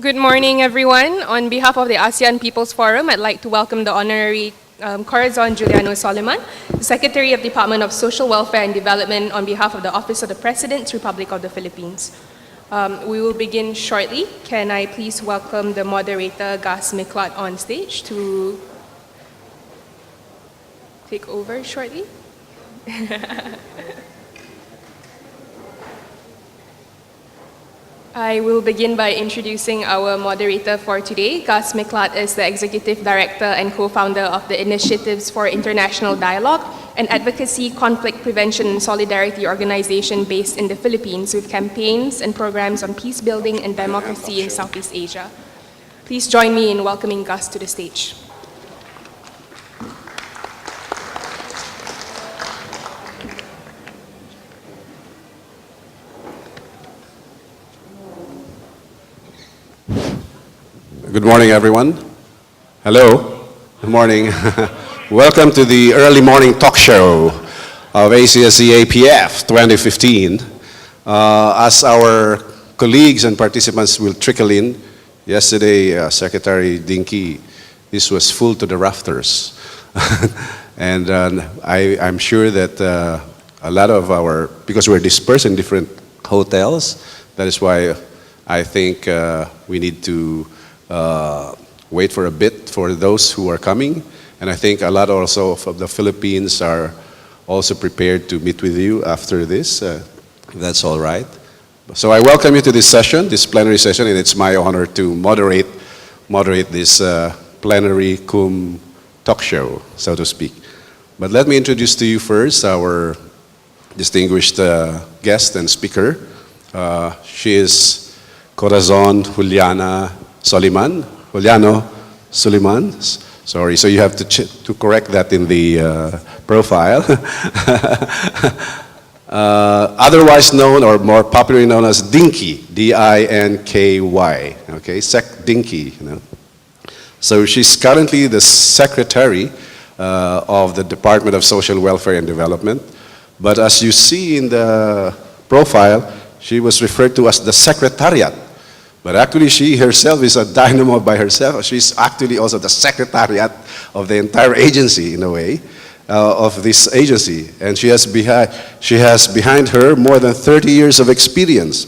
Good morning, everyone. On behalf of the ASEAN People's Forum, I'd like to welcome the Honorary Corazon Juliano Soliman, Secretary of Department of Social Welfare and Development on behalf of the Office of the President, Republic of the Philippines. We will begin shortly. Can I please welcome the moderator, Gus Miklat, on stage to take over shortly? I will begin by introducing our moderator for today. Gus Miklat is the Executive Director and co-founder of the Initiatives for International Dialogue, an advocacy, conflict prevention, and solidarity organization based in the Philippines with campaigns and programs on peace building and democracy in Southeast Asia. Please join me in welcoming Gus to the stage. Good morning, everyone. Hello. Good morning. Welcome to the early morning talk show of ACSC APF 2015. As our colleagues and participants will trickle in, yesterday, Secretary Dinky, this was full to the rafters. And I'm sure that a lot of because we're dispersed in different hotels, that is why I think we need to wait for a bit for those who are coming. And I think a lot also of the Philippines are also prepared to meet with you after this. That's all right. So I welcome you to this session, this plenary session, and it's my honor to moderate this plenary cum talk show, so to speak. But let me introduce to you first our distinguished guest and speaker. She is Corazon Juliano Soliman. Sorry, so you have to correct that in the profile. Otherwise known or more popularly known as Dinky, D-I-N-K-Y. Okay, Sec Dinky. You know. So she's currently the secretary of the Department of Social Welfare and Development. But as you see in the profile, she was referred to as the secretariat. But actually, she herself is a dynamo by herself. She's actually also the secretariat of the entire agency, in a way, of this agency. And she has behind her more than 30 years of experience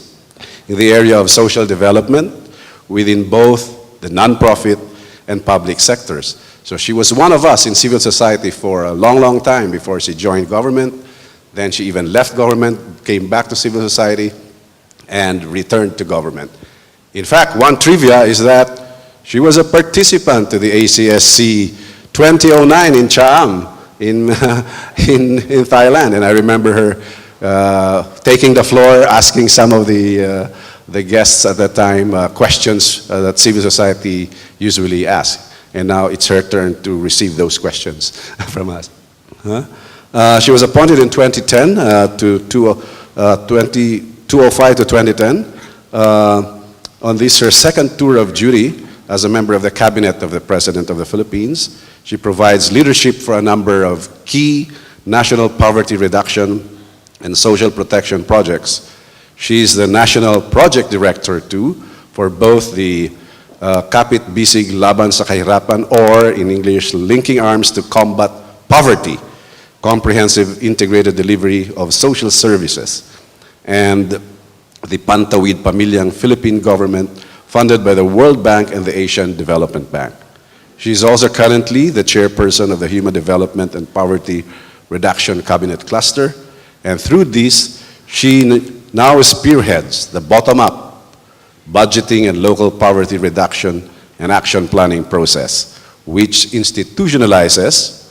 in the area of social development within both the nonprofit and public sectors. So she was one of us in civil society for a long, long time before she joined government. Then she even left government, came back to civil society, and returned to government. In fact, one trivia is that she was a participant to the ACSC 2009 in Cham, in Thailand. And I remember her taking the floor, asking some of the guests at that time questions that civil society usually asks. And now it's her turn to receive those questions from us. She was appointed in 2010 2005 to 2010. On this, her second tour of duty as a member of the cabinet of the President of the Philippines. She provides leadership for a number of key national poverty reduction and social protection projects. She is the National Project Director, too, for both the Kapit Bisig Laban sa Kahirapan, or in English, Linking Arms to Combat Poverty, Comprehensive Integrated Delivery of Social Services, and the Pantawid Pamilyang Philippine government, funded by the World Bank and the Asian Development Bank. She is also currently the chairperson of the Human Development and Poverty Reduction Cabinet Cluster, and through this, she now spearheads the bottom-up budgeting and local poverty reduction and action planning process, which institutionalizes,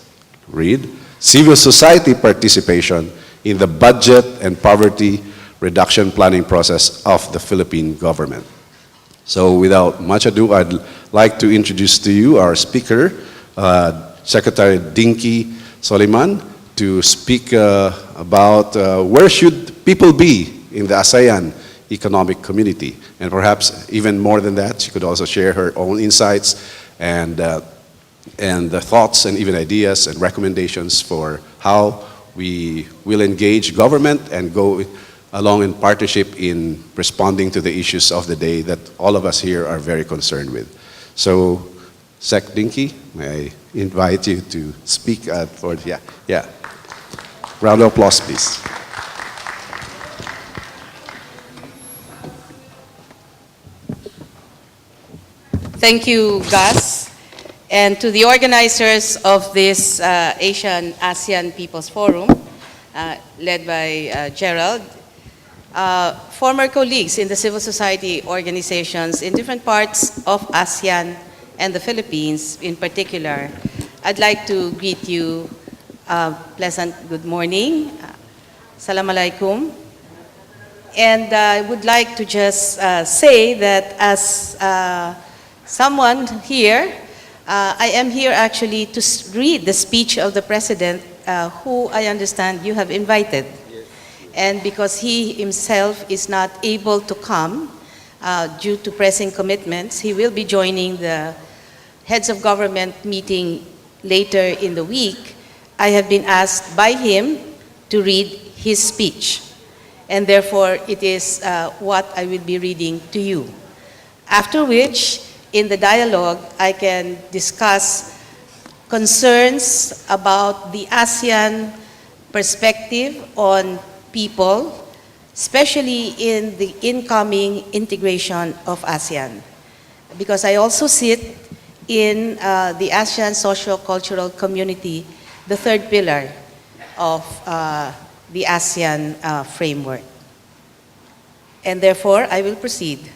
civil society participation in the budget and poverty reduction planning process of the Philippine government. So without much ado, I'd like to introduce to you our speaker, Secretary Dinky Soliman, to speak about where should people be in the ASEAN economic community. And perhaps even more than that, she could also share her own insights and the thoughts and even ideas and recommendations for how we will engage government and go along in partnership in responding to the issues of the day that all of us here are very concerned with. So, Sec Dinky, may I invite you to speak for, yeah. Round of applause, please. Thank you, Gus, and to the organizers of this ASEAN People's Forum, led by Gerald, former colleagues in the civil society organizations in different parts of ASEAN and the Philippines in particular. I'd like to greet you pleasant good morning, salam alaikum, and I would like to just say that as someone here, I am here actually to read the speech of the President, who I understand you have invited. Yes. And because he himself is not able to come due to pressing commitments, he will be joining the heads of government meeting later in the week. I have been asked by him to read his speech, and therefore it is what I will be reading to you. After which, in the dialogue, I can discuss concerns about the ASEAN perspective on people, especially in the incoming integration of ASEAN. Because I also sit in the ASEAN socio-cultural community, the third pillar of the ASEAN framework. And therefore, I will proceed.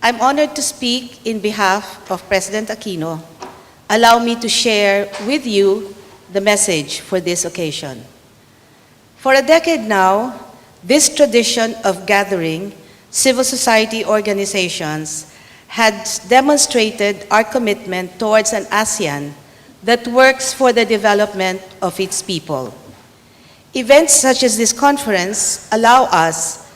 I'm honored to speak in behalf of President Aquino. Allow me to share with you the message for this occasion. For a decade now, this tradition of gathering civil society organizations has demonstrated our commitment towards an ASEAN that works for the development of its people. Events such as this conference allow us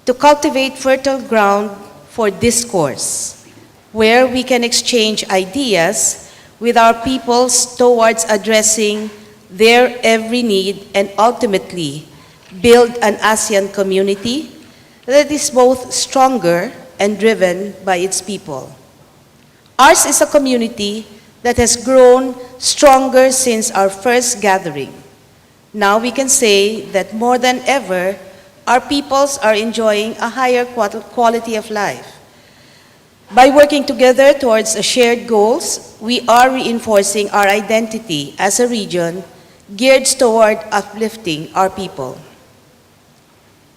to cultivate fertile ground for discourse, where we can exchange ideas with our peoples towards addressing their every need and ultimately build an ASEAN community that is both stronger and driven by its people. Ours is a community that has grown stronger since our first gathering. Now we can say that more than ever, our peoples are enjoying a higher quality of life. By working together towards shared goals, we are reinforcing our identity as a region geared toward uplifting our people.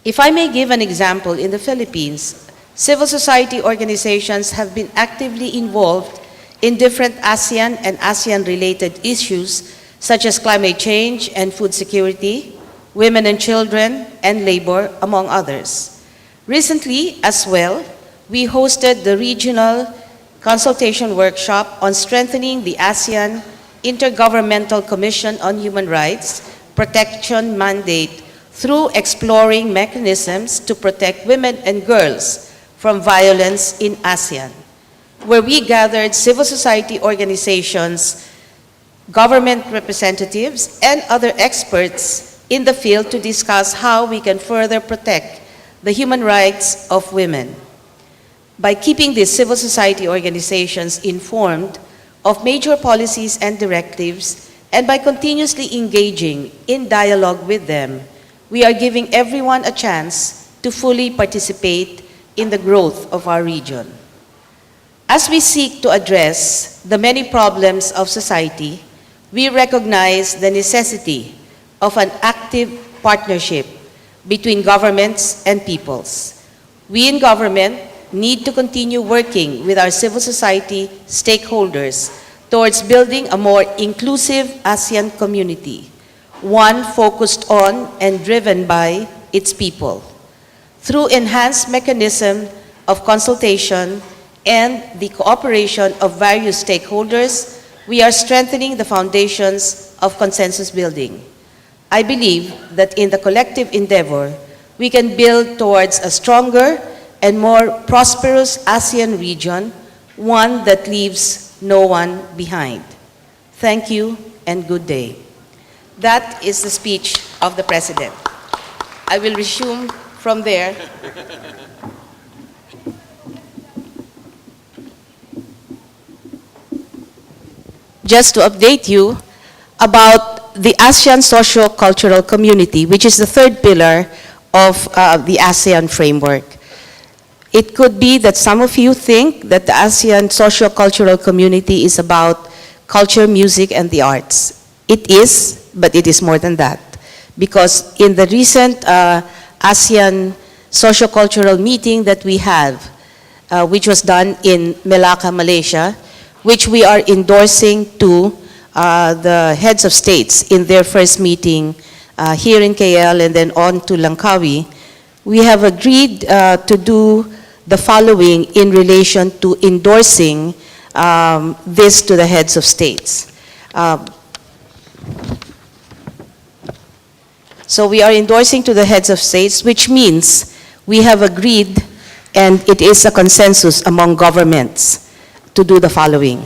If I may give an example, in the Philippines, civil society organizations have been actively involved in different ASEAN and ASEAN-related issues such as climate change and food security, women and children, and labor, among others. Recently, as well, we hosted the regional consultation workshop on strengthening the ASEAN Intergovernmental Commission on Human Rights protection mandate through exploring mechanisms to protect women and girls from violence in ASEAN, where we gathered civil society organizations, government representatives, and other experts in the field to discuss how we can further protect the human rights of women. By keeping these civil society organizations informed of major policies and directives, and by continuously engaging in dialogue with them, we are giving everyone a chance to fully participate in the growth of our region. As we seek to address the many problems of society, we recognize the necessity of an active partnership between governments and peoples. We in government need to continue working with our civil society stakeholders towards building a more inclusive ASEAN community, one focused on and driven by its people. Through enhanced mechanism of consultation and the cooperation of various stakeholders, we are strengthening the foundations of consensus building. I believe that in the collective endeavor, we can build towards a stronger and more prosperous ASEAN region, one that leaves no one behind. Thank you and good day. That is the speech of the President. I will resume from there, just to update you about the ASEAN socio-cultural community, which is the third pillar of the ASEAN framework. It could be that some of you think that the ASEAN socio-cultural community is about culture, music, and the arts. It is, but it is more than that. Because in the recent ASEAN socio-cultural meeting that we have, which was done in Melaka, Malaysia, which we are endorsing to the heads of states in their first meeting here in KL and then on to Langkawi, we have agreed to do the following in relation to endorsing this to the heads of states. So we are endorsing to the heads of states, which means we have agreed, and it is a consensus among governments, to do the following.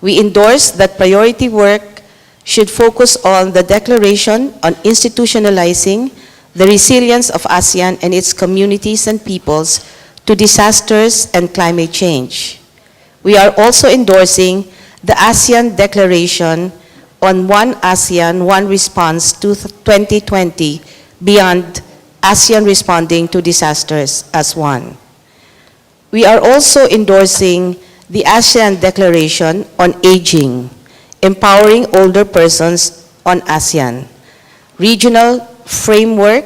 We endorse that priority work should focus on the declaration on institutionalizing the resilience of ASEAN and its communities and peoples to disasters and climate change. We are also endorsing the ASEAN Declaration on One ASEAN, One Response to 2020 beyond ASEAN responding to disasters as one. We are also endorsing the ASEAN Declaration on Aging, empowering older persons on ASEAN. Regional framework,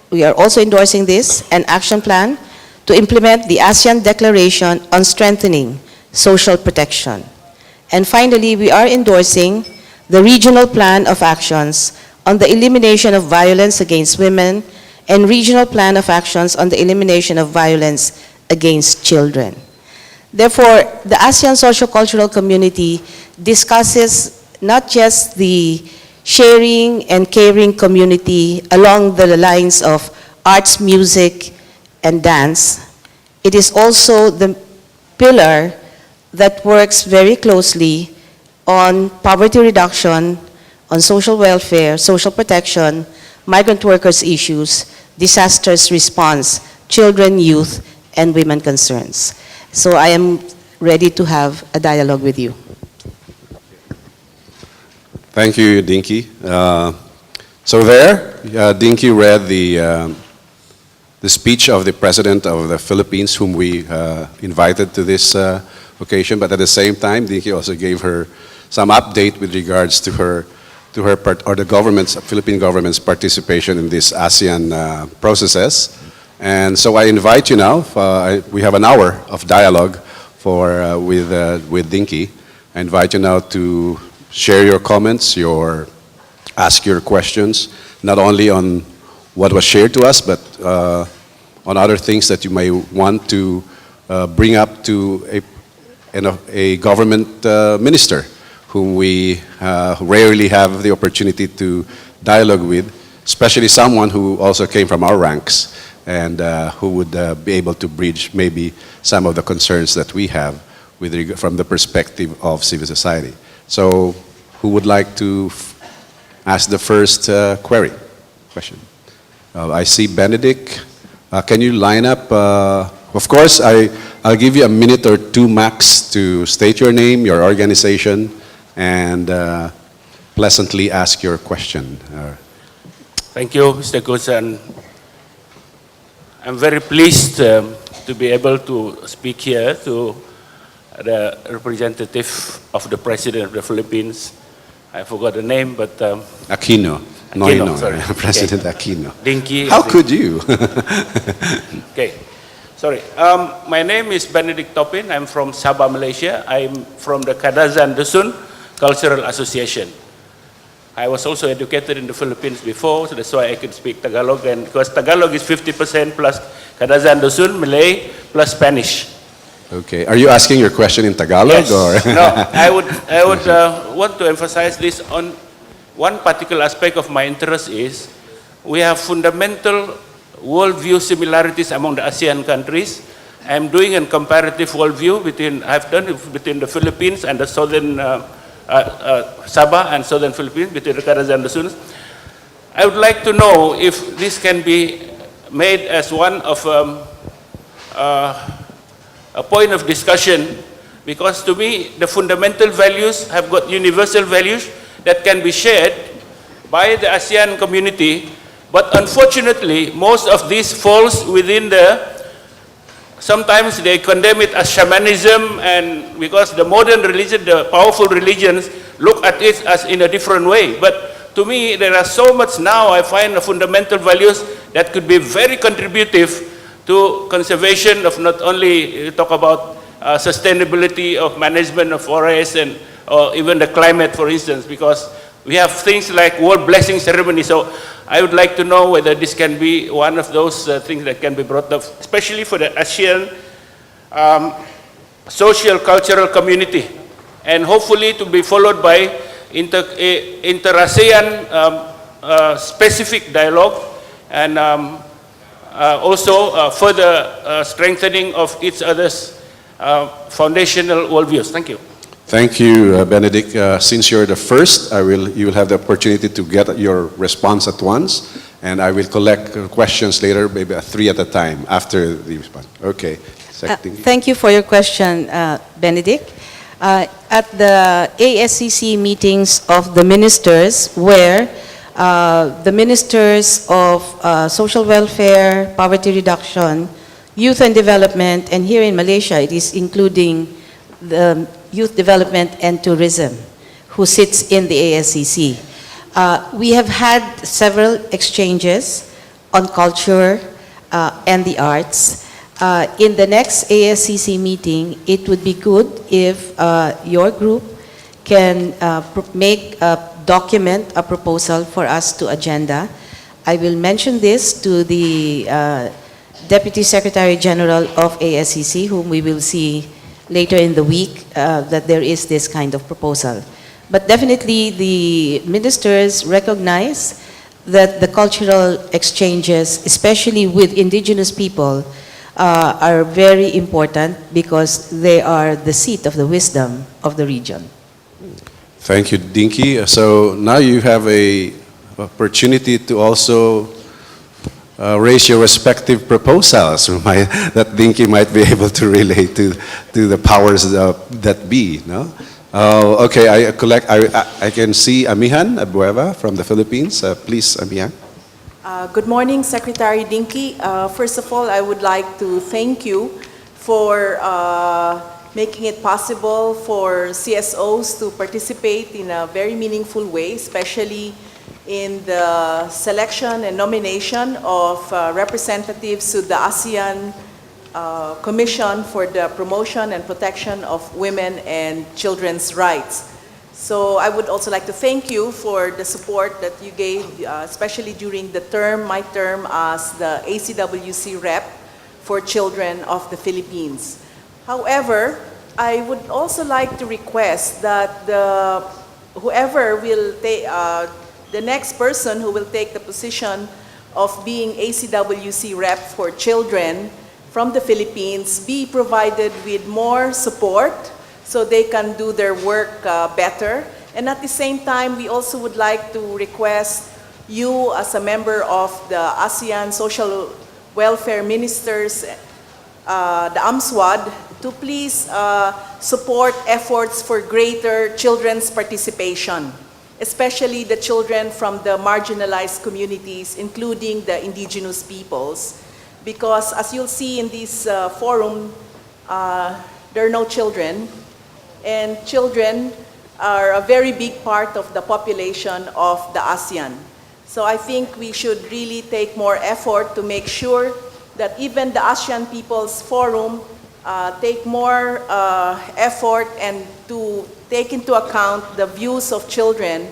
we are also endorsing this, an action plan to implement the ASEAN Declaration on strengthening social protection. And finally, we are endorsing the regional plan of actions on the elimination of violence against women and regional plan of actions on the elimination of violence against children. Therefore, the ASEAN socio-cultural community discusses not just the sharing and caring community along the lines of arts, music, and dance. It is also the pillar that works very closely on poverty reduction, on social welfare, social protection, migrant workers issues, disasters response, children, youth, and women concerns. So I am ready to have a dialogue with you. Thank you, Dinky. So there, Dinky read the speech of the President of the Philippines, whom we invited to this occasion, but at the same time, Dinky also gave her some update with regards to the government's, Philippine government's participation in this ASEAN processes. And so I invite you now, we have an hour of dialogue with Dinky. I invite you now to share your comments, ask your questions, not only on what was shared to us, but on other things that you may want to bring up to a government minister whom we rarely have the opportunity to dialogue with, especially someone who also came from our ranks and who would be able to bridge maybe some of the concerns that we have from the perspective of civil society. So who would like to ask the first question? I see Benedict. Can you line up? Of course, I'll give you a minute or two max to state your name, your organization, and pleasantly ask your question. Thank you, Mr. Kusan. I'm very pleased to be able to speak here to the representative of the President of the Philippines. I forgot the name, but... Aquino. Aquino, sorry. President Aquino. Dinky. How could you? Okay, sorry. My name is Benedict Topin. I'm from Sabah, Malaysia. I'm from the Kadazan Dusun Cultural Association. I was also educated in the Philippines before, so that's why I could speak Tagalog. And because Tagalog is 50% plus Kadazan Dusun, Malay, plus Spanish. Okay. Are you asking your question in Tagalog? Yes. Or? No, I would want to emphasize this on one particular aspect of my interest is we have fundamental worldview similarities among the ASEAN countries. I'm doing a comparative worldview between the Philippines and the southern Sabah and southern Philippines, between the Kadazan Dusun. I would like to know if this can be made as one of a point of discussion, because to me the fundamental values have got universal values that can be shared by the ASEAN community, but unfortunately most of this falls within sometimes they condemn it as shamanism, and because the modern religion, the powerful religions, look at it as in a different way. But to me, there are so much now, I find the fundamental values that could be very contributive to conservation of not only talk about sustainability of management of forests and or even the climate, for instance, because we have things like world blessing ceremony. So I would like to know whether this can be one of those things that can be brought up, especially for the ASEAN social cultural community, and hopefully to be followed by inter-ASEAN specific dialogue, and also further strengthening of each other's foundational worldviews. Thank you. Thank you, Benedict. Since you're the first, you will have the opportunity to get your response at once, and I will collect questions later, maybe 3 at a time after the response. Okay. Thank you for your question, Benedict. At the ASCC meetings of the ministers, where the ministers of social welfare, poverty reduction, youth and development, and here in Malaysia, it is including the youth development and tourism, who sits in the ASCC. We have had several exchanges on culture and the arts. In the next ASCC meeting, it would be good if your group can document a proposal for us to agenda. I will mention this to the Deputy Secretary General of ASCC, whom we will see later in the week, that there is this kind of proposal. But definitely the ministers recognize that the cultural exchanges, especially with indigenous people, are very important because they are the seat of the wisdom of the region. Thank you, Dinky. So now you have an opportunity to also raise your respective proposals that Dinky might be able to relate to the powers that be. No? Okay, I can see Amihan Abueva from the Philippines. Please, Amihan. Good morning, Secretary Dinky. First of all, I would like to thank you for making it possible for CSOs to participate in a very meaningful way, especially in the selection and nomination of representatives to the ASEAN Commission for the Promotion and Protection of Women and Children's Rights. So I would also like to thank you for the support that you gave, especially during my term as the ACWC rep for children of the Philippines. However, I would also like to request that whoever will take, the next person who will take the position of being ACWC rep for children from the Philippines be provided with more support so they can do their work better. And at the same time, we also would like to request you as a member of the ASEAN Social Welfare Ministers, the AMSWAD, to please support efforts for greater children's participation, especially the children from the marginalized communities, including the indigenous peoples. Because as you'll see in this forum, there are no children, and children are a very big part of the population of the ASEAN. So I think we should really take more effort to make sure that even the ASEAN People's Forum take more effort and to take into account the views of children.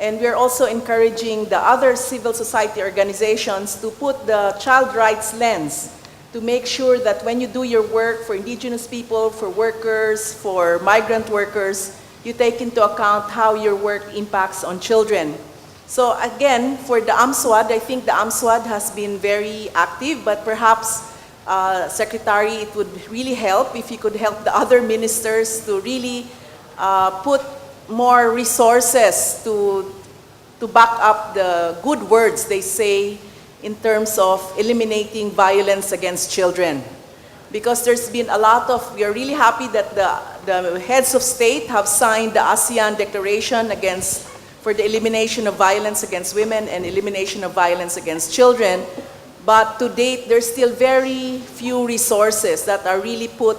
And we're also encouraging the other civil society organizations to put the child rights lens to make sure that when you do your work for indigenous people, for workers, for migrant workers, you take into account how your work impacts on children. So again, for the AMSWAD, I think the AMSWAD has been very active, but perhaps, Secretary, it would really help if you could help the other ministers to really put more resources to back up the good words they say in terms of eliminating violence against children. Because there's been a lot of, we are really happy that the heads of state have signed the ASEAN Declaration for the elimination of violence against women and elimination of violence against children. But to date, there's still very few resources that are really put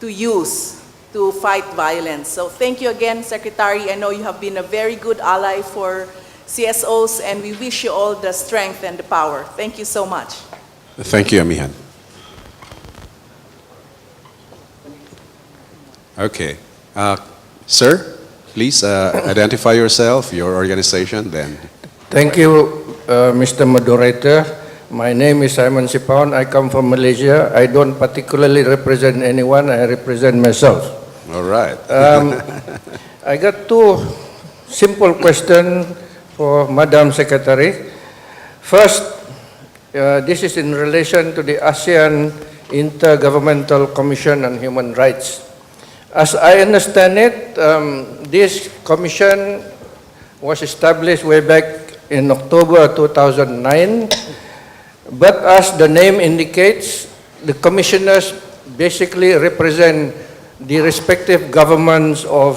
to use to fight violence. So thank you again, Secretary. I know you have been a very good ally for CSOs, and we wish you all the strength and the power. Thank you so much. Thank you, Amihan. Okay. Sir, please identify yourself, your organization, then. Thank you, Mr. Moderator. My name is Simon Sipaun. I come from Malaysia. I don't particularly represent anyone. I represent myself. All right. I got two simple questions for Madam Secretary. First, this is in relation to the ASEAN Intergovernmental Commission on Human Rights. As I understand it, this commission was established way back in October 2009. But as the name indicates, the commissioners basically represent the respective governments of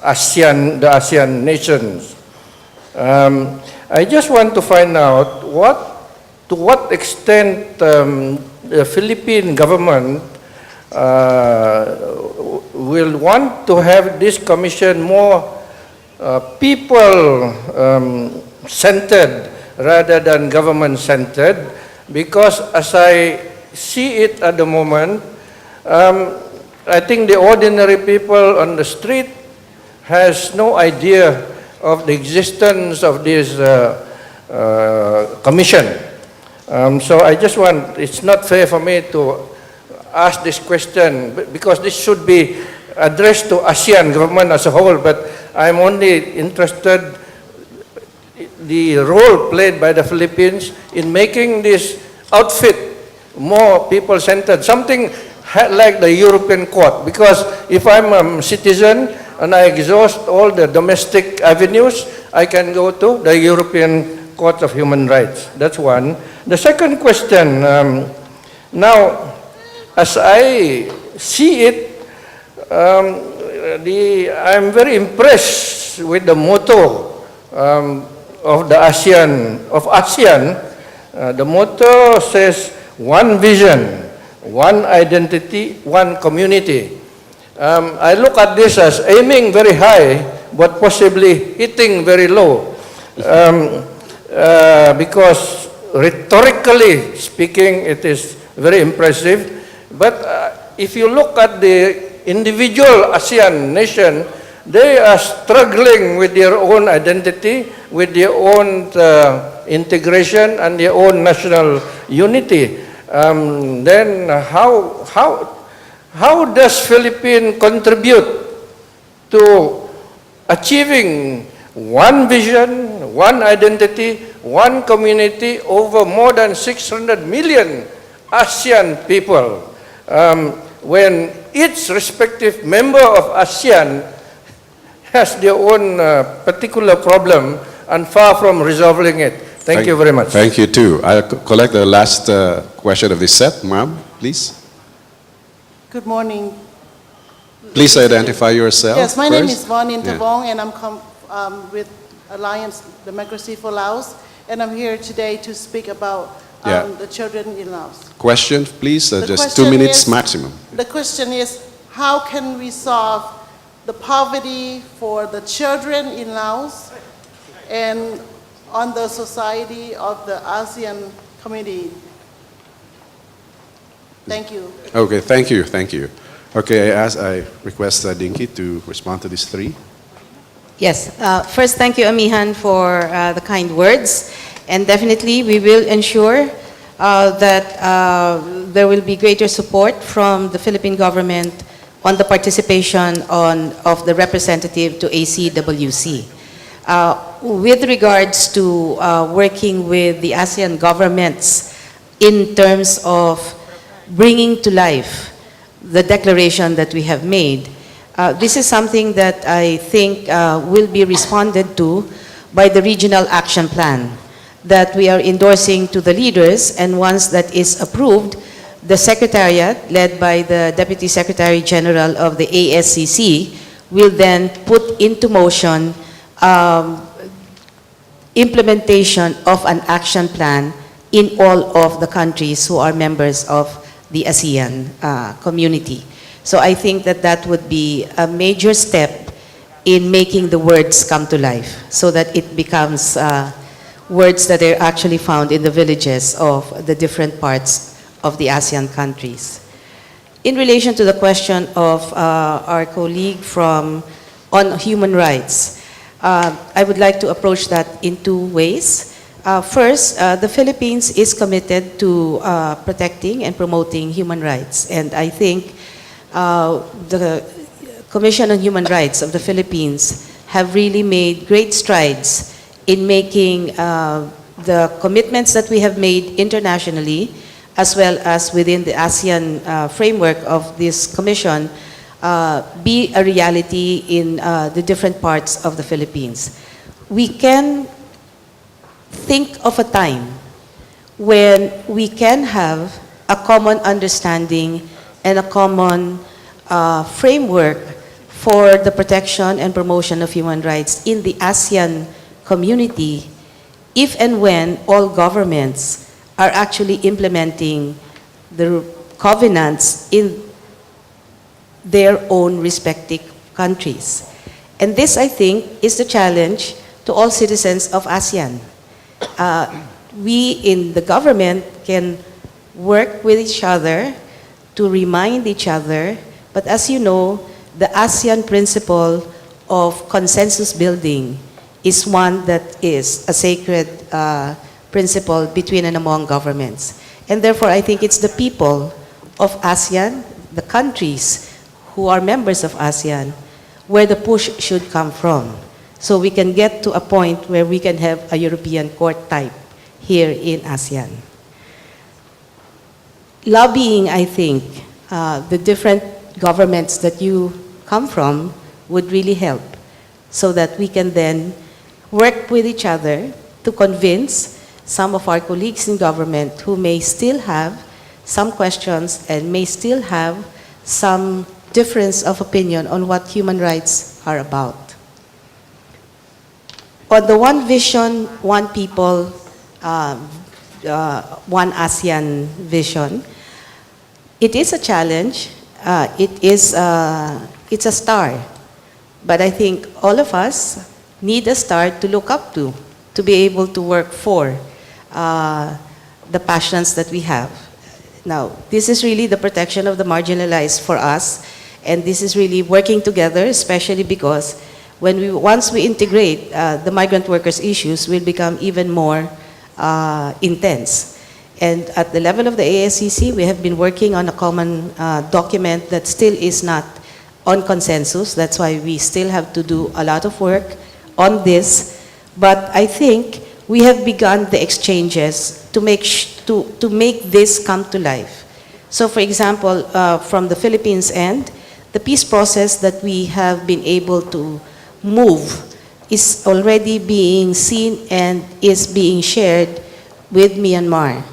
ASEAN, the ASEAN nations. I just want to find out to what extent the Philippine government will want to have this commission more people-centered rather than government-centered, because as I see it at the moment, I think the ordinary people on the street has no idea of the existence of this commission. So I just want, it's not fair for me to ask this question, because this should be addressed to ASEAN government as a whole, but I'm only interested the role played by the Philippines in making this outfit more people-centered, something like the European court. Because if I'm a citizen and I exhaust all the domestic avenues, I can go to the European Court of Human Rights. That's one. The second question, now, as I see it, I'm very impressed with the motto of the ASEAN. The motto says, one vision, one identity, one community. I look at this as aiming very high, but possibly hitting very low. Because rhetorically speaking, it is very impressive. But if you look at the individual ASEAN nation, they are struggling with their own identity, with their own integration and their own national unity. Then how does Philippines contribute to achieving one vision, one identity, one community over more than 600 million ASEAN people, when each respective member of ASEAN has their own particular problem and far from resolving it? Thank you very much. Thank you too. I'll collect the last question of this set. Ma'am, please. Good morning. Please identify yourself. Yes, my first. name is Von Intervong, and I'm with Alliance Democracy for Laos, and I'm here today to speak about the children in Laos. Question, please. Just question 2 minutes is- maximum. The question is, how can we solve the poverty for the children in Laos and on the society of the ASEAN community? Thank you. Okay, thank you, thank you. Okay, I request Dinky to respond to these three. Yes. First, thank you, Amihan, for the kind words. And definitely, we will ensure that there will be greater support from the Philippine government on the participation of the representative to ACWC. With regards to working with the ASEAN governments in terms of bringing to life the declaration that we have made, this is something that I think will be responded to by the Regional Action Plan. that we are endorsing to the leaders, and once that is approved, the Secretariat, led by the Deputy Secretary General of the ASCC, will then put into motion implementation of an action plan in all of the countries who are members of the ASEAN community. So I think that that would be a major step in making the words come to life, so that it becomes words that are actually found in the villages of the different parts of the ASEAN countries. In relation to the question of our colleague on human rights, I would like to approach that in two ways. First, the Philippines is committed to protecting and promoting human rights, and I think the Commission on Human Rights of the Philippines have really made great strides in making the commitments that we have made internationally, as well as within the ASEAN framework of this commission, be a reality in the different parts of the Philippines. We can think of a time when we can have a common understanding and a common framework for the protection and promotion of human rights in the ASEAN community, if and when all governments are actually implementing the covenants in their own respective countries. And this, I think, is the challenge to all citizens of ASEAN. We in the government can work with each other to remind each other, but as you know, the ASEAN principle of consensus building is one that is a sacred principle between and among governments. And therefore, I think it's the people of ASEAN, the countries who are members of ASEAN, where the push should come from. So we can get to a point where we can have a European court type here in ASEAN. Lobbying, I think, the different governments that you come from would really help, so that we can then work with each other to convince some of our colleagues in government who may still have some questions and may still have some difference of opinion on what human rights are about. On the one vision, one people, one ASEAN vision, it is a challenge. It's a star. But I think all of us need a star to look up to be able to work for the passions that we have. Now, this is really the protection of the marginalized for us, and this is really working together, especially because once we integrate, the migrant workers' issues will become even more intense. And at the level of the ASCC, we have been working on a common document that still is not on consensus. That's why we still have to do a lot of work on this. But I think we have begun the exchanges to make this come to life. So for example, from the Philippines end, the peace process that we have been able to move is already being seen and is being shared with Myanmar.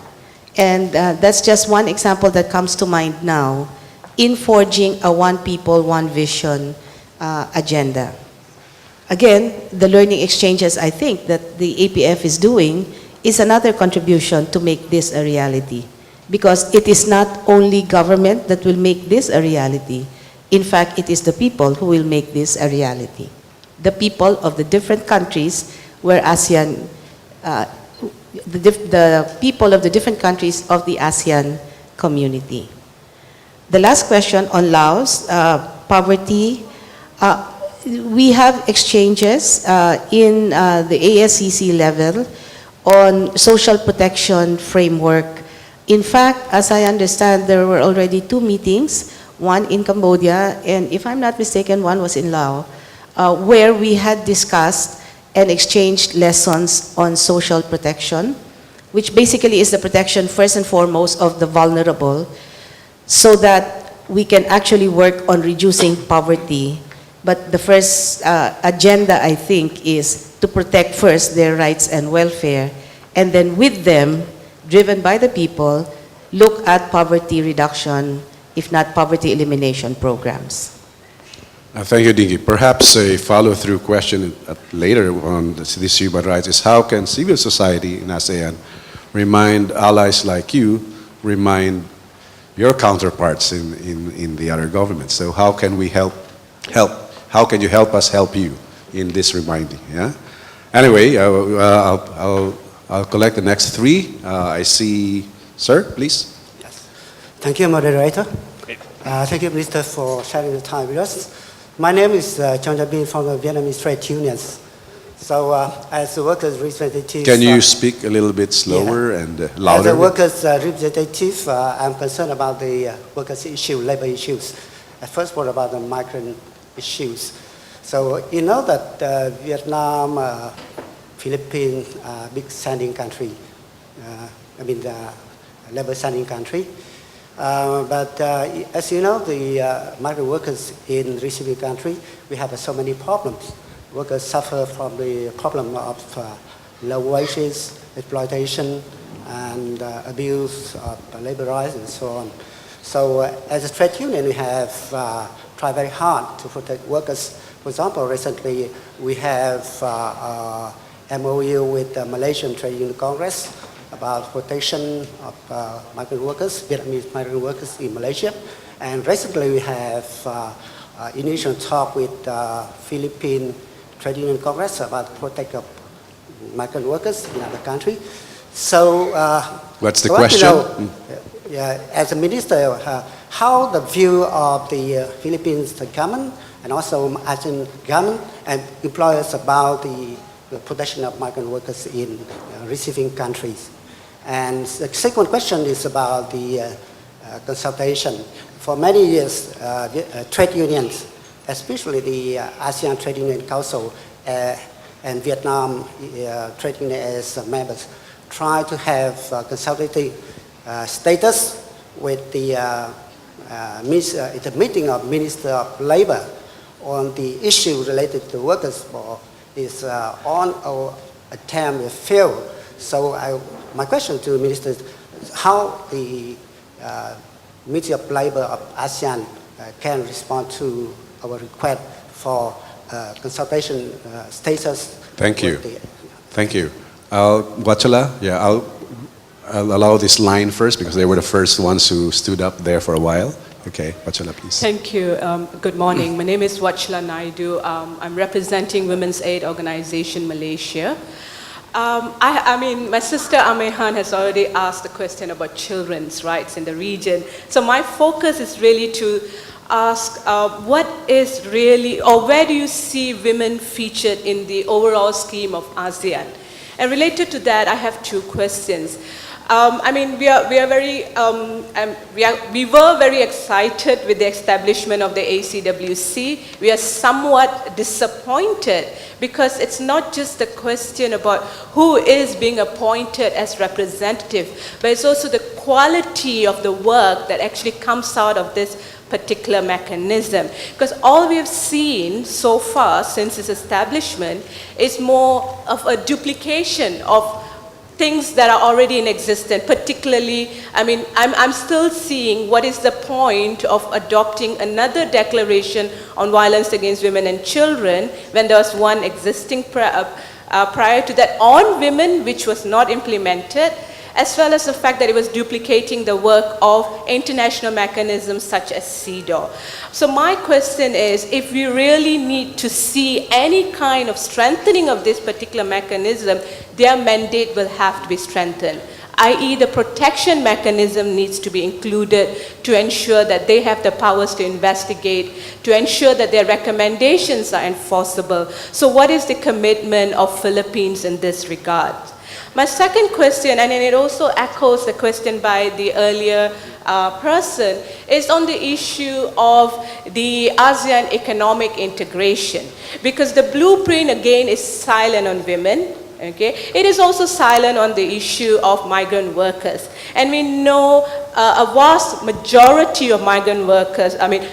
And that's just one example that comes to mind now in forging a one people, one vision agenda. Again, the learning exchanges, I think, that the APF is doing is another contribution to make this a reality. Because it is not only government that will make this a reality. In fact, it is the people who will make this a reality. The people of the different countries where ASEAN, the people of the different countries of the ASEAN community. The last question on Laos, poverty. We have exchanges in the ASCC level on social protection framework. In fact, as I understand, there were already 2 meetings, one in Cambodia, and if I'm not mistaken, one was in Laos, where we had discussed and exchanged lessons on social protection, which basically is the protection first and foremost of the vulnerable, so that we can actually work on reducing poverty. But the first agenda, I think, is to protect first their rights and welfare, and then with them, driven by the people, look at poverty reduction, if not poverty elimination programs. Thank you, Dinky. Perhaps a follow-through question later on this human rights is how can civil society in ASEAN remind allies like you, remind your counterparts in the other governments? So how can we help? How can you help us help you in this reminding? Yeah. Anyway, I'll collect the next three. I see, sir, please. Yes. Thank you, moderator. Thank you, Minister, for sharing the time with us. My name is Chong Bin from the Vietnamese Trade Unions. So, as a workers' representative... Can you speak a little bit slower and louder? As a workers' representative, I'm concerned about the workers' issue, labor issues. First, what about the migrant issues? So, you know that Vietnam, Philippines, big sending country. Labor sending country. But as you know, the migrant workers in receiving country, we have so many problems. Workers suffer from the problem of low wages, exploitation, and abuse of labor rights and so on. So as a trade union, we have tried very hard to protect workers. For example, recently we have MOU with the Malaysian Trade Union Congress about protection of migrant workers, Vietnamese migrant workers in Malaysia. And recently we have initial talk with Philippine Trade Union Congress about protection of migrant workers in other countries. So, what's the I want to question? know, as a minister, how the view of the Philippines government and also ASEAN government and employers about the protection of migrant workers in receiving countries. And the second question is about the consultation. For many years, trade unions, especially the ASEAN Trade Union Council and Vietnam Trade Union as members, try to have consultative status with the meeting of Minister of Labor on the issue related to workers for is on our attempt failed. So my question to the Minister is how the Ministry of Labor of ASEAN can respond to our request for consultation status. Thank you. Thank you. Wachala, yeah, I'll allow this line first because they were the first ones who stood up there for a while. Okay, Wachala, please. Thank you. Good morning. My name is Wachala Naidu. I'm representing Women's Aid Organization Malaysia. I mean, my sister Amehan has already asked the question about children's rights in the region. So my focus is really to ask what is really, or where do you see women featured in the overall scheme of ASEAN? And related to that, I have two questions. I mean, we were very excited with the establishment of the ACWC. We are somewhat disappointed because it's not just the question about who is being appointed as representative, but it's also the quality of the work that actually comes out of this particular mechanism. Because all we have seen so far since its establishment is more of a duplication of things that are already in existence, particularly, I mean, I'm still seeing what is the point of adopting another declaration on violence against women and children when there was one existing prior to that on women which was not implemented, as well as the fact that it was duplicating the work of international mechanisms such as CEDAW. So my question is, if we really need to see any kind of strengthening of this particular mechanism, their mandate will have to be strengthened, i.e. the protection mechanism needs to be included to ensure that they have the powers to investigate, to ensure that their recommendations are enforceable. So what is the commitment of Philippines in this regard? My second question, and it also echoes the question by the earlier person, is on the issue of the ASEAN economic integration. Because the blueprint, again, is silent on women. Okay? It is also silent on the issue of migrant workers. And we know a vast majority of migrant workers, I mean,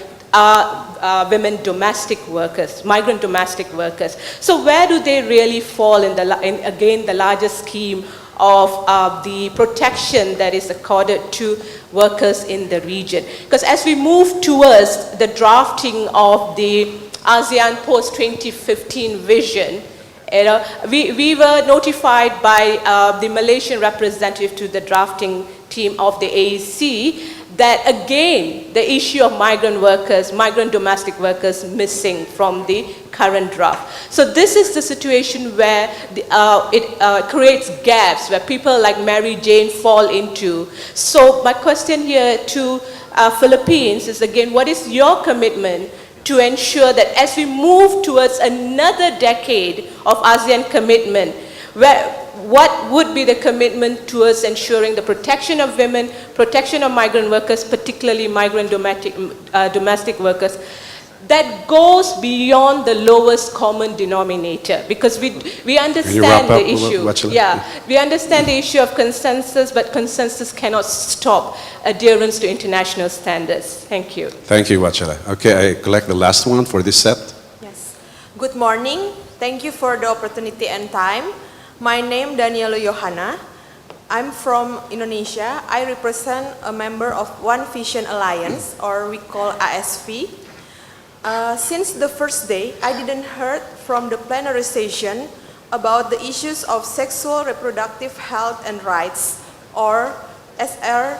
women domestic workers, migrant domestic workers. So where do they really fall in again, the larger scheme of the protection that is accorded to workers in the region. Because as we move towards the drafting of the ASEAN post-2015 vision, we were notified by the Malaysian representative to the drafting team of the AEC that again the issue of migrant workers, migrant domestic workers missing from the current draft. So this is the situation where it creates gaps where people like Mary Jane fall into. So my question here to Philippines is again, what is your commitment to ensure that as we move towards another decade of ASEAN commitment, what would be the commitment towards ensuring the protection of women, protection of migrant workers, particularly migrant domestic workers, that goes beyond the lowest common denominator? Because we understand the issue. Yeah, we understand the issue of consensus, but consensus cannot stop adherence to international standards. Thank you. Thank you, Wachala. Okay, I collect the last one for this set. Yes. Good morning. Thank you for the opportunity and time. My name Daniela Yohana. I'm from Indonesia. I represent a member of One Vision Alliance, or we call ASV. Since the first day, I didn't heard from the plenary session about the issues of sexual reproductive health and rights, or SRHR,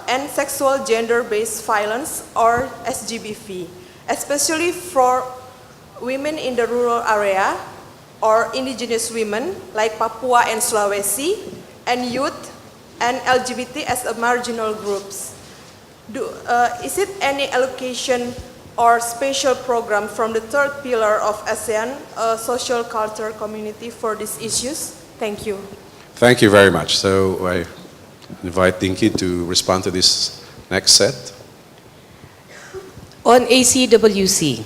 and sexual gender-based violence, or SGBV, especially for women in the rural area, or indigenous women like Papua and Sulawesi, and youth and LGBT as a marginal groups. Is it any allocation or special program from the third pillar of ASEAN, social culture community, for these issues? Thank you. Thank you very much. So I invite Dinky to respond to this next set. On ACWC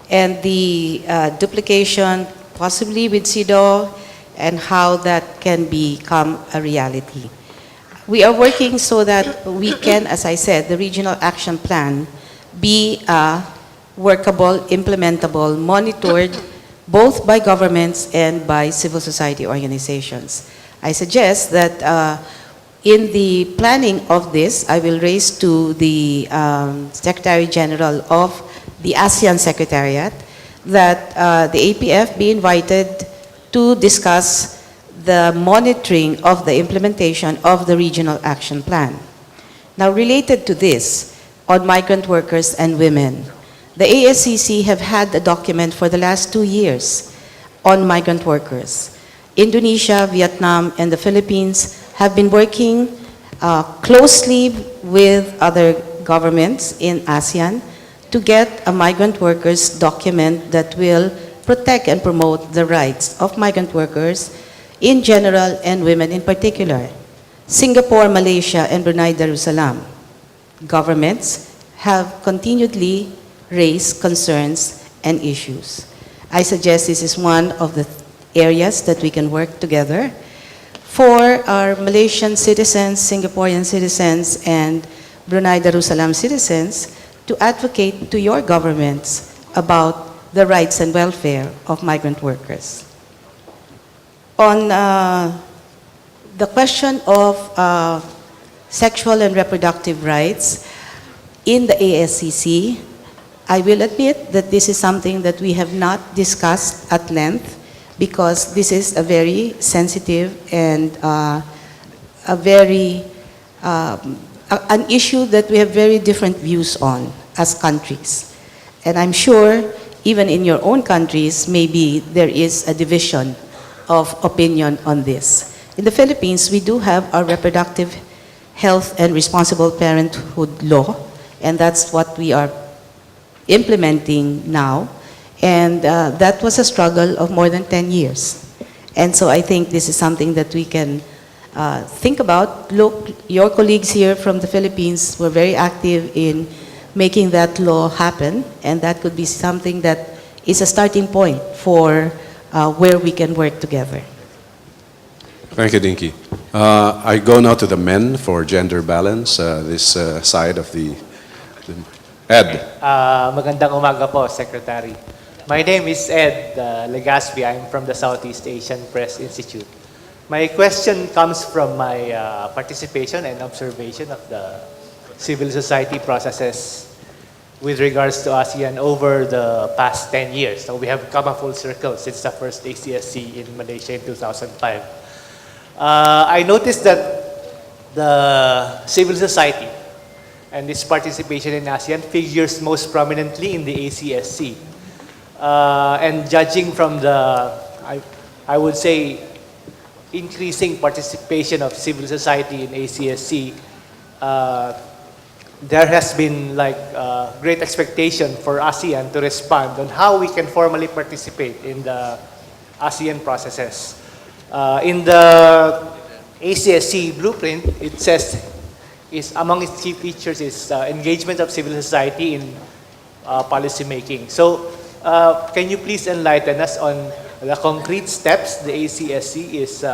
and the duplication possibly with CEDAW and how that can become a reality. We are working so that we can, as I said, the regional action plan be workable, implementable, monitored both by governments and by civil society organizations. I suggest that in the planning of this, I will raise to the Secretary General of the ASEAN Secretariat that the APF be invited to discuss the monitoring of the implementation of the regional action plan. Now, related to this, on migrant workers and women, the ASCC have had a document for the last 2 years on migrant workers. Indonesia, Vietnam, and the Philippines have been working closely with other governments in ASEAN to get a migrant workers document that will protect and promote the rights of migrant workers in general and women in particular. Singapore, Malaysia, and Brunei Darussalam governments have continually raised concerns and issues. I suggest this is one of the areas that we can work together for our Malaysian citizens, Singaporean citizens, and Brunei Darussalam citizens to advocate to your governments about the rights and welfare of migrant workers. On the question of sexual and reproductive rights in the ASCC, I will admit that this is something that we have not discussed at length because this is a very sensitive and an issue that we have very different views on as countries. And I'm sure even in your own countries, maybe there is a division of opinion on this. In the Philippines, we do have our reproductive health and responsible parenthood law, and that's what we are implementing now. And that was a struggle of more than 10 years. And so I think this is something that we can think about. Look, your colleagues here from the Philippines were very active in making that law happen, and that could be something that is a starting point for where we can work together. Thank you, Dinky. I go now to the men for gender balance, this side of the Ed. Magandang umaga po, Secretary. My name is Ed Legaspi. I'm from the Southeast Asian Press Institute. My question comes from my participation and observation of the civil society processes with regards to ASEAN over the past 10 years. So we have come a full circle since the first ACSC in Malaysia in 2005. I noticed that the civil society and its participation in ASEAN figures most prominently in the ACSC. And judging from the, I would say, increasing participation of civil society in ACSC, there has been like great expectation for ASEAN to respond on how we can formally participate in the ASEAN processes. In the ACSC blueprint, it says among its key features is engagement of civil society in policy making. So can you please enlighten us on the concrete steps the ACSC is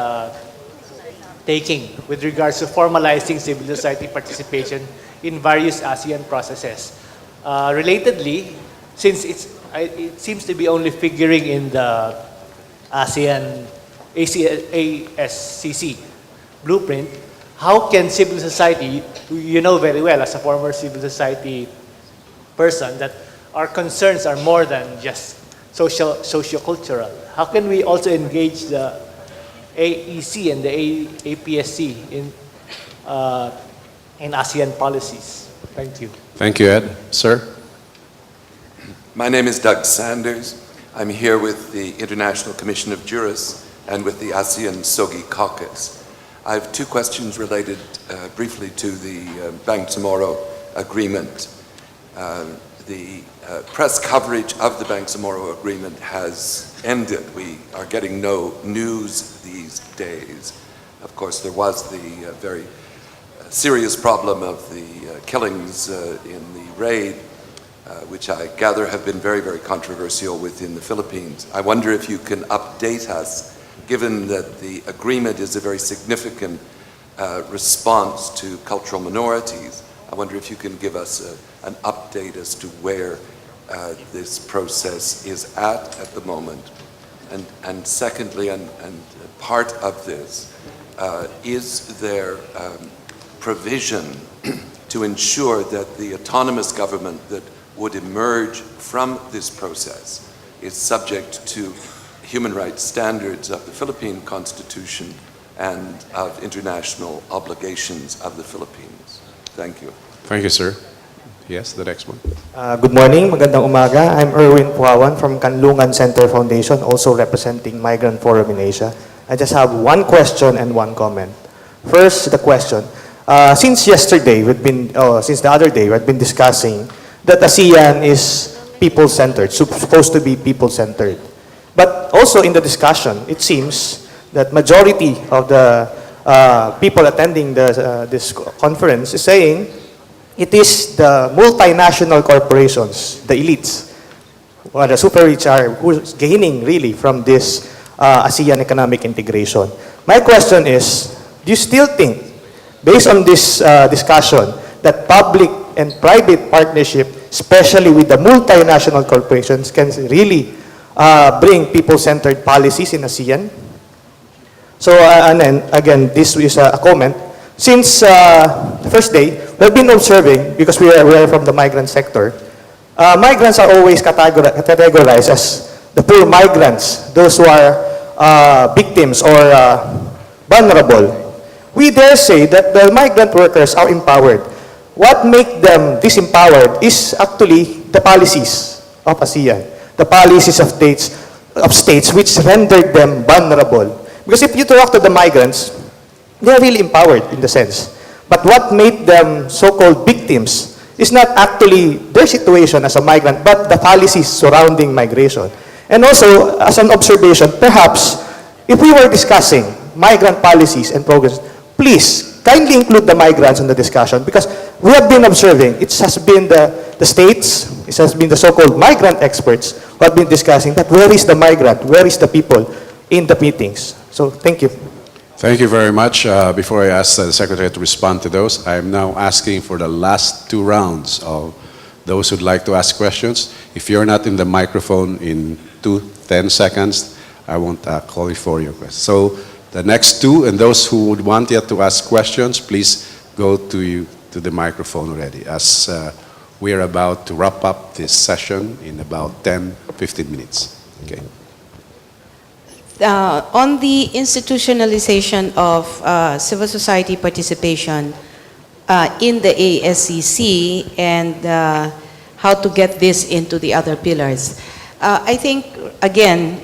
taking with regards to formalizing civil society participation in various ASEAN processes? Relatedly, since it seems to be only figuring in the ASEAN ASCC blueprint, how can civil society, you know very well as a former civil society person that our concerns are more than just socio-cultural. How can we also engage the AEC and the APSC in ASEAN policies? Thank you. Thank you, Ed. Sir? My name is Doug Sanders. I'm here with the International Commission of Jurists and with the ASEAN SOGI Caucus. I have two questions related briefly to the Bangsamoro Agreement. The press coverage of the Bangsamoro Agreement has ended. We are getting no news these days. Of course, there was the very serious problem of the killings in the raid, which I gather have been very, very controversial within the Philippines. I wonder if you can update us, given that the agreement is a very significant response to cultural minorities. I wonder if you can give us an update as to where this process is at the moment. And secondly, and part of this, is there provision to ensure that the autonomous government that would emerge from this process is subject to human rights standards of the Philippine Constitution and of international obligations of the Philippines? Thank you. Thank you, sir. Yes, the next one. Good morning, magandang umaga. I'm Erwin Puawan from Kanlungan Center Foundation, also representing Migrant Forum in Asia. I just have one question and one comment. First, the question. Since the other day, we've been discussing that ASEAN is people-centered, supposed to be people-centered. But also in the discussion, it seems that majority of the people attending this conference is saying it is the multinational corporations, the elites, or the super rich are who's gaining really from this ASEAN economic integration. My question is, do you still think, based on this discussion, that public and private partnership, especially with the multinational corporations, can really bring people-centered policies in ASEAN? So, and then, again, this is a comment. Since the first day, we've been observing, because we are from the migrant sector, migrants are always categorized as the poor migrants, those who are victims or vulnerable. We dare say that the migrant workers are empowered. What makes them disempowered is actually the policies of ASEAN, the policies of states which rendered them vulnerable. Because if you talk to the migrants, they're really empowered in the sense. But what made them so-called victims is not actually their situation as a migrant, but the policies surrounding migration. And also, as an observation, perhaps, if we were discussing migrant policies and programs, please, kindly include the migrants in the discussion, because we have been observing, it has been the states, it has been the so-called migrant experts who have been discussing that where is the migrant, where is the people in the meetings. So, thank you. Thank you very much. Before I ask the Secretary to respond to those, I am now asking for the last two rounds of those who'd like to ask questions. If you're not in the microphone in 10 seconds, I won't call you for your question. So the next two, and those who would want yet to ask questions, please go to the microphone already, as we are about to wrap up this session in about 10-15 minutes. Okay. On the institutionalization of civil society participation in the ASCC and how to get this into the other pillars, I think, again,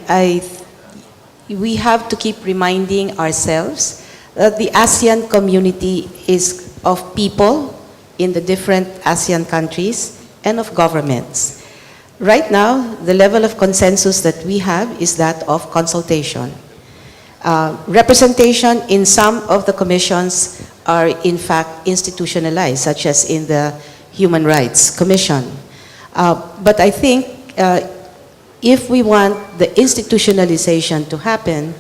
we have to keep reminding ourselves that the ASEAN community is of people in the different ASEAN countries and of governments. Right now, the level of consensus that we have is that of consultation. Representation in some of the commissions are in fact institutionalized, such as in the Human Rights Commission. But I think if we want the institutionalization to happen,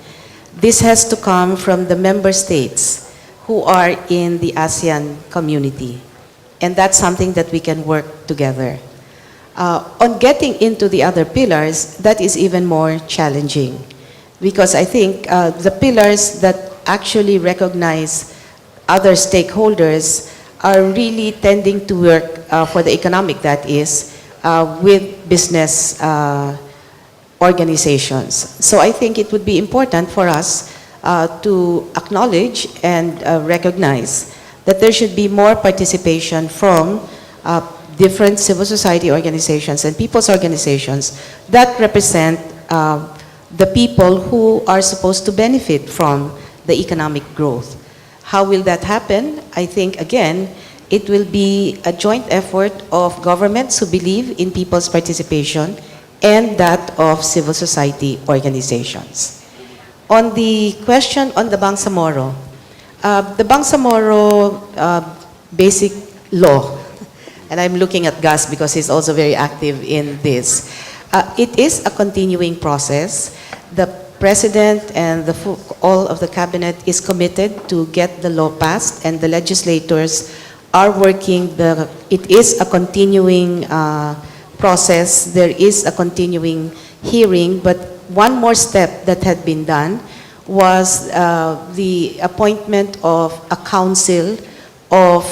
this has to come from the member states who are in the ASEAN community. And that's something that we can work together. On getting into the other pillars, that is even more challenging, because I think the pillars that actually recognize other stakeholders are really tending to work for the economic, that is, with business organizations. So I think it would be important for us to acknowledge and recognize that there should be more participation from different civil society organizations and people's organizations that represent the people who are supposed to benefit from the economic growth. How will that happen? I think, again, it will be a joint effort of governments who believe in people's participation and that of civil society organizations. On the question on the Bangsamoro basic law, and I'm looking at Gus because he's also very active in this. It is a continuing process. The President and all of the Cabinet is committed to get the law passed, and the legislators are working. It is a continuing process. There is a continuing hearing, but one more step that had been done was the appointment of a council of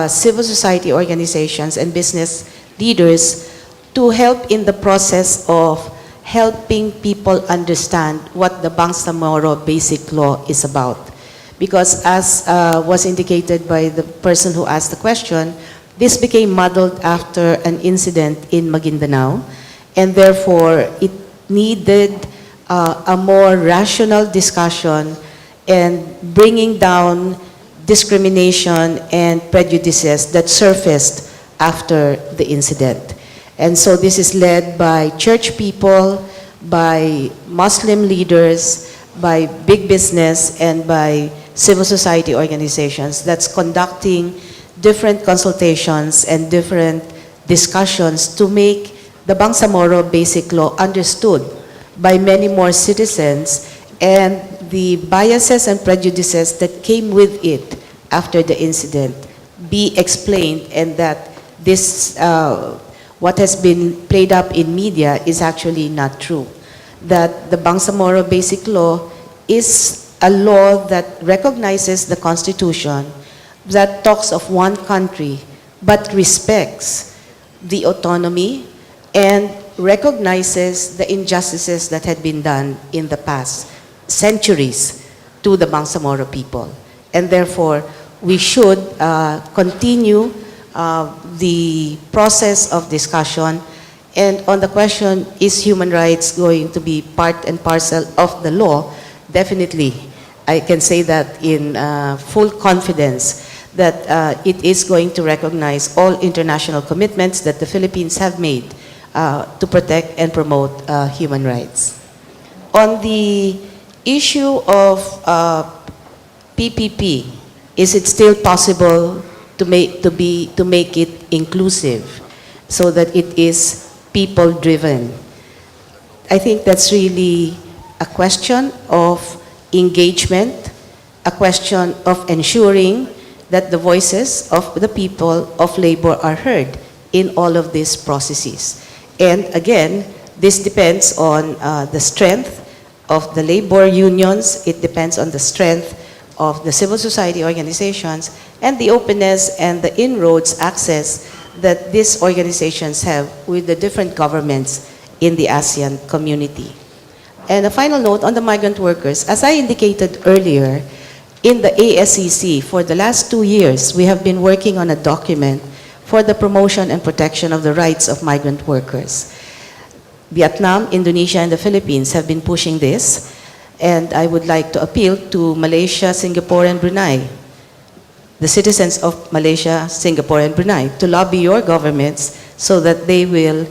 civil society organizations and business leaders to help in the process of helping people understand what the Bangsamoro Basic Law is about. Because as was indicated by the person who asked the question, this became muddled after an incident in Maguindanao, and therefore it needed a more rational discussion and bringing down discrimination and prejudices that surfaced after the incident. And so this is led by church people, by Muslim leaders, by big business, and by civil society organizations that's conducting different consultations and different discussions to make the Bangsamoro Basic Law understood by many more citizens, and the biases and prejudices that came with it after the incident be explained, and that this, what has been played up in media is actually not true. That the Bangsamoro Basic Law is a law that recognizes the Constitution, that talks of one country, but respects the autonomy and recognizes the injustices that had been done in the past centuries to the Bangsamoro people. And therefore, we should continue the process of discussion. And on the question, is human rights going to be part and parcel of the law? Definitely. I can say that in full confidence that it is going to recognize all international commitments that the Philippines have made to protect and promote human rights. On the issue of PPP, is it still possible to make it inclusive so that it is people-driven? I think that's really a question of engagement, a question of ensuring that the voices of the people of labor are heard in all of these processes. And again, this depends on the strength of the labor unions, it depends on the strength of the civil society organizations, and the openness and the inroads access that these organizations have with the different governments in the ASEAN community. And a final note on the migrant workers, as I indicated earlier, in the ASEC, for the last 2 years, we have been working on a document for the promotion and protection of the rights of migrant workers. Vietnam, Indonesia, and the Philippines have been pushing this, and I would like to appeal to Malaysia, Singapore, and Brunei, the citizens of Malaysia, Singapore, and Brunei, to lobby your governments so that they will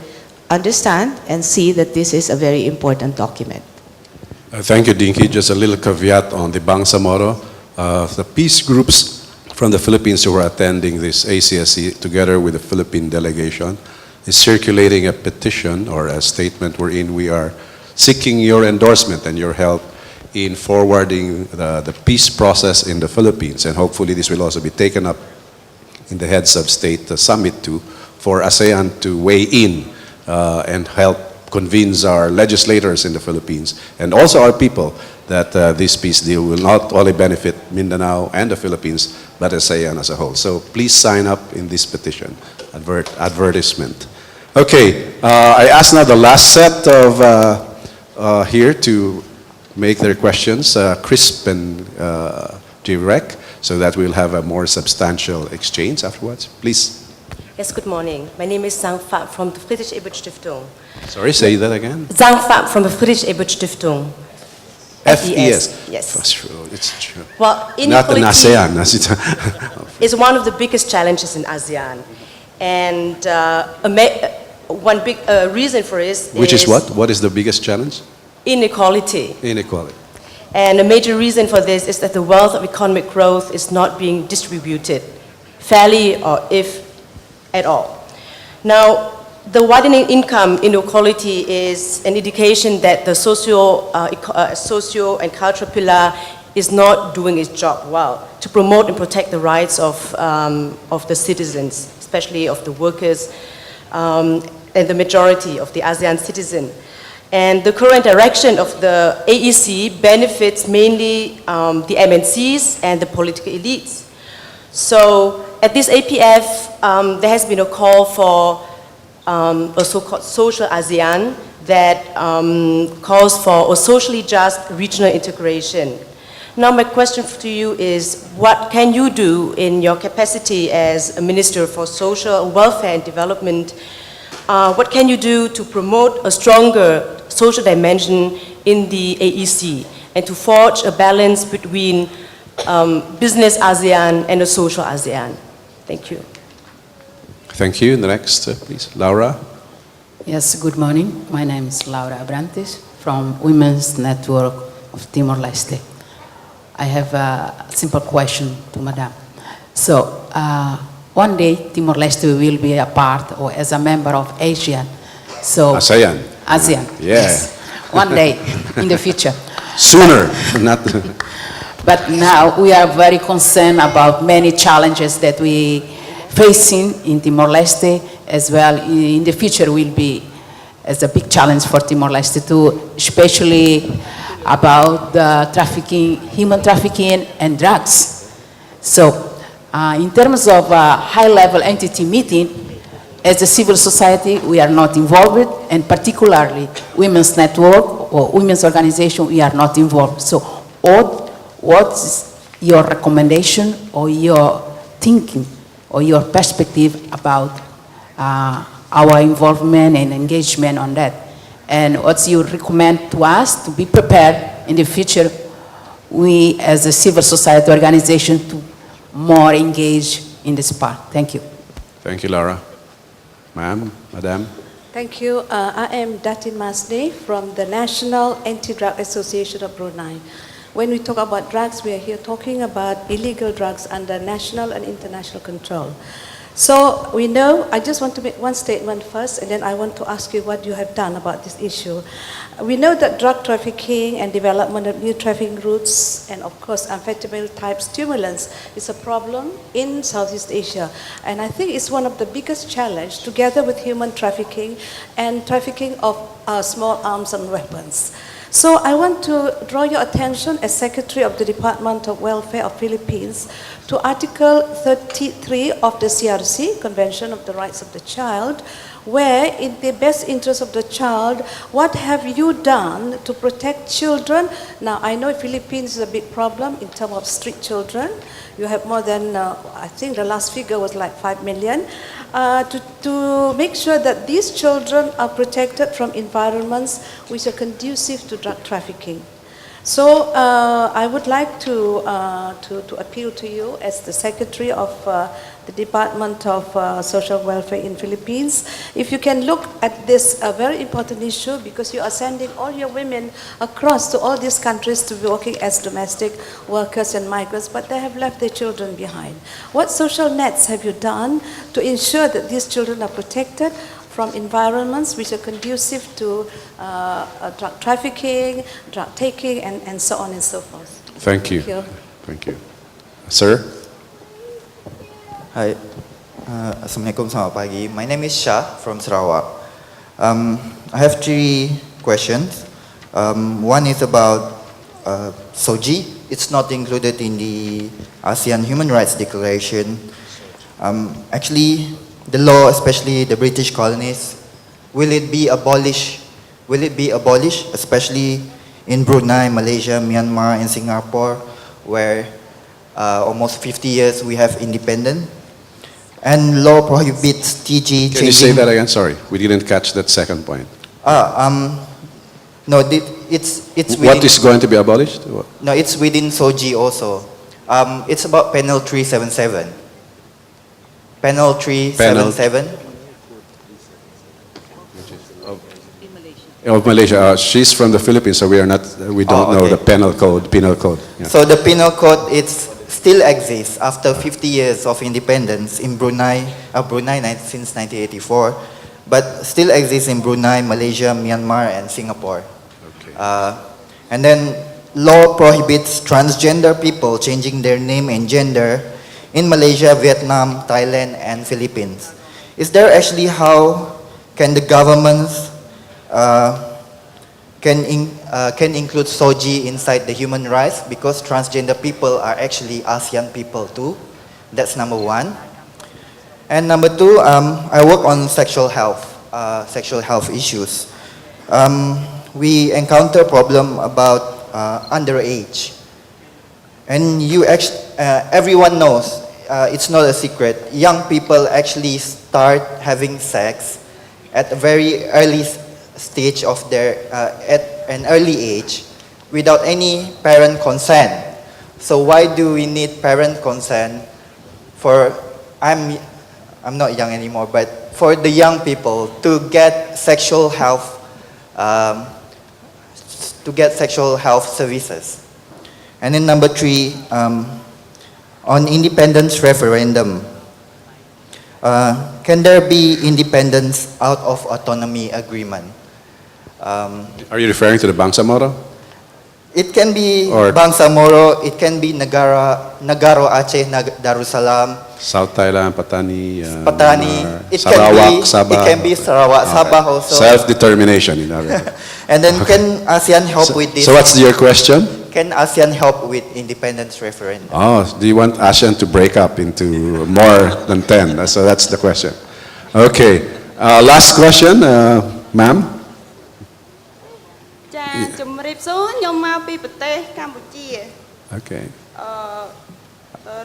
understand and see that this is a very important document. Thank you, Dinky. Just a little caveat on the Bangsamoro. The peace groups from the Philippines who are attending this ACSC, together with the Philippine delegation, is circulating a petition or a statement wherein we are seeking your endorsement and your help in forwarding the peace process in the Philippines. And hopefully this will also be taken up in the heads of state summit too, for ASEAN to weigh in and help convince our legislators in the Philippines and also our people that this peace deal will not only benefit Mindanao and the Philippines, but ASEAN as a whole. So please sign up in this petition, advertisement. Okay, I ask now the last set of here to make their questions crisp and direct, so that we'll have a more substantial exchange afterwards. Please. Yes, good morning. My name is Zhang Fa from the Friedrich Ebert Stiftung. Sorry, say that again. Zhang Fa from the Friedrich Ebert Stiftung. FES. Yes. That's true. It's true. Well, Not in inequality ASEAN. is one of the biggest challenges in ASEAN. And one big reason for it Which is what? What is the biggest challenge? Inequality. Inequality. And a major reason for this is that the wealth of economic growth is not being distributed fairly or if at all. Now, the widening income inequality is an indication that the socio and cultural pillar is not doing its job well to promote and protect the rights of the citizens, especially of the workers and the majority of the ASEAN citizen. And the current direction of the AEC benefits mainly the MNCs and the political elites. So at this APF, there has been a call for a so-called social ASEAN that calls for a socially just regional integration. Now my question to you is, what can you do in your capacity as a Minister for Social Welfare and Development? What can you do to promote a stronger social dimension in the AEC and to forge a balance between business ASEAN and a social ASEAN? Thank you. Thank you. The next, please. Laura. Yes, good morning. My name is Laura Abrantes from Women's Network of Timor-Leste. I have a simple question to Madam. So, one day Timor-Leste will be a part or as a member of ASEAN. So, ASEAN. ASEAN. Yeah. Yes. One day in the future. Sooner, not. But now we are very concerned about many challenges that we facing in Timor-Leste, as well in the future will be as a big challenge for Timor-Leste too, especially about the trafficking, human trafficking and drugs. So in terms of high-level entity meeting, as a civil society, we are not involved, and particularly Women's Network or Women's Organization, we are not involved. So what's your recommendation or your thinking or your perspective about our involvement and engagement on that? And what you recommend to us to be prepared in the future, we as a civil society organization to more engage in this part? Thank you. Thank you, Laura. Ma'am, Madam. Thank you. I am Datin Masne from the National Anti-Drug Association of Brunei. When we talk about drugs, we are here talking about illegal drugs under national and international control. So we know, I just want to make one statement first, and then I want to ask you what you have done about this issue. We know that drug trafficking and development of new trafficking routes and of course amphetamine type stimulants is a problem in Southeast Asia. And I think it's one of the biggest challenges together with human trafficking and trafficking of small arms and weapons. So I want to draw your attention as Secretary of the Department of Welfare of Philippines to Article 33 of the CRC, Convention of the Rights of the Child, where in the best interest of the child, what have you done to protect children? Now, I know Philippines is a big problem in terms of street children. You have more than, I think the last figure was like 5 million. To make sure that these children are protected from environments which are conducive to drug trafficking. So I would like to appeal to you as the Secretary of the Department of Social Welfare in Philippines, if you can look at this very important issue, because you are sending all your women across to all these countries to be working as domestic workers and migrants, but they have left their children behind. What social nets have you done to ensure that these children are protected from environments which are conducive to drug trafficking, drug taking, and so on and so forth? Thank you. Thank you. Sir? Hi. Assalamualaikum, selamat pagi. My name is Shah from Sarawak. I have 3 questions. One is about SOGI. It's not included in the ASEAN Human Rights Declaration. Actually, the law, especially the British colonies, will it be abolished? Will it be abolished, especially in Brunei, Malaysia, Myanmar, and Singapore, where almost 50 years we have independence? And law prohibits TG changing. Can you say that again? Sorry, we didn't catch that second point. No, it's within, what is going to be abolished? No, it's within SOGI also. It's about Panel 377. Panel 377. Of Malaysia. She's from the Philippines, so we don't know the penal code. Yeah. So the penal code, still exists after 50 years of independence in Brunei, since 1984, but still exists in Brunei, Malaysia, Myanmar, and Singapore. Okay. And then law prohibits transgender people changing their name and gender in Malaysia, Vietnam, Thailand, and Philippines. Is there actually how can the governments can include SOGI inside the human rights, because transgender people are actually ASEAN people too? That's number 1. And number 2, I work on sexual health issues. We encounter problem about underage, and everyone knows, it's not a secret, young people actually start having sex at a very early stage of at an early age without any parent consent. So why do we need parent consent for, I'm not young anymore, but for the young people to get sexual health services? And then number 3, on independence referendum, can there be independence out of autonomy agreement? Are you referring to the Bangsamoro? It can be Bangsamoro, it can be Nagaro Aceh, Darussalam, South Thailand, Patani, it Sarawak, Sabah. It can be Sarawak, Sabah also. Self-determination in other words. And then can ASEAN help with this? So what's your question? Can ASEAN help with independence referendum? Oh, do you want ASEAN to break up into more than 10? So that's the question. Okay, last question, ma'am. ជំរាបសួរខ្ញុំមកពីប្រទេសកម្ពុជា Okay.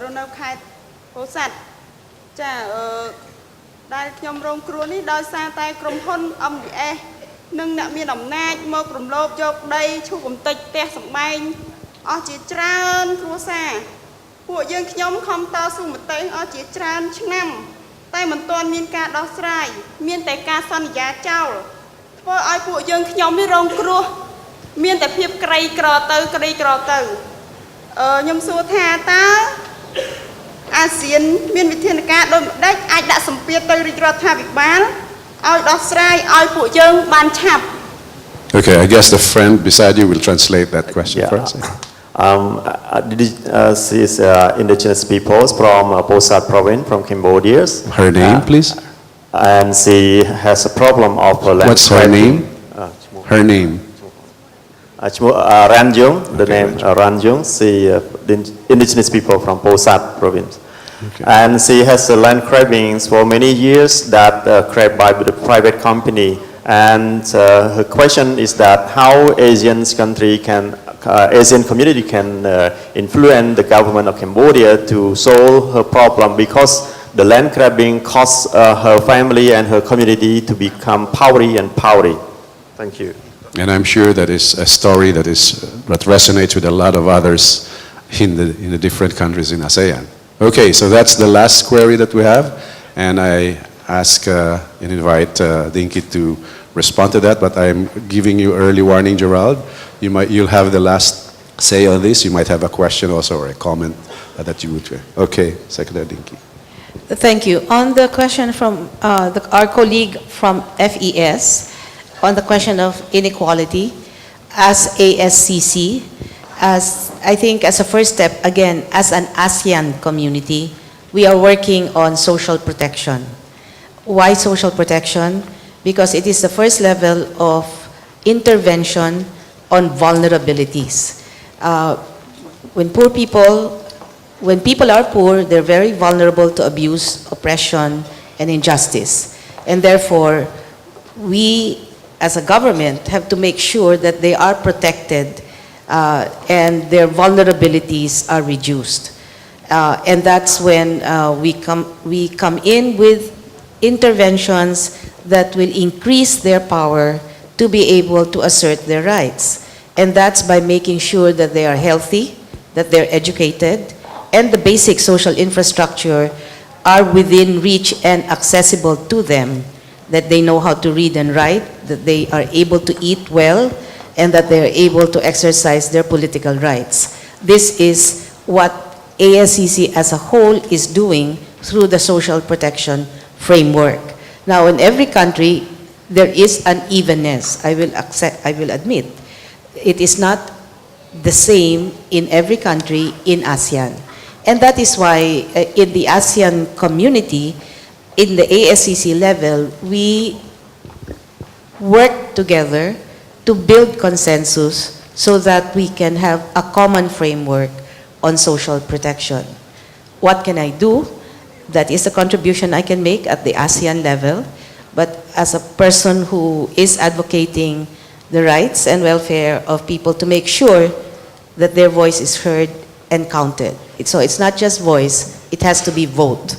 រស់នៅខេត្តពោធិ៍សាត់ចាដែលខ្ញុំរងគ្រោះនេះដោយសារតែក្រុមហ៊ុន MDS និងអ្នកមានអំណាចមករំលោភយកដីឈូសកំទេចផ្ទះសម្បែងអស់ជាច្រើនគ្រួសារពួកយើងខ្ញុំខំតស៊ូមតិអស់ជាច្រើនឆ្នាំតែមិនទាន់មានការដោះស្រាយមានតែការសន្យាចោលធ្វើឲ្យពួកយើងខ្ញុំនេះរងគ្រោះមានតែភាពក្រីក្រទៅខ្ញុំសួរថាតើអាស៊ានមានវិធានការដូចម្ដេចអាចដាក់សម្ពាធទៅរាជរដ្ឋាភិបាលឲ្យដោះស្រាយឲ្យពួកយើងបានឆាប់ Okay, I guess the friend beside you will translate that question for us. She's indigenous peoples from Posat province from Cambodia. Her name, please? And she has a problem of land. What's her name? Her name? Ranjung, the name Ranjung. She the indigenous people from Posat province. Okay. And she has land cravings for many years that craved by the private company. And her question is that how Asian community can influence the government of Cambodia to solve her problem, because the land grabbing caused her family and her community to become powery and powery. Thank you. And I'm sure that is a story that resonates with a lot of others in the different countries in ASEAN. Okay, so that's the last query that we have, and I ask and invite Dinky to respond to that, but I'm giving you early warning, Gerald. You'll have the last say on this. You might have a question also or a comment that you would. Okay, Secretary Dinky. Thank you. On the question from our colleague from FES, on the question of inequality, as ASCC, I think as a first step, again, as an ASEAN community, we are working on social protection. Why social protection? Because it is the first level of intervention on vulnerabilities. When people are poor, they're very vulnerable to abuse, oppression, and injustice. And therefore, we as a government have to make sure that they are protected and their vulnerabilities are reduced. And that's when we come in with interventions that will increase their power to be able to assert their rights. And that's by making sure that they are healthy, that they're educated, and the basic social infrastructure are within reach and accessible to them, that they know how to read and write, that they are able to eat well, and that they are able to exercise their political rights. This is what ASCC as a whole is doing through the social protection framework. Now, in every country, there is unevenness, I will admit. It is not the same in every country in ASEAN. And that is why in the ASEAN community, in the ASCC level, we work together to build consensus so that we can have a common framework on social protection. What can I do? That is a contribution I can make at the ASEAN level, but as a person who is advocating the rights and welfare of people to make sure that their voice is heard and counted. So it's not just voice, it has to be vote.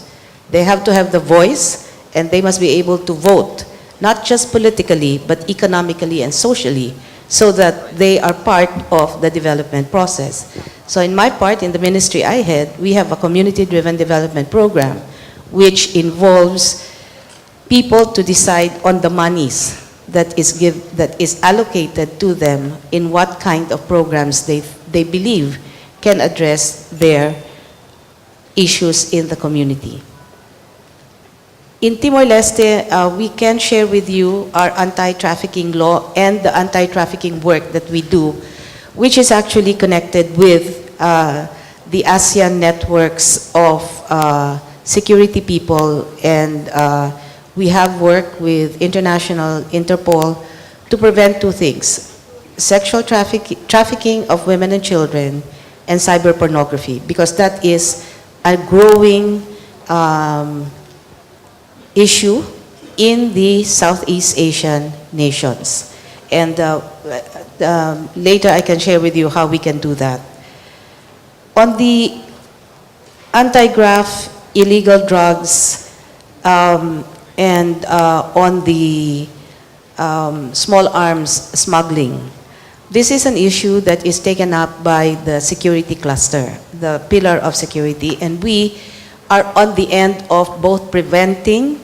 They have to have the voice and they must be able to vote, not just politically, but economically and socially, so that they are part of the development process. So in my part, in the ministry I head, we have a community-driven development program, which involves people to decide on the monies that is allocated to them in what kind of programs they believe can address their issues in the community. In Timor-Leste, we can share with you our anti-trafficking law and the anti-trafficking work that we do, which is actually connected with the ASEAN networks of security people, and we have worked with international Interpol to prevent two things: sexual trafficking of women and children, and cyber pornography, because that is a growing issue in the Southeast Asian nations. And later I can share with you how we can do that. On the anti-graft, illegal drugs, and on the small arms smuggling, this is an issue that is taken up by the security cluster, the pillar of security, and we are on the end of both preventing,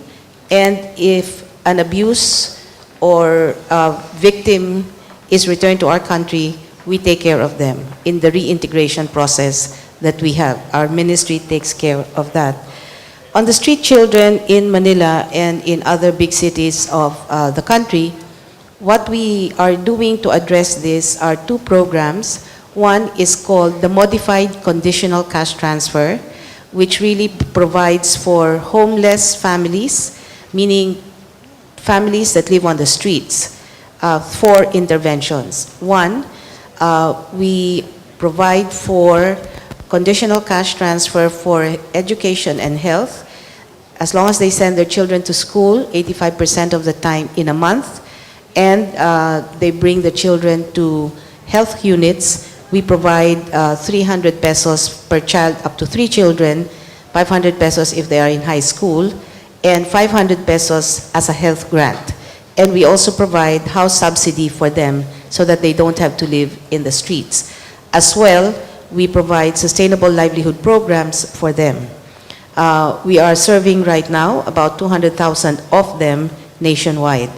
and if an abuse or a victim is returned to our country, we take care of them in the reintegration process that we have. Our ministry takes care of that. On the street children in Manila and in other big cities of the country, what we are doing to address this are two programs. One is called the Modified Conditional Cash Transfer, which really provides for homeless families, meaning families that live on the streets, for interventions. One, We provide for conditional cash transfer for education and health, as long as they send their children to school 85% of the time in a month, and they bring the children to health units. We provide 300 pesos per child up to 3 children, 500 pesos if they are in high school, and 500 pesos as a health grant. And we also provide house subsidy for them so that they don't have to live in the streets. As well, we provide sustainable livelihood programs for them. We are serving right now about 200,000 of them nationwide.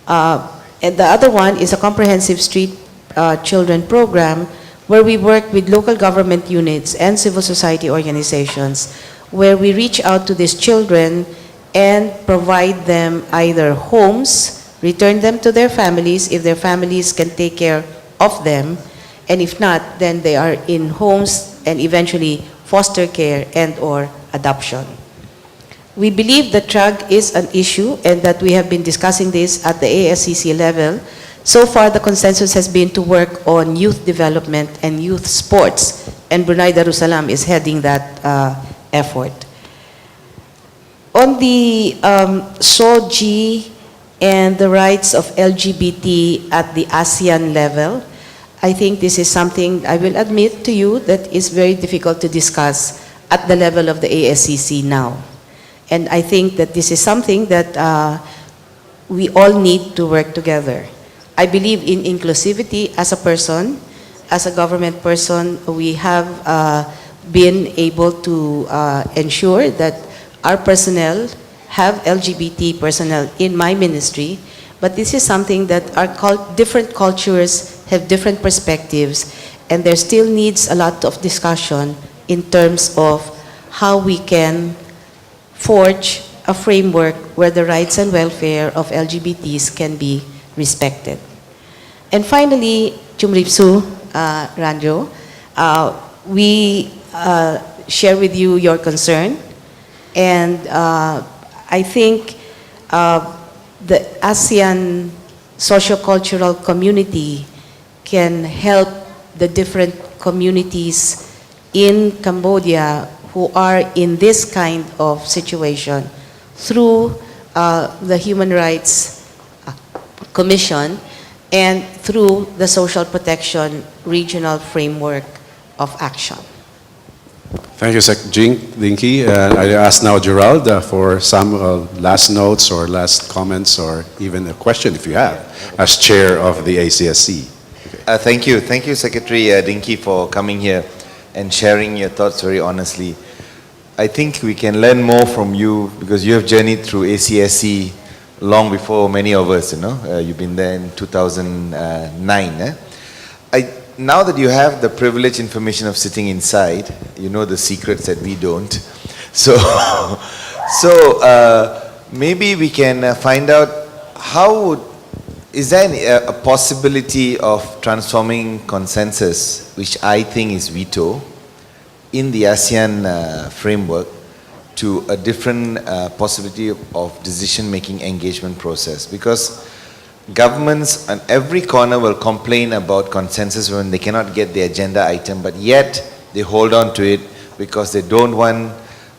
And the other one is a comprehensive street children program where we work with local government units and civil society organizations, where we reach out to these children and provide them either homes, return them to their families if their families can take care of them, and if not, then they are in homes and eventually foster care and or adoption. We believe that drug is an issue and that we have been discussing this at the ASCC level. So far, the consensus has been to work on youth development and youth sports, and Brunei Darussalam is heading that effort. On the SOGI and the rights of LGBT at the ASEAN level, I think this is something, I will admit to you, that is very difficult to discuss at the level of the ASCC now. And I think that this is something that we all need to work together. I believe in inclusivity as a person, as a government person. We have been able to ensure that our personnel have LGBT personnel in my ministry, but this is something that our different cultures have different perspectives, and there still needs a lot of discussion in terms of how we can forge a framework where the rights and welfare of LGBTs can be respected. And finally, Chumripsu, Ranjo, we share with you your concern, and I think the ASEAN socio-cultural community can help the different communities in Cambodia who are in this kind of situation through the Human Rights Commission and through the Social Protection Regional Framework of Action. Thank you, Sec. Dinky. I ask now Gerald for some last notes or last comments or even a question if you have, as chair of the ACSC. Thank you. Thank you, Secretary Dinky, for coming here and sharing your thoughts very honestly. I think we can learn more from you because you have journeyed through ACSC long before many of us, you know. You've been there in 2009. Now that you have the privileged information of sitting inside, you know the secrets that we don't. So, maybe we can find out is there a possibility of transforming consensus, which I think is veto, in the ASEAN framework to a different possibility of decision-making engagement process? Because governments on every corner will complain about consensus when they cannot get the agenda item, but yet they hold on to it because they don't want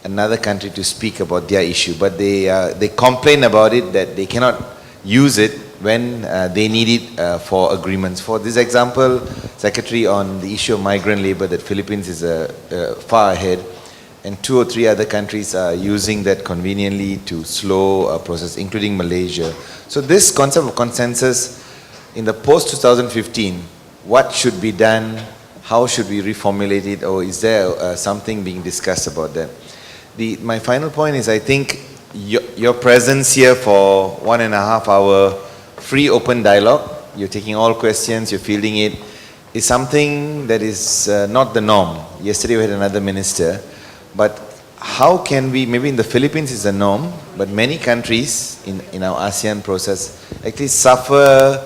another country to speak about their issue. But they complain about it that they cannot use it when they need it for agreements. For this example, Secretary, on the issue of migrant labor, that Philippines is far ahead, and 2 or 3 other countries are using that conveniently to slow a process, including Malaysia. So this concept of consensus in the post-2015, what should be done? How should we reformulate it? Or is there something being discussed about that? My final point is, I think your presence here for 1.5 hour free open dialogue, you're taking all questions, you're fielding it, is something that is not the norm. Yesterday we had another minister. But how can we, maybe in the Philippines is the norm, but many countries in our ASEAN process actually suffer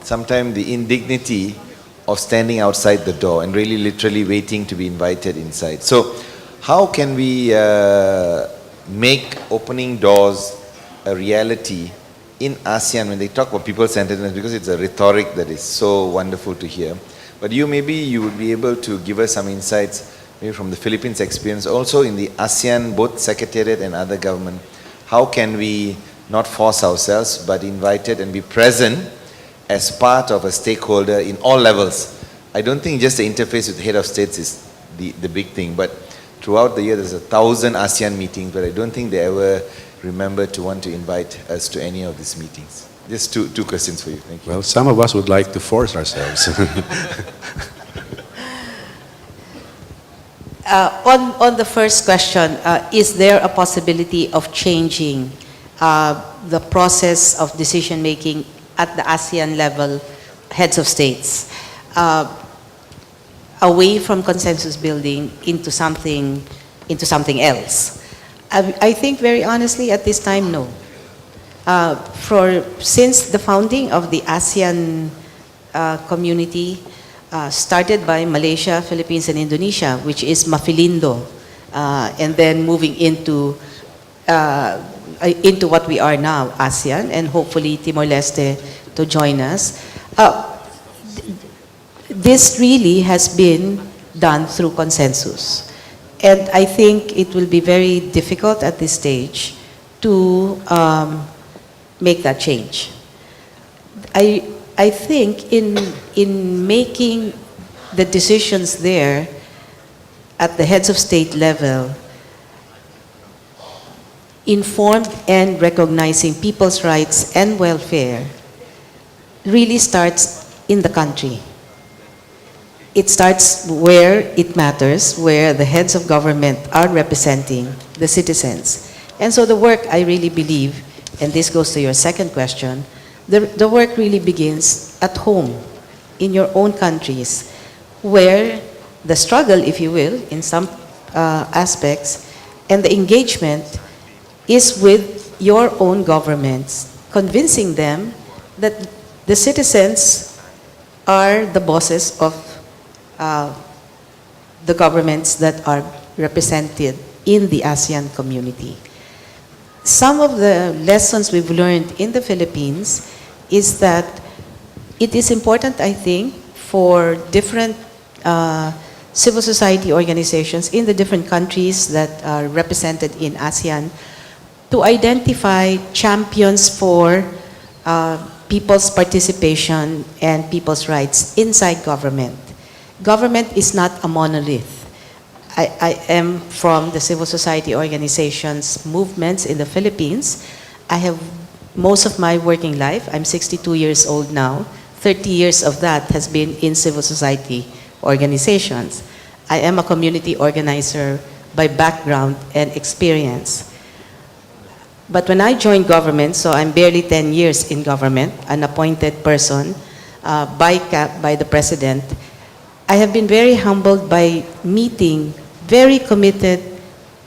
sometimes the indignity of standing outside the door and really literally waiting to be invited inside. So how can we make opening doors a reality in ASEAN, when they talk about people-centeredness, because it's a rhetoric that is so wonderful to hear, but maybe you would be able to give us some insights maybe from the Philippines experience, also in the ASEAN, both Secretariat and other government. How can we not force ourselves, but invite it and be present as part of a stakeholder in all levels? I don't think just the interface with the head of states is the big thing, but throughout the year there's 1,000 ASEAN meetings, but I don't think they ever remember to want to invite us to any of these meetings. Just two questions for you. Thank you. Well, some of us would like to force ourselves. On the first question, is there a possibility of changing the process of decision-making at the ASEAN level, heads of states, away from consensus building into something else? I think very honestly at this time, no. Since the founding of the ASEAN community, started by Malaysia, Philippines, and Indonesia, which is Mafilindo, and then moving into what we are now, ASEAN, and hopefully Timor-Leste to join us. This really has been done through consensus. And I think it will be very difficult at this stage to make that change. I think in making the decisions there at the heads of state level, informed and recognizing people's rights and welfare really starts in the country. It starts where it matters, where the heads of government are representing the citizens. And so the work, I really believe, and this goes to your second question, the work really begins at home, in your own countries, where the struggle, if you will, in some aspects, and the engagement is with your own governments, convincing them that the citizens are the bosses of the governments that are represented in the ASEAN community. Some of the lessons we've learned in the Philippines is that it is important, I think, for different civil society organizations in the different countries that are represented in ASEAN to identify champions for people's participation and people's rights inside government. Government is not a monolith. I am from the civil society organizations movements in the Philippines. I have most of my working life, I'm 62 years old now, 30 years of that has been in civil society organizations. I am a community organizer by background and experience. But when I joined government, so I'm barely 10 years in government, an appointed person by the president, I have been very humbled by meeting very committed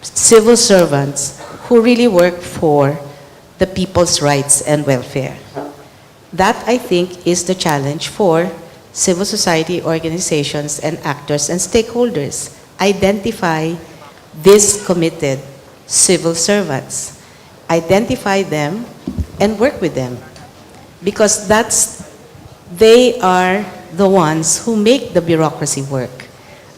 civil servants who really work for the people's rights and welfare. That, I think, is the challenge for civil society organizations and actors and stakeholders. Identify these committed civil servants. Identify them and work with them. Because they are the ones who make the bureaucracy work.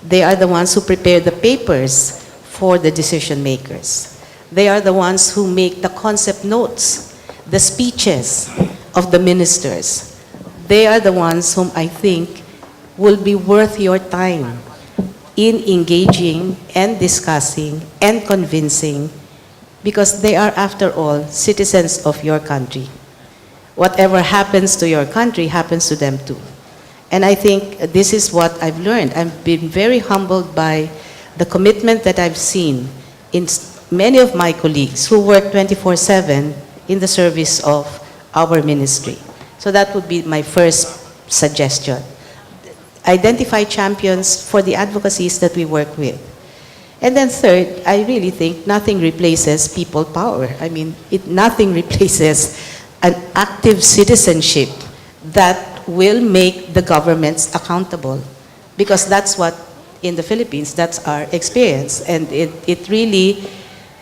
They are the ones who prepare the papers for the decision makers. They are the ones who make the concept notes, the speeches of the ministers. They are the ones whom I think will be worth your time in engaging and discussing and convincing, because they are, after all, citizens of your country. Whatever happens to your country happens to them too. And I think this is what I've learned. I've been very humbled by the commitment that I've seen in many of my colleagues who work 24/7 in the service of our ministry. So that would be my first suggestion. Identify champions for the advocacies that we work with. And then third, I really think nothing replaces people power. I mean, nothing replaces an active citizenship that will make the governments accountable. Because that's what, in the Philippines, that's our experience. And it really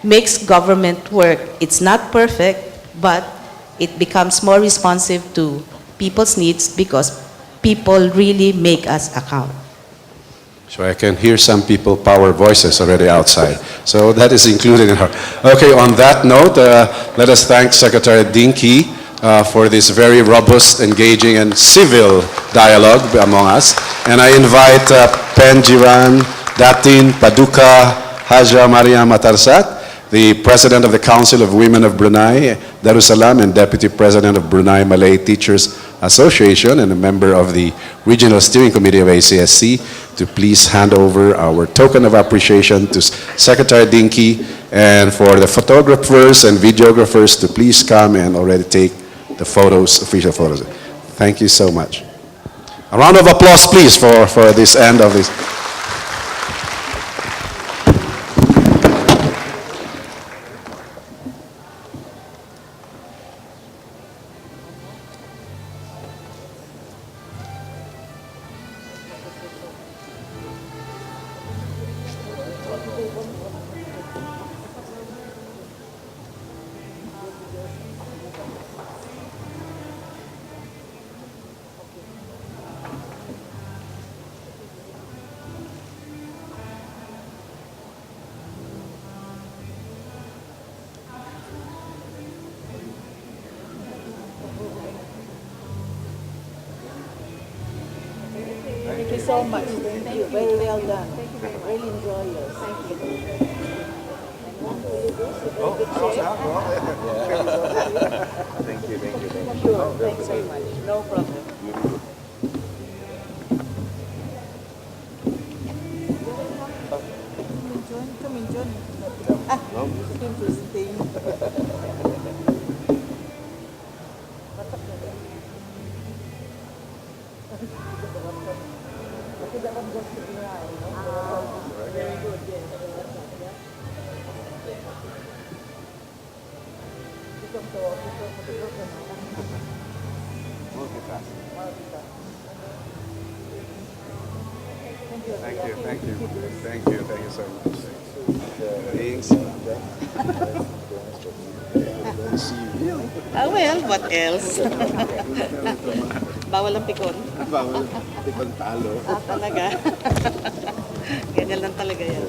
makes government work. It's not perfect, but it becomes more responsive to people's needs because people really make us account. So I can hear some people power voices already outside. So that is included in her. Okay, on that note, let us thank Secretary Dinky for this very robust, engaging, and civil dialogue among us. And I invite Penjiran, Datin, Paduka, Haja Maria Matarsat, the President of the Council of Women of Brunei, Darussalam, and Deputy President of Brunei Malay Teachers Association, and a member of the Regional Steering Committee of ACSC, to please hand over our token of appreciation to Secretary Dinky, and for the photographers and videographers to please come and already take the photos, official photos. Thank you so much. A round of applause, please, for this end of this. Thank you so much. Thank you. Very well done. Really enjoy yours. Thank you. Thank you, thank you, thank you. Sure. Thanks very much. No problem. Come in, John. Interesting. Very good, yes. Thank you, thank you, thank you, thank you so much. Thanks. Well, what else? Bawal ang pikon. Bawal pikon talo. Talaga. Ganyan lang talaga yan.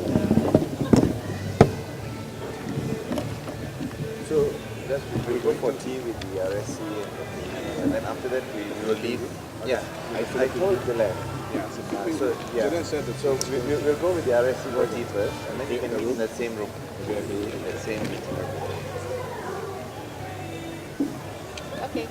So just we'll go for tea with the RSC and then after that we will leave. Yeah, I told the lab. Yeah, So we'll go with the RSC for tea first and then we can meet in that same room. In that same meeting room. Okay.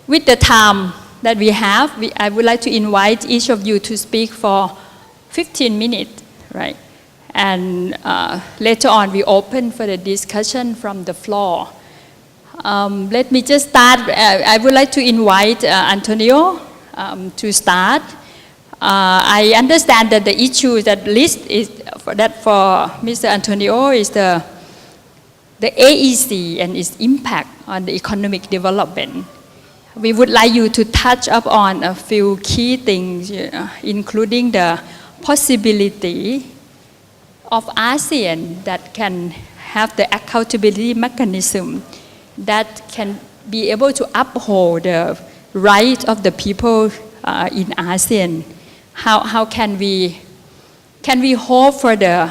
with the time that we have, I would like to invite each of you to speak for 15 minutes, right? And later on, we open for the discussion from the floor. Let me just start. I would like to invite Antonio to start. I understand that the issue that list is for Mr. Antonio is the AEC and its impact on the economic development. We would like you to touch upon a few key things, including the possibility of ASEAN that can have the accountability mechanism that can be able to uphold the right of the people in ASEAN. How can we hope for the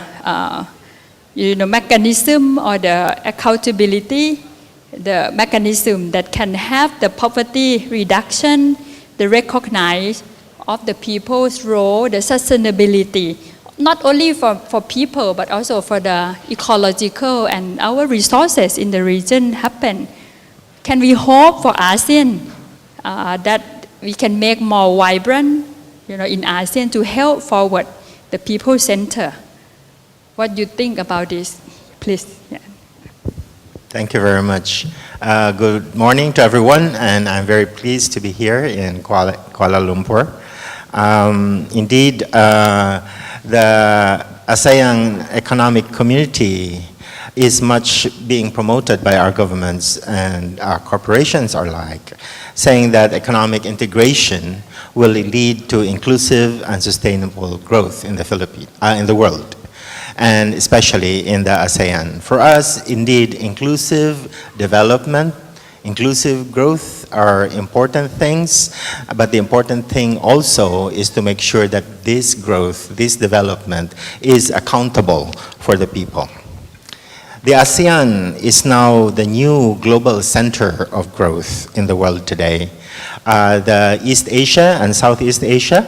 mechanism or the accountability, the mechanism that can have the poverty reduction, the recognize of the people's role, the sustainability, not only for people, but also for the ecological and our resources in the region happen. Can we hope for ASEAN that we can make more vibrant, in ASEAN to help forward the people center? What do you think about this, please? Yeah. Thank you very much. Good morning to everyone, and I'm very pleased to be here in Kuala Lumpur. Indeed, the ASEAN economic community is much being promoted by our governments and our corporations alike, saying that economic integration will lead to inclusive and sustainable growth in the Philippines, in the world, and especially in the ASEAN. For us, indeed, inclusive development, inclusive growth are important things, but the important thing also is to make sure that this growth, this development is accountable for the people. The ASEAN is now the new global center of growth in the world today. The East Asia and Southeast Asia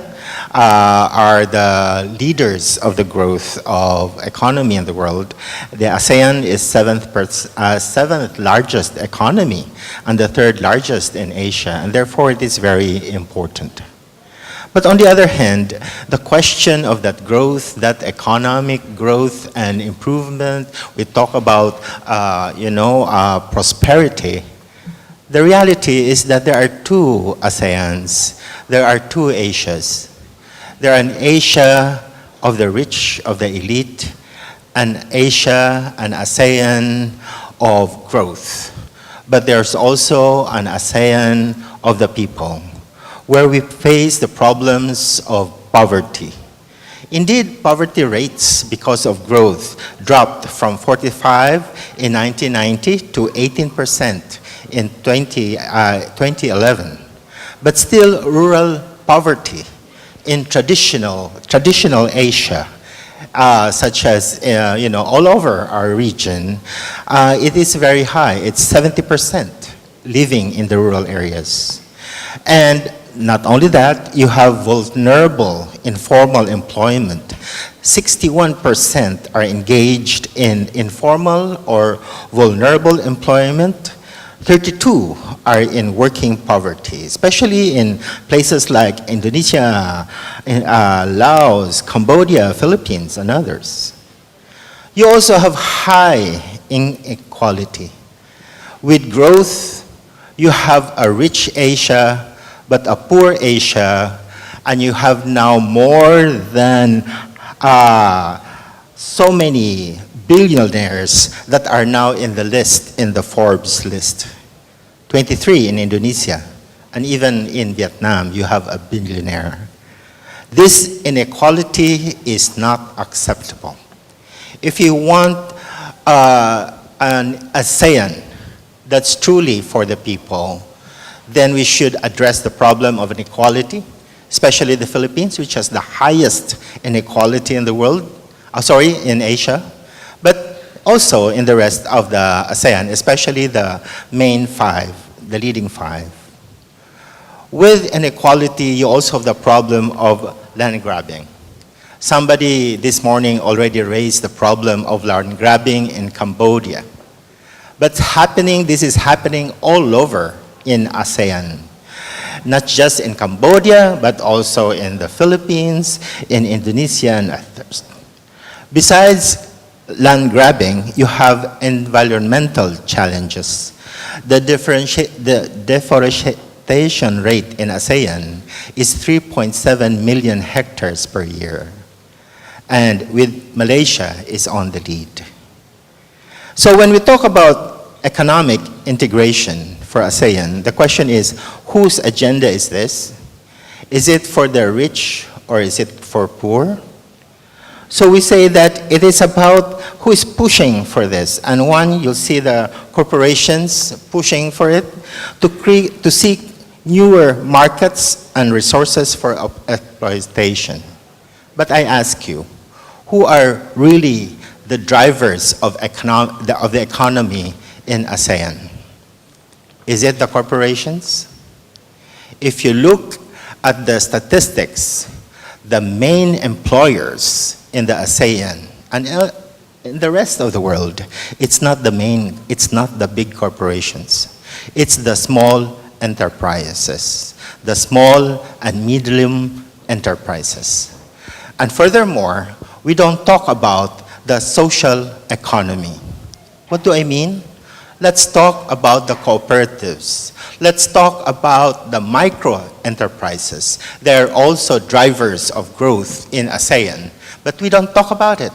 are the leaders of the growth of economy in the world. The ASEAN is seventh largest economy and the third largest in Asia, and therefore it is very important. But on the other hand, the question of that growth, that economic growth and improvement, we talk about, prosperity. The reality is that there are two ASEANs, there are two Asias. There are an Asia of the rich, of the elite, an Asia, an ASEAN of growth. But there's also an ASEAN of the people, where we face the problems of poverty. Indeed, poverty rates, because of growth, dropped from 45 in 1990 to 18% in 2011. But still, rural poverty in traditional Asia, such as all over our region, it is very high. It's 70% living in the rural areas. And not only that, you have vulnerable informal employment. 61% are engaged in informal or vulnerable employment. 32 are in working poverty, especially in places like Indonesia, Laos, Cambodia, Philippines, and others. You also have high inequality. With growth, you have a rich Asia, but a poor Asia, and you have now more than so many billionaires that are now in the list, in the Forbes list. 23 in Indonesia, and even in Vietnam, you have a billionaire. This inequality is not acceptable. If you want an ASEAN that's truly for the people, then we should address the problem of inequality, especially the Philippines, which has the highest inequality in the world, in Asia, but also in the rest of the ASEAN, especially the main five, the leading five. With inequality, you also have the problem of land grabbing. Somebody this morning already raised the problem of land grabbing in Cambodia. But this is happening all over in ASEAN. not just in Cambodia, but also in the Philippines, in Indonesia, and others. Besides land grabbing, you have environmental challenges. The deforestation rate in ASEAN is 3.7 million hectares per year, and with Malaysia is on the lead. So when we talk about economic integration for ASEAN, the question is, whose agenda is this? Is it for the rich or is it for poor? So we say that it is about who is pushing for this. And one, you'll see the corporations pushing for it to seek newer markets and resources for exploitation. But I ask you, who are really the drivers of the economy in ASEAN? Is it the corporations? If you look at the statistics, the main employers in the ASEAN and in the rest of the world, it's not the big corporations. It's the small enterprises, the small and medium enterprises. And furthermore, we don't talk about the social economy. What do I mean? Let's talk about the cooperatives. Let's talk about the micro enterprises. They're also drivers of growth in ASEAN, but we don't talk about it.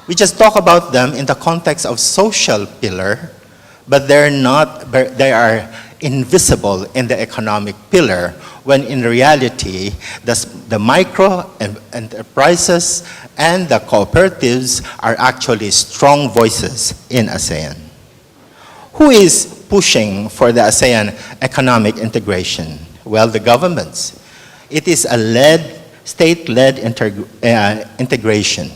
We just talk about them in the context of social pillar, but they are invisible in the economic pillar, when in reality, the micro enterprises and the cooperatives are actually strong voices in ASEAN. Who is pushing for the ASEAN economic integration? Well, the governments. It is a state-led integration.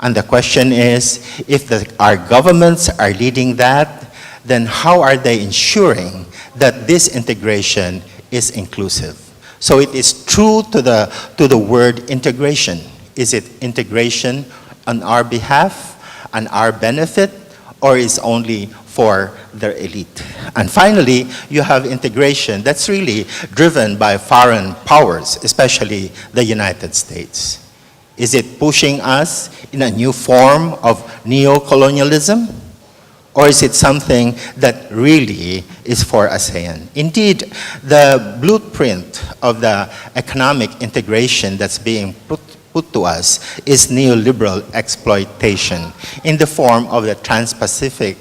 And the question is, if our governments are leading that, then how are they ensuring that this integration is inclusive? So it is true to the word integration. Is it integration on our behalf, on our benefit, or is only for the elite? And finally, you have integration that's really driven by foreign powers, especially the United States. Is it pushing us in a new form of neo-colonialism? Or is it something that really is for ASEAN? Indeed, the blueprint of the economic integration that's being put to us is neoliberal exploitation in the form of the Trans-Pacific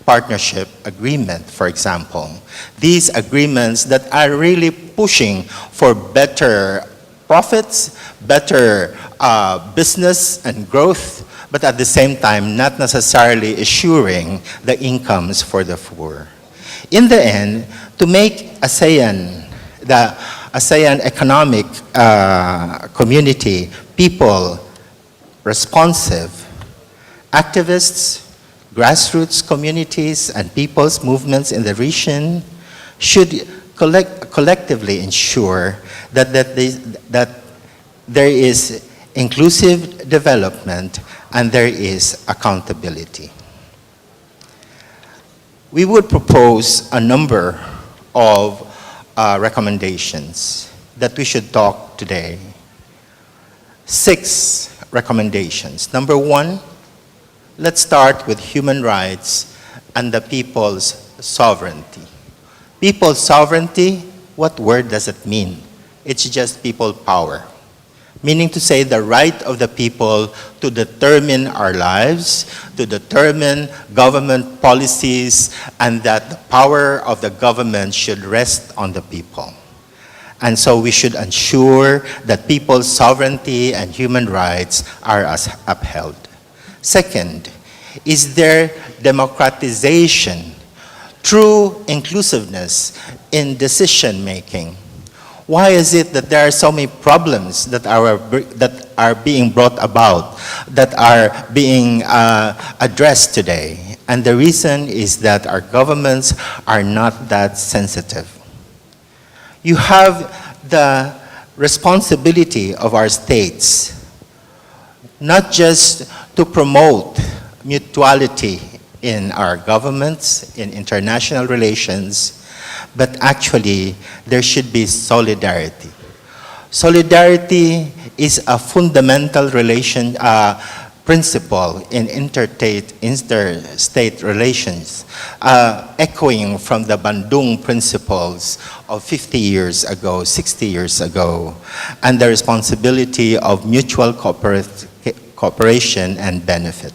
Partnership Agreement, for example. These agreements that are really pushing for better profits, better business and growth, but at the same time not necessarily assuring the incomes for the poor. In the end, to make ASEAN, the ASEAN economic community, people responsive, activists, grassroots communities, and people's movements in the region should collectively ensure that there is inclusive development and there is accountability. We would propose a number of recommendations that we should talk today. 6 recommendations. Number 1, let's start with human rights and the people's sovereignty. People's sovereignty, what word does it mean? It's just people power. Meaning to say the right of the people to determine our lives, to determine government policies, and that the power of the government should rest on the people. And so we should ensure that people's sovereignty and human rights are upheld. Second, is there democratization, true inclusiveness in decision making? Why is it that there are so many problems that are being brought about, that are being addressed today? And the reason is that our governments are not that sensitive. You have the responsibility of our states, not just to promote mutuality in our governments, in international relations, but actually there should be solidarity. Solidarity is a fundamental principle in interstate relations, echoing from the Bandung principles of 50 years ago, 60 years ago, and the responsibility of mutual cooperation and benefit.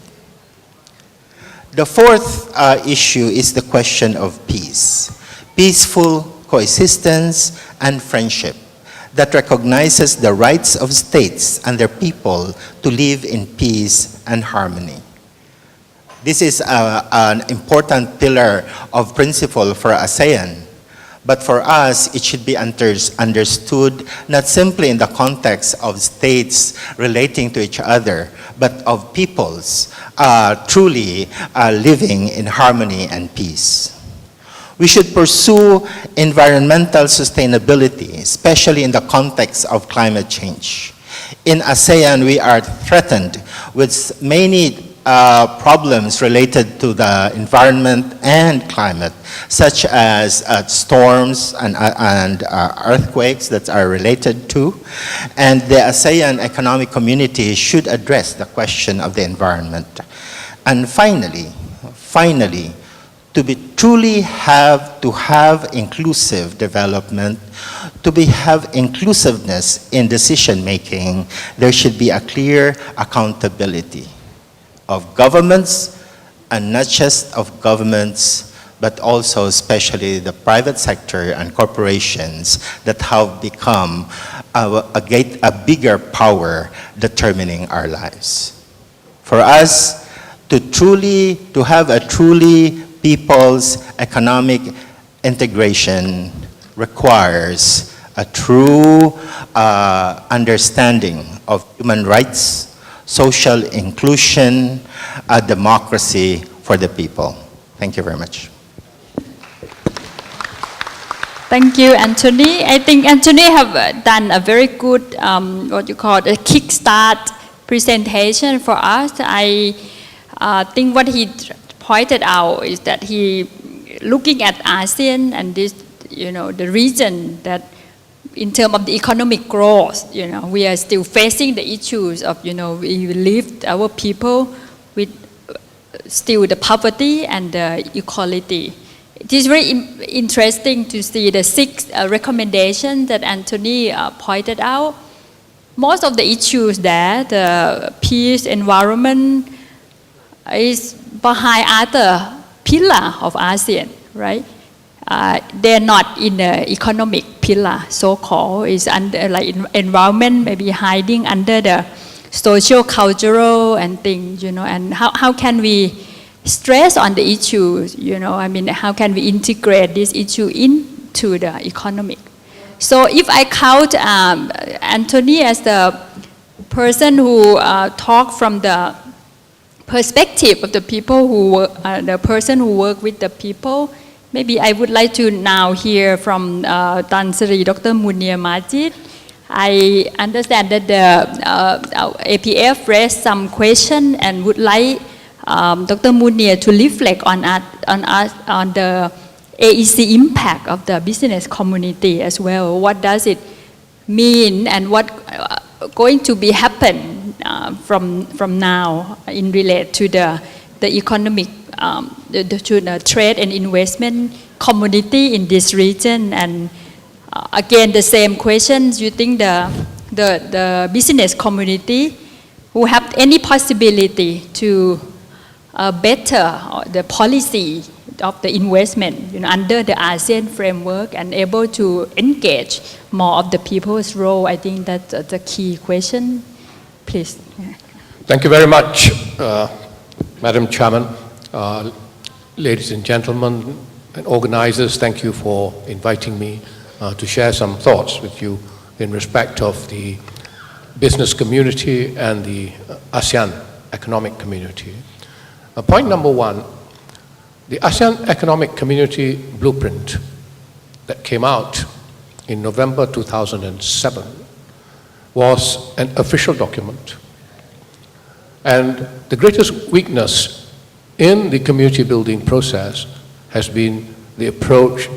The fourth issue is the question of peace, peaceful coexistence and friendship that recognizes the rights of states and their people to live in peace and harmony. This is an important pillar of principle for ASEAN, but for us, it should be understood not simply in the context of states relating to each other, but of peoples truly living in harmony and peace. We should pursue environmental sustainability, especially in the context of climate change. In ASEAN, we are threatened with many problems related to the environment and climate, such as storms and earthquakes that are related to. And the ASEAN Economic Community should address the question of the environment. And finally, to truly have inclusive development, have inclusiveness in decision making, there should be a clear accountability of governments, and not just of governments, but also especially the private sector and corporations that have become a bigger power determining our lives. For us to have a truly people's economic integration requires a true understanding of human rights, social inclusion, a democracy for the people. Thank you very much. Thank you, Anthony. I think Anthony have done a very good, a kickstart presentation for us. I think what he pointed out is that he looking at ASEAN and this, the region that in terms of the economic growth, we are still facing the issues of, we live our people with still the poverty and the equality. It is very interesting to see the 6 recommendations that Anthony pointed out. Most of the issues there, the peace, environment, is behind other pillar of ASEAN, right? They're not in the economic pillar, so-called. It's under like environment, maybe hiding under the social, cultural and things, and how can we stress on the issues, how can we integrate this issue into the economic? So if I count Anthony as the person who talked from the perspective of the people who work, the person who work with the people, maybe I would like to now hear from Tan Sri Dr. Munir Majid. I understand that the APF raised some question and would like Dr. Munir to reflect on the AEC impact of the business community as well. What does it mean and what going to be happen from now in relate to the economic, to the trade and investment community in this region? And again, the same questions. You think the business community who have any possibility to better the policy of the investment under the ASEAN framework and able to engage more of the people's role? I think that's the key question. Please. Thank you very much, Madam Chairman, ladies and gentlemen, and organizers. Thank you for inviting me to share some thoughts with you in respect of the business community and the ASEAN economic community. Point number 1, the ASEAN Economic Community Blueprint that came out in November 2007 was an official document. And the greatest weakness in the community building process has been the approach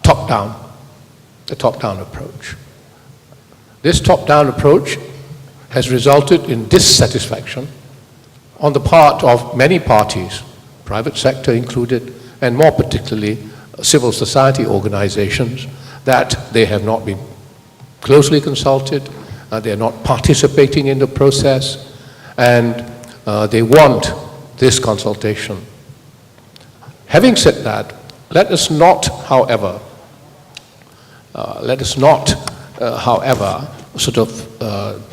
top-down, a top-down approach. This top-down approach has resulted in dissatisfaction on the part of many parties, private sector included, and more particularly civil society organizations, that they have not been closely consulted, they are not participating in the process, and they want this consultation. Having said that, let us not, however, sort of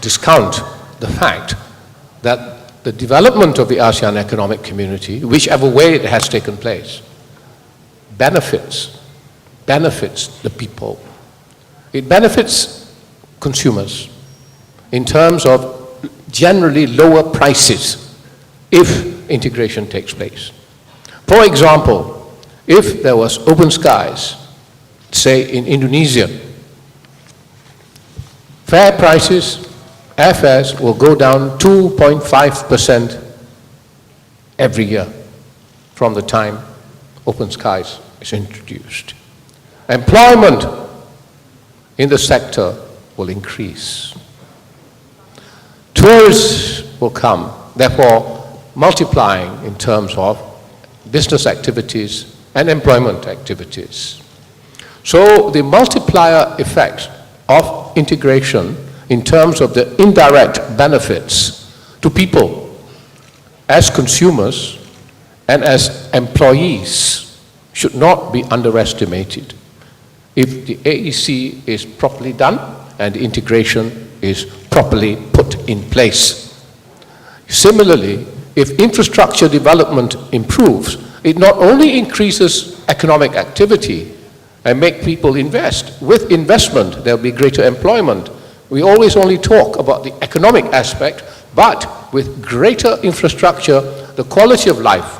discount the fact that the development of the ASEAN Economic Community, whichever way it has taken place, benefits the people. It benefits consumers in terms of generally lower prices if integration takes place. For example, if there was open skies, say in Indonesia, fare prices, airfares will go down 2.5% every year from the time open skies is introduced. Employment in the sector will increase. Tourists will come, therefore multiplying in terms of business activities and employment activities. So the multiplier effect of integration in terms of the indirect benefits to people as consumers and as employees should not be underestimated. If the AEC is properly done and the integration is properly put in place. Similarly, if infrastructure development improves, it not only increases economic activity and make people invest. With investment, there will be greater employment. We always only talk about the economic aspect, but with greater infrastructure, the quality of life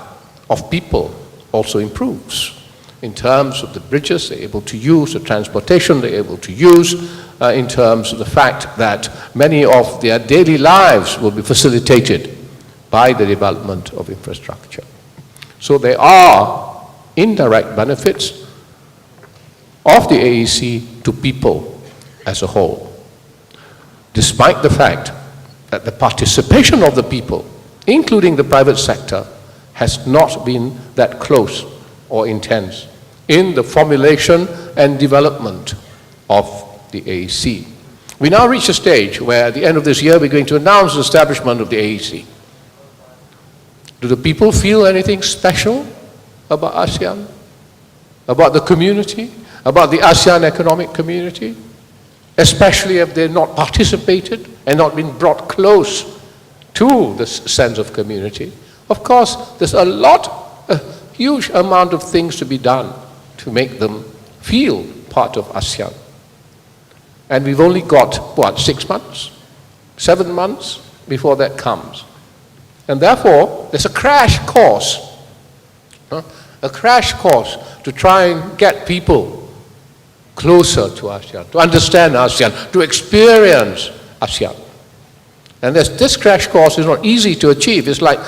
of people also improves. In terms of the bridges they're able to use, the transportation they're able to use, in terms of the fact that many of their daily lives will be facilitated by the development of infrastructure. So there are indirect benefits of the AEC to people as a whole, despite the fact that the participation of the people, including the private sector, has not been that close or intense in the formulation and development of the AEC. We now reach a stage where at the end of this year we're going to announce the establishment of the AEC. Do the people feel anything special about ASEAN? About the community? About the ASEAN Economic Community? Especially if they've not participated and not been brought close to the sense of community. Of course, there's a huge amount of things to be done to make them feel part of ASEAN. And we've only got, what, 6 months? 7 months before that comes. And therefore, there's a crash course. A crash course to try and get people closer to ASEAN, to understand ASEAN, to experience ASEAN. And this crash course is not easy to achieve. It's like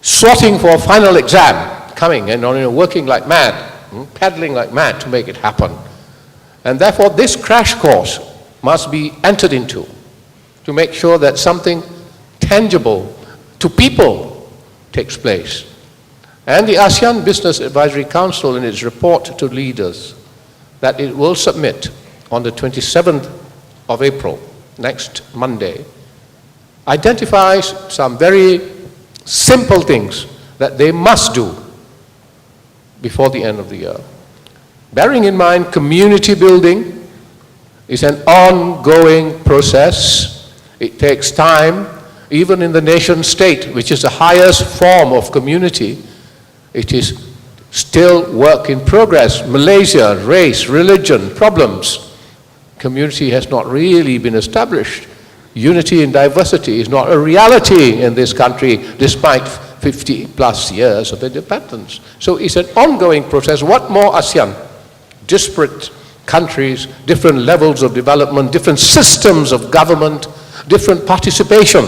sorting for a final exam, coming and working like mad, paddling like mad to make it happen. And therefore, this crash course must be entered into to make sure that something tangible to people takes place. And the ASEAN Business Advisory Council, in its report to leaders that it will submit on the 27th of April, next Monday, identifies some very simple things that they must do before the end of the year. Bearing in mind community building is an ongoing process. It takes time. Even in the nation state, which is the highest form of community, it is still work in progress. Malaysia, race, religion, problems. Community has not really been established. Unity in diversity is not a reality in this country despite 50 plus years of independence. So it's an ongoing process. What more ASEAN? Disparate countries, different levels of development, different systems of government, different participation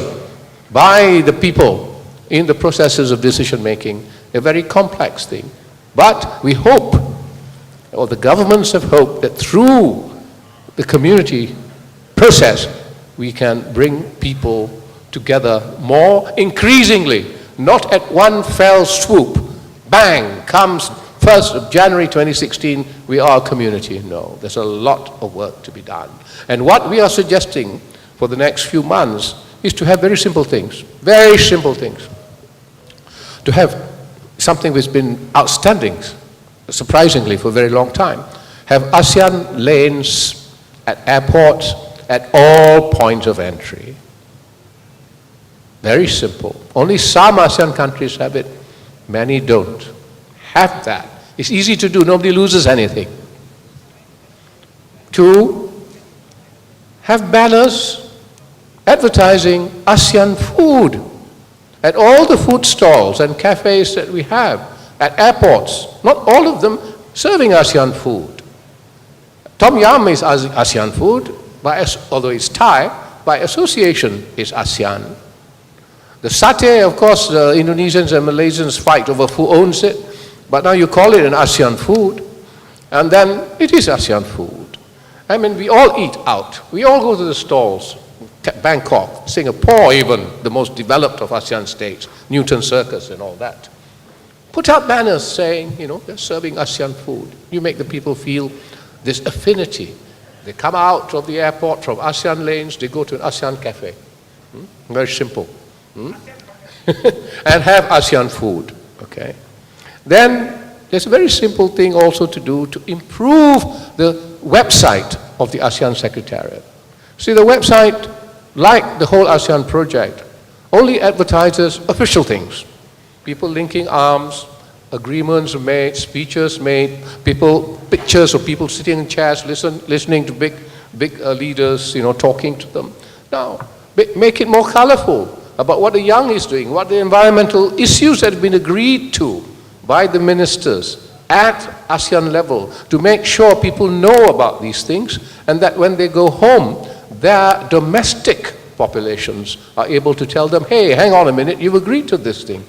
by the people in the processes of decision making, a very complex thing. But we hope or the governments have hoped that through the community process, we can bring people together more increasingly, not at one fell swoop. Bang, comes 1st of January 2016, we are a community. No, there's a lot of work to be done. And what we are suggesting for the next few months is to have very simple things, to have something which has been outstanding, surprisingly, for a very long time. Have ASEAN lanes at airports at all points of entry. Very simple. Only some ASEAN countries have it, many don't. Have that. It's easy to do, nobody loses anything. 2, have banners advertising ASEAN food at all the food stalls and cafes that we have at airports. Not all of them serving ASEAN food. Tom Yum is ASEAN food, although it's Thai, by association is ASEAN. The satay, of course, the Indonesians and Malaysians fight over who owns it, but now you call it an ASEAN food, and then it is ASEAN food. I mean, we all eat out. We all go to the stalls. Bangkok, Singapore even, the most developed of ASEAN states, Newton Circus and all that. Put up banners saying, you know, they're serving ASEAN food. You make the people feel this affinity. They come out of the airport from ASEAN lanes, they go to an ASEAN cafe. Very simple. And have ASEAN food, okay? Then there's a very simple thing also to do to improve the website of the ASEAN Secretariat. See, the website, like the whole ASEAN project, only advertises official things. People linking arms, agreements made, speeches made, pictures of people sitting in chairs, listening to big leaders, you know, talking to them. Now, make it more colorful about what the young is doing, what the environmental issues that have been agreed to by the ministers at ASEAN level, to make sure people know about these things, and that when they go home, their domestic populations are able to tell them, hey, hang on a minute, you've agreed to this thing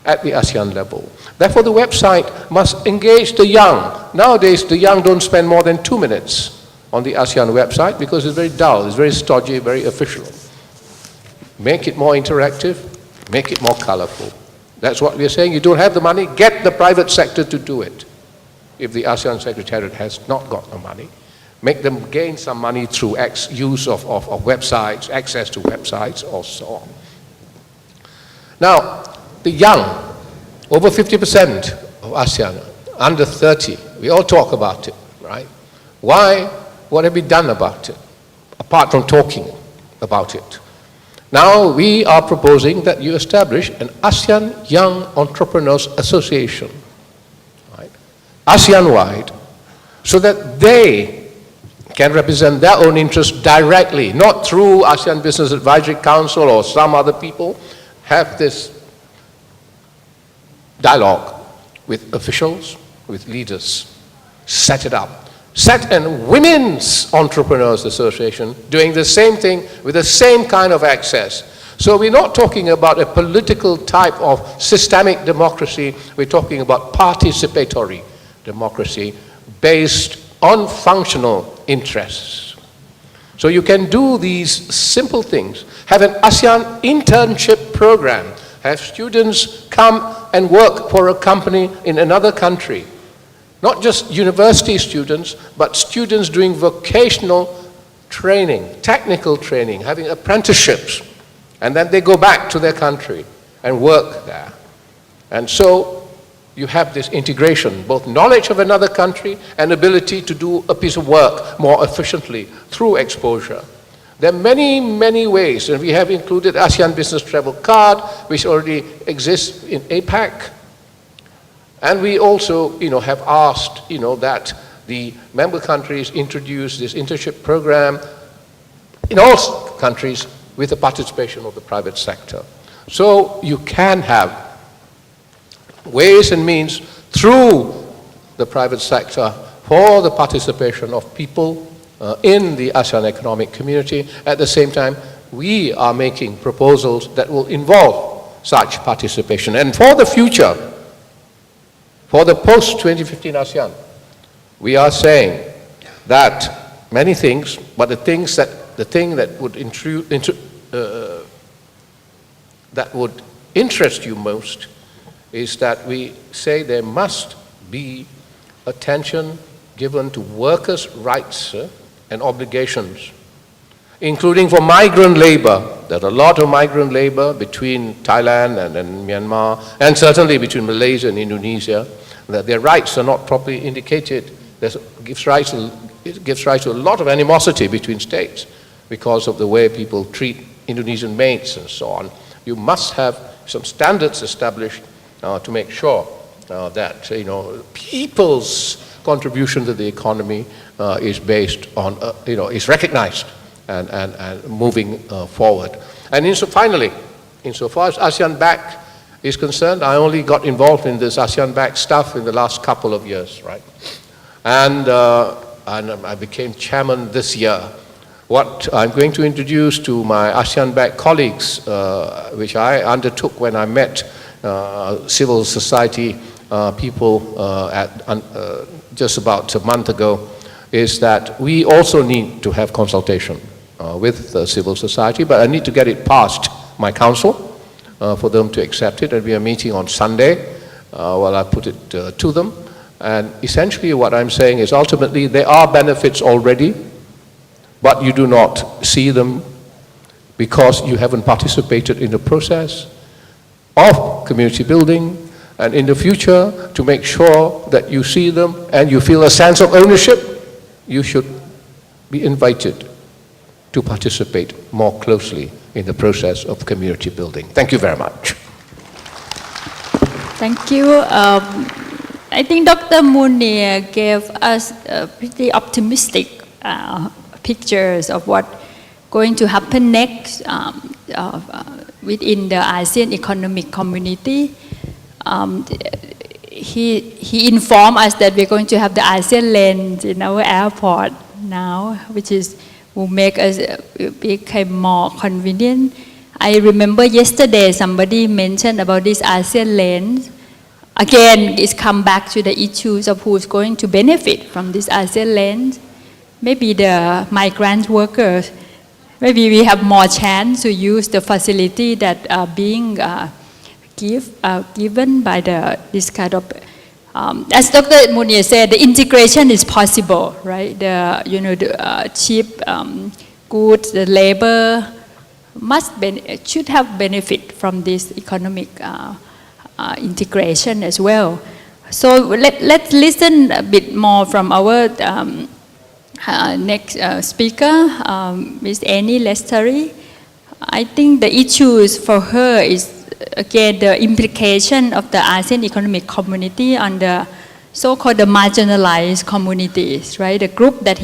at the ASEAN level. Therefore, the website must engage the young. Nowadays, the young don't spend more than 2 minutes on the ASEAN website because it's very dull, it's very stodgy, very official. Make it more interactive, make it more colorful. That's what we're saying. You don't have the money, get the private sector to do it. If the ASEAN Secretariat has not got the money, make them gain some money through use of websites, access to websites, or so on. Now, the young, over 50% of ASEAN, under 30, we all talk about it, right? Why? What have we done about it, apart from talking about it? Now, we are proposing that you establish an ASEAN Young Entrepreneurs Association, right? ASEAN-wide, so that they can represent their own interests directly, not through ASEAN Business Advisory Council or some other people. Have this dialogue with officials, with leaders. Set it up. Set a Women's Entrepreneurs Association doing the same thing with the same kind of access. So we're not talking about a political type of systemic democracy, we're talking about participatory democracy based on functional interests. So you can do these simple things. Have an ASEAN internship program. Have students come and work for a company in another country. Not just university students, but students doing vocational training, technical training, having apprenticeships. And then they go back to their country and work there. And so you have this integration, both knowledge of another country and ability to do a piece of work more efficiently through exposure. There are many, many ways, and we have included ASEAN Business Travel Card, which already exists in APAC. And we also, have asked, that the member countries introduce this internship program in all countries with the participation of the private sector. So you can have ways and means through the private sector for the participation of people in the ASEAN economic community. At the same time, we are making proposals that will involve such participation. And for the future, for the post-2015 ASEAN, we are saying that many things, but the thing that would interest you most is that we say there must be attention given to workers' rights and obligations, including for migrant labor. There's a lot of migrant labor between Thailand and Myanmar, and certainly between Malaysia and Indonesia, that their rights are not properly indicated. It gives rise to a lot of animosity between states because of the way people treat Indonesian maids and so on. You must have some standards established to make sure that people's contribution to the economy is based on, is recognized and moving forward. And finally, insofar as ASEAN-backed is concerned, I only got involved in this ASEAN-backed stuff in the last couple of years, right? And I became chairman this year. What I'm going to introduce to my ASEAN-backed colleagues, which I undertook when I met civil society people just about a month ago, is that we also need to have consultation with civil society, but I need to get it past my council for them to accept it, and we are meeting on Sunday while I put it to them. And essentially what I'm saying is ultimately there are benefits already, but you do not see them because you haven't participated in the process of community building, and in the future, to make sure that you see them and you feel a sense of ownership, you should be invited to participate more closely in the process of community building. Thank you very much. Thank you. I think Dr. Munir gave us pretty optimistic pictures of what going to happen next within the ASEAN Economic Community. He informed us that we're going to have the ASEAN lens in our airport now, which will make us become more convenient. I remember yesterday somebody mentioned about this ASEAN lens. Again, it's come back to the issues of who's going to benefit from this ASEAN lens. Maybe the migrant workers. Maybe we have more chance to use the facility that are being given by this kind of, as Dr. Munir said, the integration is possible, right? The cheap goods, the labor should have benefit from this economic integration as well. So let's listen a bit more from our next speaker, Ms. Annie Lestari. I think the issues for her is, again, the implication of the ASEAN Economic Community on the so-called the marginalized communities, right? The group that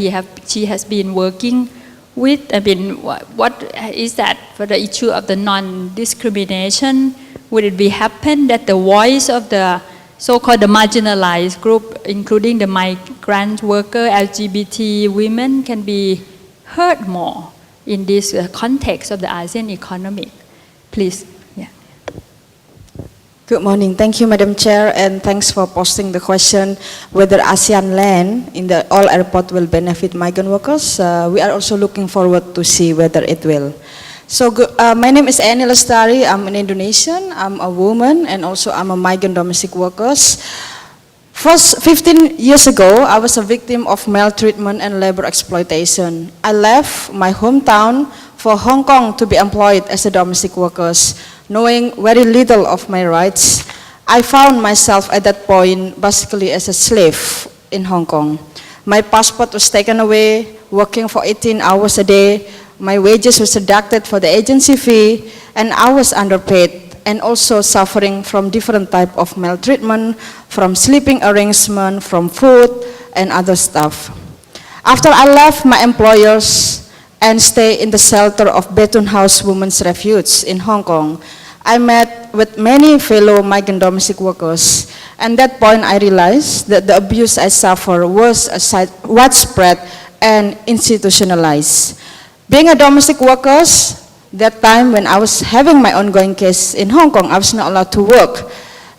she has been working with. I mean, what is that for the issue of the non-discrimination? Would it be happen that the voice of the so-called the marginalized group, including the migrant worker, LGBT women, can be heard more in this context of the ASEAN economic? Please. Yeah. Good morning. Thank you, Madam Chair, and thanks for posting the question whether ASEAN land in the all airport will benefit migrant workers. We are also looking forward to see whether it will. So my name is Annie Lestari. I'm an Indonesian. I'm a woman, and also I'm a migrant domestic workers. First, 15 years ago, I was a victim of maltreatment and labor exploitation. I left my hometown for Hong Kong to be employed as a domestic workers, knowing very little of my rights. I found myself at that point basically as a slave in Hong Kong. My passport was taken away, working for 18 hours a day. My wages were deducted for the agency fee, and I was underpaid, and also suffering from different type of maltreatment, from sleeping arrangement, from food, and other stuff. After I left my employers and stay in the shelter of Betun House Women's Refuge in Hong Kong, I met with many fellow migrant domestic workers. And at that point I realized that the abuse I suffered was widespread and institutionalized. Being a domestic worker, that time when I was having my ongoing case in Hong Kong, I was not allowed to work.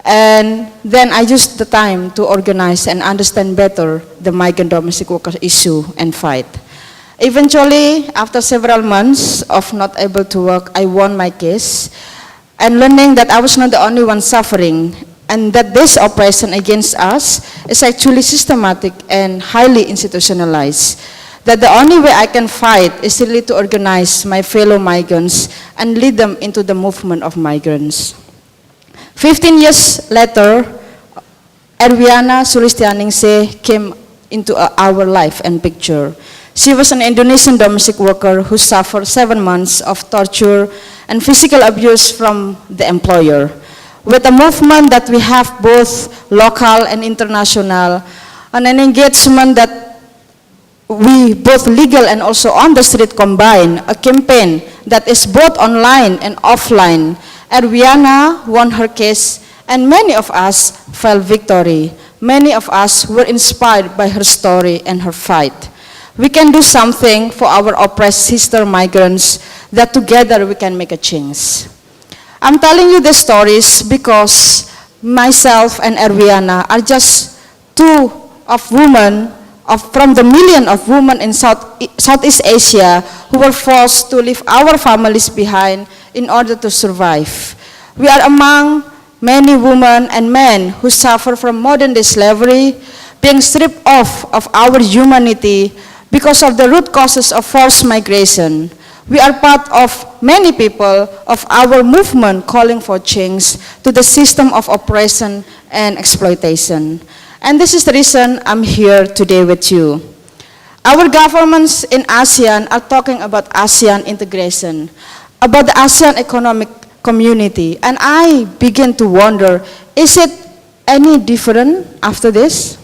And then I used the time to organize and understand better the migrant domestic workers issue and fight. Eventually, after several months of not able to work, I won my case, and learning that I was not the only one suffering, and that this oppression against us is actually systematic and highly institutionalized. That the only way I can fight is really to organize my fellow migrants and lead them into the movement of migrants. 15 years later, Erwiana Sulistianingsih came into our life and picture. She was an Indonesian domestic worker who suffered 7 months of torture and physical abuse from the employer. With a movement that we have both local and international, and an engagement that we both legal and also on the street combine, a campaign that is both online and offline, Erwiana won her case, and many of us felt victory. Many of us were inspired by her story and her fight. We can do something for our oppressed sister migrants, that together we can make a change. I'm telling you these stories because myself and Erwiana are just two of women from the million of women in Southeast Asia who were forced to leave our families behind in order to survive. We are among many women and men who suffer from modern day slavery, being stripped off of our humanity because of the root causes of forced migration. We are part of many people of our movement calling for change to the system of oppression and exploitation. And this is the reason I'm here today with you. Our governments in ASEAN are talking about ASEAN integration, about the ASEAN economic community, and I begin to wonder, is it any different after this?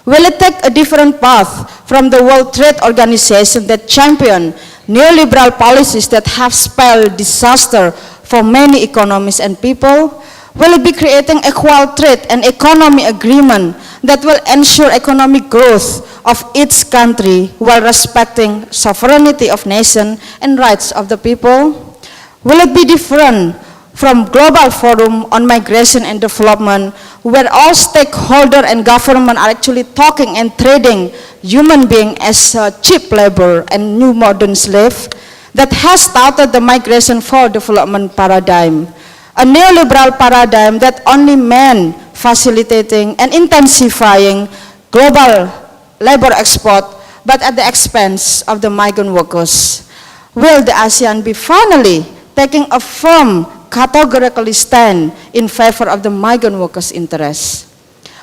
Will it take a different path from the World Trade Organization that champion neoliberal policies that have spelled disaster for many economies and people? Will it be creating equal trade and economy agreement that will ensure economic growth of each country while respecting sovereignty of nation and rights of the people? Will it be different from Global Forum on Migration and Development, where all stakeholders and government are actually talking and trading human beings as cheap labor and new modern slave, that has started the migration for development paradigm, a neoliberal paradigm that only men facilitating and intensifying global labor export, but at the expense of the migrant workers. Will the ASEAN be finally taking a firm categorically stand in favor of the migrant workers' interests?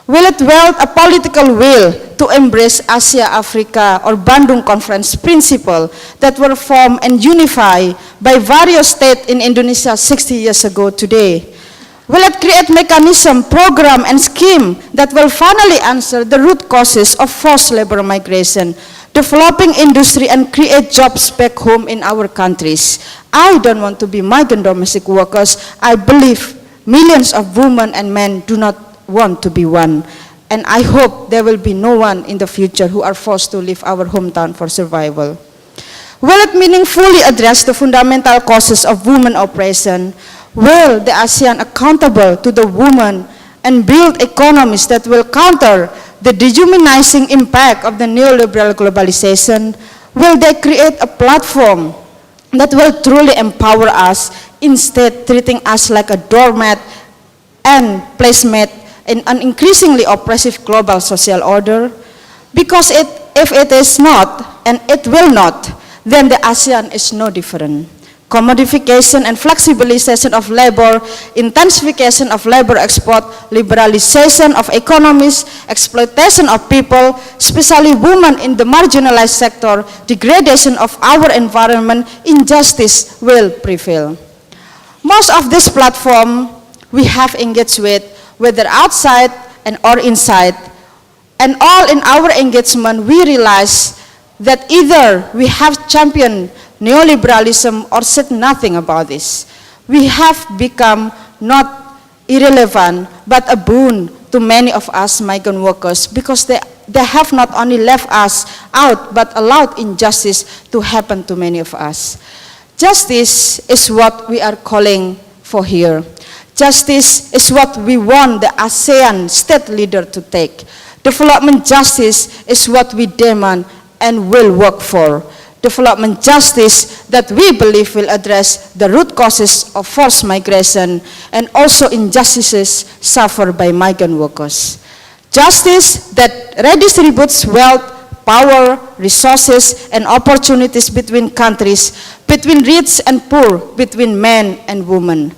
Will it wield a political will to embrace Asia-Africa or Bandung Conference principle that were formed and unified by various states in Indonesia 60 years ago today? Will it create mechanism, program, and scheme that will finally answer the root causes of forced labor migration, developing industry and create jobs back home in our countries? I don't want to be migrant domestic workers. I believe millions of women and men do not want to be one. And I hope there will be no one in the future who are forced to leave our hometown for survival. Will it meaningfully address the fundamental causes of women oppression? Will the ASEAN accountable to the woman and build economies that will counter the dehumanizing impact of the neoliberal globalization? Will they create a platform that will truly empower us, instead treating us like a doormat and placemat in an increasingly oppressive global social order? Because if it is not, and it will not, then the ASEAN is no different. Commodification and flexibilization of labor, intensification of labor export, liberalization of economies, exploitation of people, especially women in the marginalized sector, degradation of our environment, injustice will prevail. Most of this platform we have engaged with, whether outside and or inside, and all in our engagement we realize that either we have championed neoliberalism or said nothing about this. We have become not irrelevant, but a boon to many of us migrant workers, because they have not only left us out, but allowed injustice to happen to many of us. Justice is what we are calling for here. Justice is what we want the ASEAN state leader to take. Development justice is what we demand and will work for. Development justice that we believe will address the root causes of forced migration and also injustices suffered by migrant workers. Justice that redistributes wealth, power, resources, and opportunities between countries, between rich and poor, between men and women.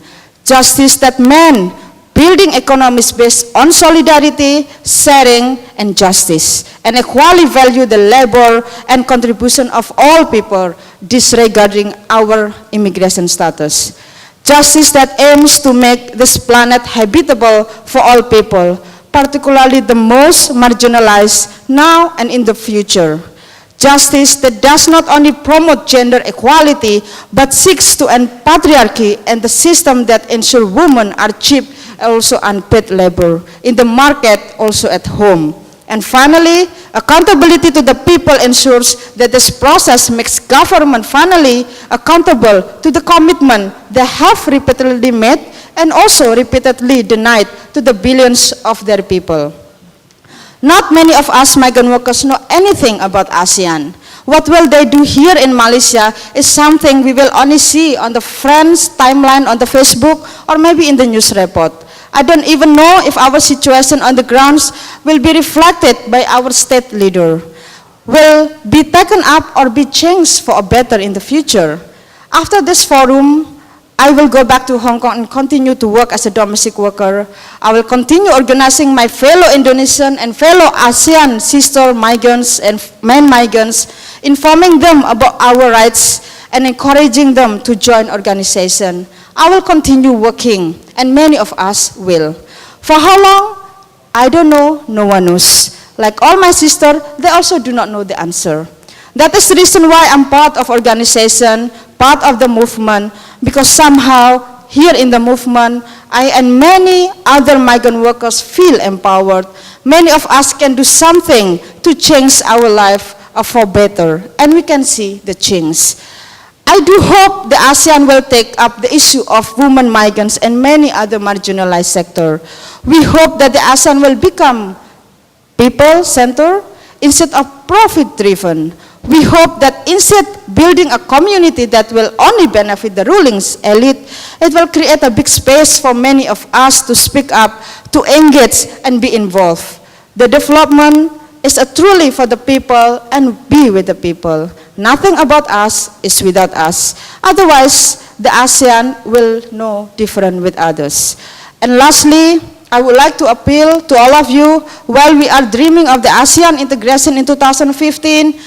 Justice that men building economies based on solidarity, sharing, and justice, and equally value the labor and contribution of all people, disregarding our immigration status. Justice that aims to make this planet habitable for all people, particularly the most marginalized now and in the future. Justice that does not only promote gender equality, but seeks to end patriarchy and the system that ensure women are cheap, also unpaid labor, in the market, also at home. And finally, accountability to the people ensures that this process makes government finally accountable to the commitment they have repeatedly made and also repeatedly denied to the billions of their people. Not many of us migrant workers know anything about ASEAN. What will they do here in Malaysia is something we will only see on the friends' timeline on the Facebook or maybe in the news report. I don't even know if our situation on the grounds will be reflected by our state leader, will be taken up or be changed for a better in the future. After this forum, I will go back to Hong Kong and continue to work as a domestic worker. I will continue organizing my fellow Indonesian and fellow ASEAN sister migrants and men migrants, informing them about our rights and encouraging them to join organization. I will continue working, and many of us will. For how long? I don't know, no one knows. Like all my sisters, they also do not know the answer. That is the reason why I'm part of organization, part of the movement, because somehow here in the movement, I and many other migrant workers feel empowered. Many of us can do something to change our life for better, and we can see the change. I do hope the ASEAN will take up the issue of women migrants and many other marginalized sectors. We hope that the ASEAN will become people-centered instead of profit-driven. We hope that instead building a community that will only benefit the ruling elite, it will create a big space for many of us to speak up, to engage and be involved. The development is truly for the people and be with the people. Nothing about us is without us. Otherwise, the ASEAN will know different with others. And lastly, I would like to appeal to all of you, while we are dreaming of the ASEAN integration in 2015,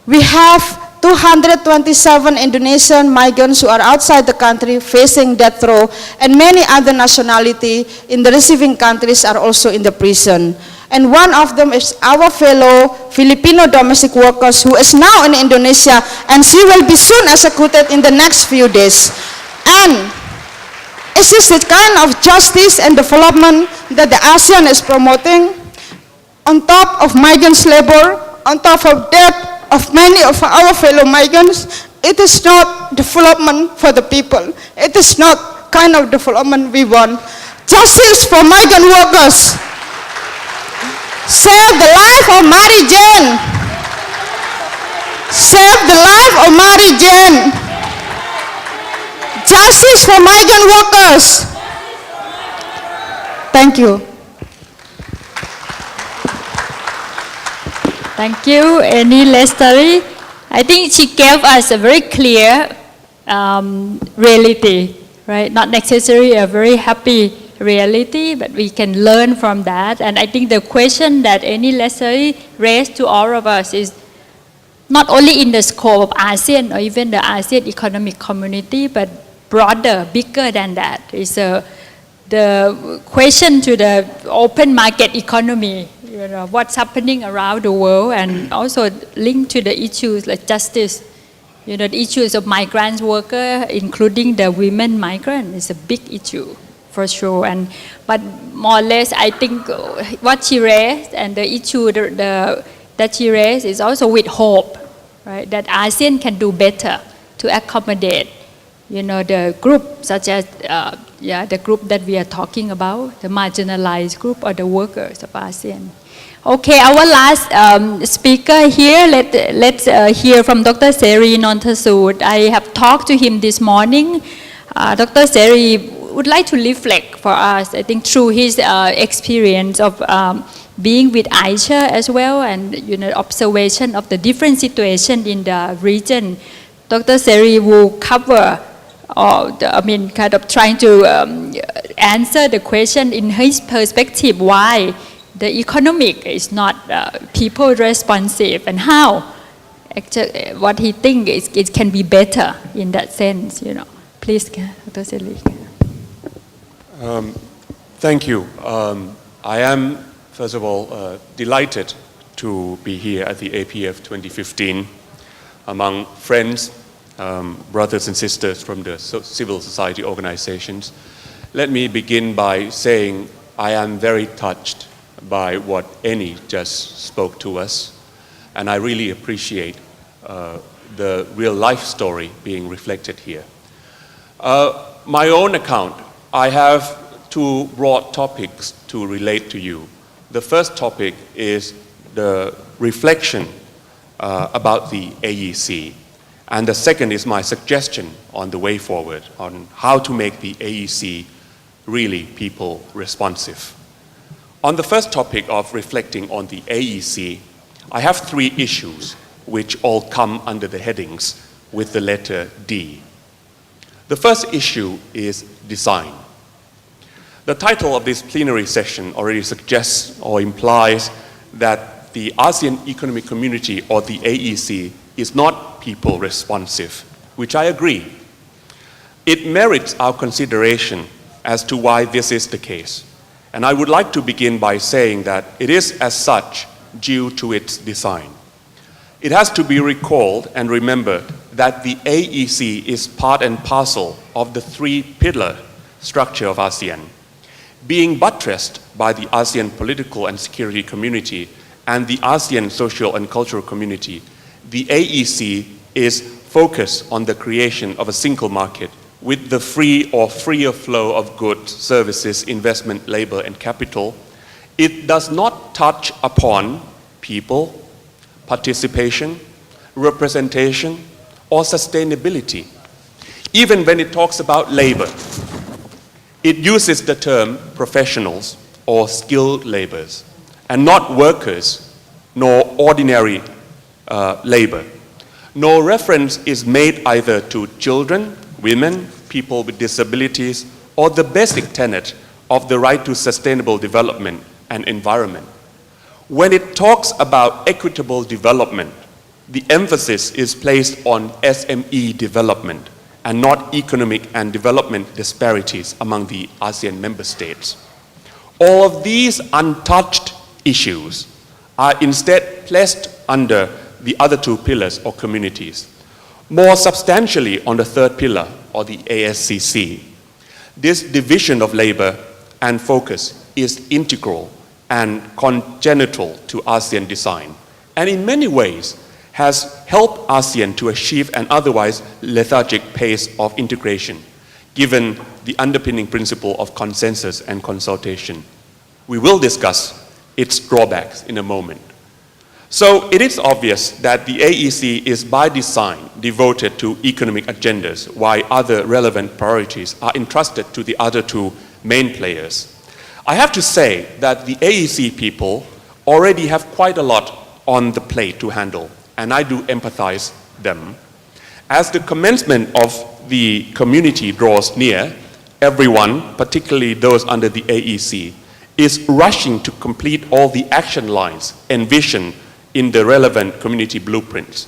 we have 227 Indonesian migrants who are outside the country facing death row, and many other nationalities in the receiving countries are also in the prison. And one of them is our fellow Filipino domestic workers who is now in Indonesia, and she will be soon executed in the next few days. And is this the kind of justice and development that the ASEAN is promoting? On top of migrants' labor, on top of death of many of our fellow migrants, it is not development for the people. It is not kind of development we want. Justice for migrant workers. Save the life of Mary Jane. Save the life of Mary Jane. Justice for migrant workers. Thank you. Thank you, Annie Lestari. I think she gave us a very clear reality, right? Not necessarily a very happy reality, but we can learn from that. And I think the question that Annie Lestari raised to all of us is not only in the scope of ASEAN or even the ASEAN economic community, but broader, bigger than that. It's the question to the open market economy, you know, what's happening around the world, and also linked to the issues like justice. You know, the issues of migrant workers, including the women migrant, is a big issue for sure. But more or less, I think what she raised and the issue that she raised is also with hope, right? That ASEAN can do better to accommodate you know, the group such as, the group that we are talking about, the marginalized group or the workers of ASEAN. Okay, our last speaker here, let's hear from Dr. Seri Nontasud. I have talked to him this morning. Dr. Seri would like to reflect for us, I think, through his experience of being with Aisha as well, and you know, observation of the different situation in the region. Dr. Seri will cover, kind of trying to answer the question in his perspective why the economic is not people responsive, and how actually what he thinks it can be better in that sense. You know, please, Dr. Seri. Thank you. I am, first of all, delighted to be here at the APF 2015 among friends, brothers and sisters from the civil society organizations. Let me begin by saying I am very touched by what Annie just spoke to us, and I really appreciate the real life story being reflected here. My own account, I have two broad topics to relate to you. The first topic is the reflection about the AEC, and the second is my suggestion on the way forward on how to make the AEC really people responsive. On the first topic of reflecting on the AEC, I have three issues which all come under the headings with the letter D. The first issue is design. The title of this plenary session already suggests or implies that the ASEAN Economic Community, or the AEC, is not people responsive, which I agree. It merits our consideration as to why this is the case. And I would like to begin by saying that it is as such due to its design. It has to be recalled and remembered that the AEC is part and parcel of the three-pillar structure of ASEAN, being buttressed by the ASEAN political and security community and the ASEAN social and cultural community. The AEC is focused on the creation of a single market with the free or freer flow of goods, services, investment, labor, and capital. It does not touch upon people, participation, representation, or sustainability. Even when it talks about labor, it uses the term professionals or skilled laborers, and not workers nor ordinary labor. No reference is made either to children, women, people with disabilities, or the basic tenet of the right to sustainable development and environment. When it talks about equitable development, the emphasis is placed on SME development and not economic and development disparities among the ASEAN member states. All of these untouched issues are instead placed under the other two pillars or communities. More substantially on the third pillar, or the ASCC, this division of labor and focus is integral and congenital to ASEAN design, and in many ways has helped ASEAN to achieve an otherwise lethargic pace of integration, given the underpinning principle of consensus and consultation. We will discuss its drawbacks in a moment. So it is obvious that the AEC is by design devoted to economic agendas, while other relevant priorities are entrusted to the other two main players. I have to say that the AEC people already have quite a lot on the plate to handle, and I do empathize them. As the commencement of the community draws near, everyone, particularly those under the AEC, is rushing to complete all the action lines envisioned in the relevant community blueprints.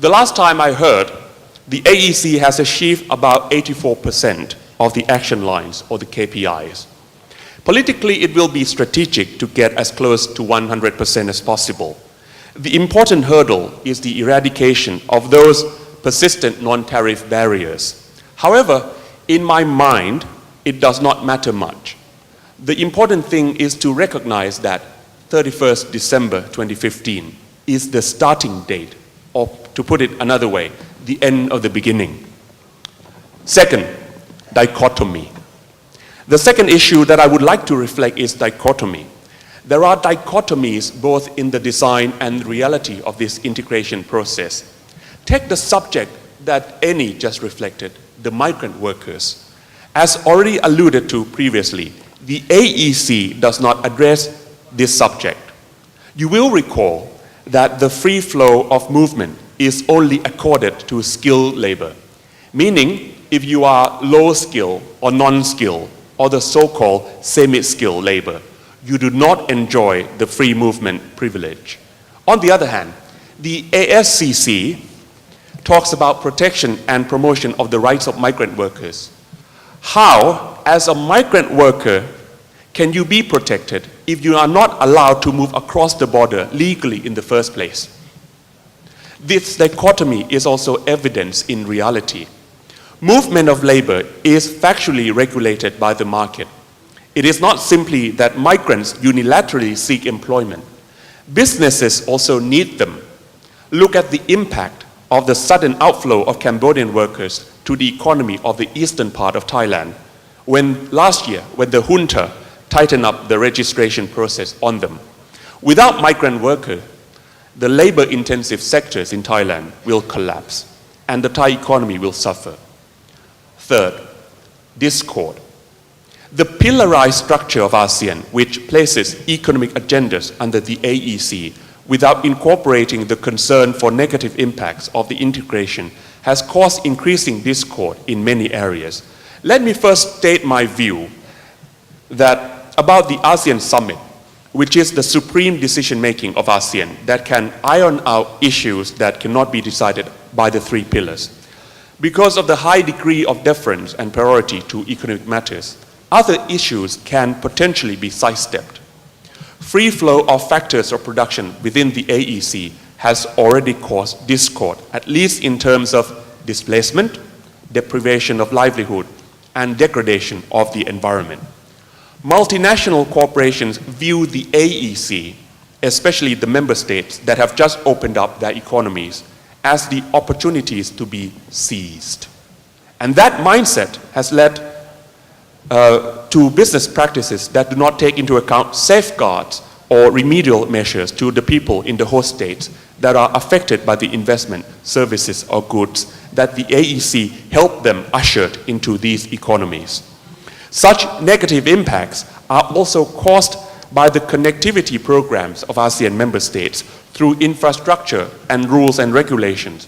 The last time I heard, the AEC has achieved about 84% of the action lines or the KPIs. Politically, it will be strategic to get as close to 100% as possible. The important hurdle is the eradication of those persistent non-tariff barriers. However, in my mind, it does not matter much. The important thing is to recognize that 31st December 2015 is the starting date, or to put it another way, the end of the beginning. Second, dichotomy. The second issue that I would like to reflect is dichotomy. There are dichotomies both in the design and reality of this integration process. Take the subject that Annie just reflected, the migrant workers. As already alluded to previously, the AEC does not address this subject. You will recall that the free flow of movement is only accorded to skilled labor, meaning if you are low skill or non-skilled or the so-called semi-skilled labor, you do not enjoy the free movement privilege. On the other hand, the ASCC talks about protection and promotion of the rights of migrant workers. How, as a migrant worker, can you be protected if you are not allowed to move across the border legally in the first place? This dichotomy is also evidenced in reality. Movement of labor is factually regulated by the market. It is not simply that migrants unilaterally seek employment. Businesses also need them. Look at the impact of the sudden outflow of Cambodian workers to the economy of the eastern part of Thailand last year when the junta tightened up the registration process on them. Without migrant workers, the labor-intensive sectors in Thailand will collapse and the Thai economy will suffer. Third, discord. The pillarized structure of ASEAN, which places economic agendas under the AEC without incorporating the concern for negative impacts of the integration, has caused increasing discord in many areas. Let me first state my view that about the ASEAN Summit, which is the supreme decision-making of ASEAN that can iron out issues that cannot be decided by the three pillars. Because of the high degree of deference and priority to economic matters, other issues can potentially be sidestepped. Free flow of factors of production within the AEC has already caused discord, at least in terms of displacement, deprivation of livelihood, and degradation of the environment. Multinational corporations view the AEC, especially the member states that have just opened up their economies, as the opportunities to be seized. And that mindset has led to business practices that do not take into account safeguards or remedial measures to the people in the host states that are affected by the investment, services, or goods that the AEC helped them usher into these economies. Such negative impacts are also caused by the connectivity programs of ASEAN member states through infrastructure and rules and regulations.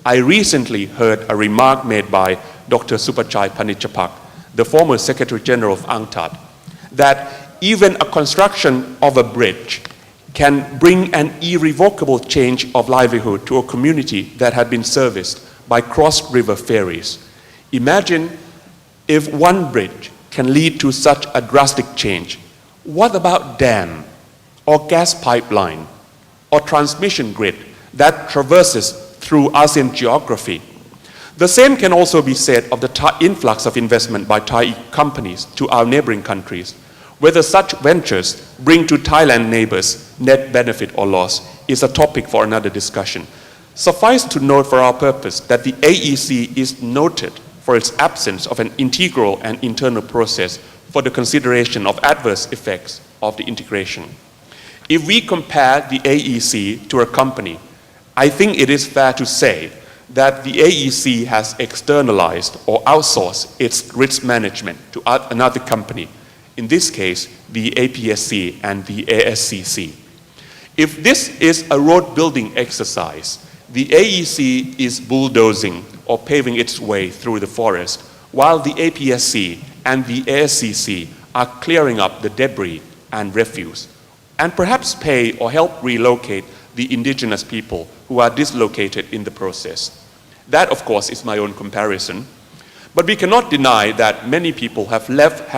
I recently heard a remark made by Dr. Supachai Panichapak, the former Secretary General of UNCTAD, that even a construction of a bridge can bring an irrevocable change of livelihood to a community that had been serviced by cross-river ferries. Imagine if one bridge can lead to such a drastic change. What about dam or gas pipeline or transmission grid that traverses through ASEAN geography? The same can also be said of the influx of investment by Thai companies to our neighboring countries. Whether such ventures bring to Thailand neighbors net benefit or loss is a topic for another discussion. Suffice to note for our purpose that the AEC is noted for its absence of an integral and internal process for the consideration of adverse effects of the integration. If we compare the AEC to a company, I think it is fair to say that the AEC has externalized or outsourced its risk management to another company, in this case, the APSC and the ASCC. If this is a road building exercise, the AEC is bulldozing or paving its way through the forest, while the APSC and the ASCC are clearing up the debris and refuse, and perhaps pay or help relocate the indigenous people who are dislocated in the process. That, of course, is my own comparison. But we cannot deny that many people have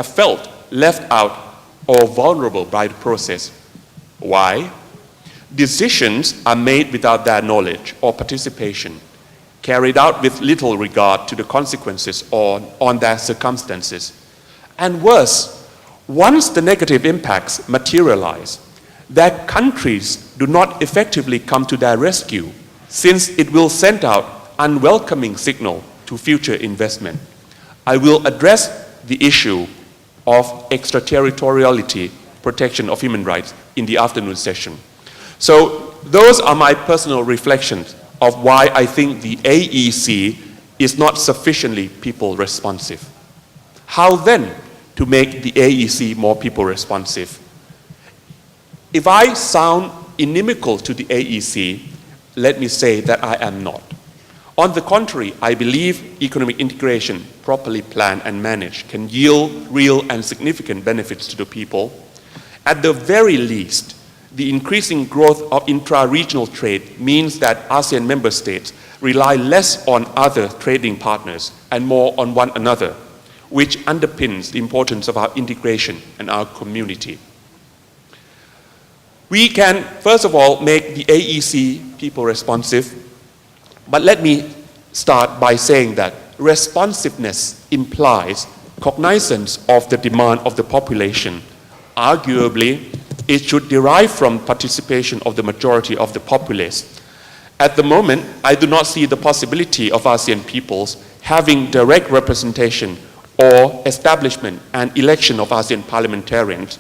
felt left out or vulnerable by the process. Why? Decisions are made without their knowledge or participation, carried out with little regard to the consequences or on their circumstances. And worse, once the negative impacts materialize, their countries do not effectively come to their rescue, since it will send out unwelcoming signal to future investment. I will address the issue of extraterritoriality, protection of human rights in the afternoon session. So those are my personal reflections of why I think the AEC is not sufficiently people responsive. How then to make the AEC more people responsive? If I sound inimical to the AEC, let me say that I am not. On the contrary, I believe economic integration, properly planned and managed, can yield real and significant benefits to the people. At the very least, the increasing growth of intra-regional trade means that ASEAN member states rely less on other trading partners and more on one another, which underpins the importance of our integration and our community. We can, first of all, make the AEC people responsive, but let me start by saying that responsiveness implies cognizance of the demand of the population. Arguably, it should derive from participation of the majority of the populace. At the moment, I do not see the possibility of ASEAN peoples having direct representation or establishment and election of ASEAN parliamentarians.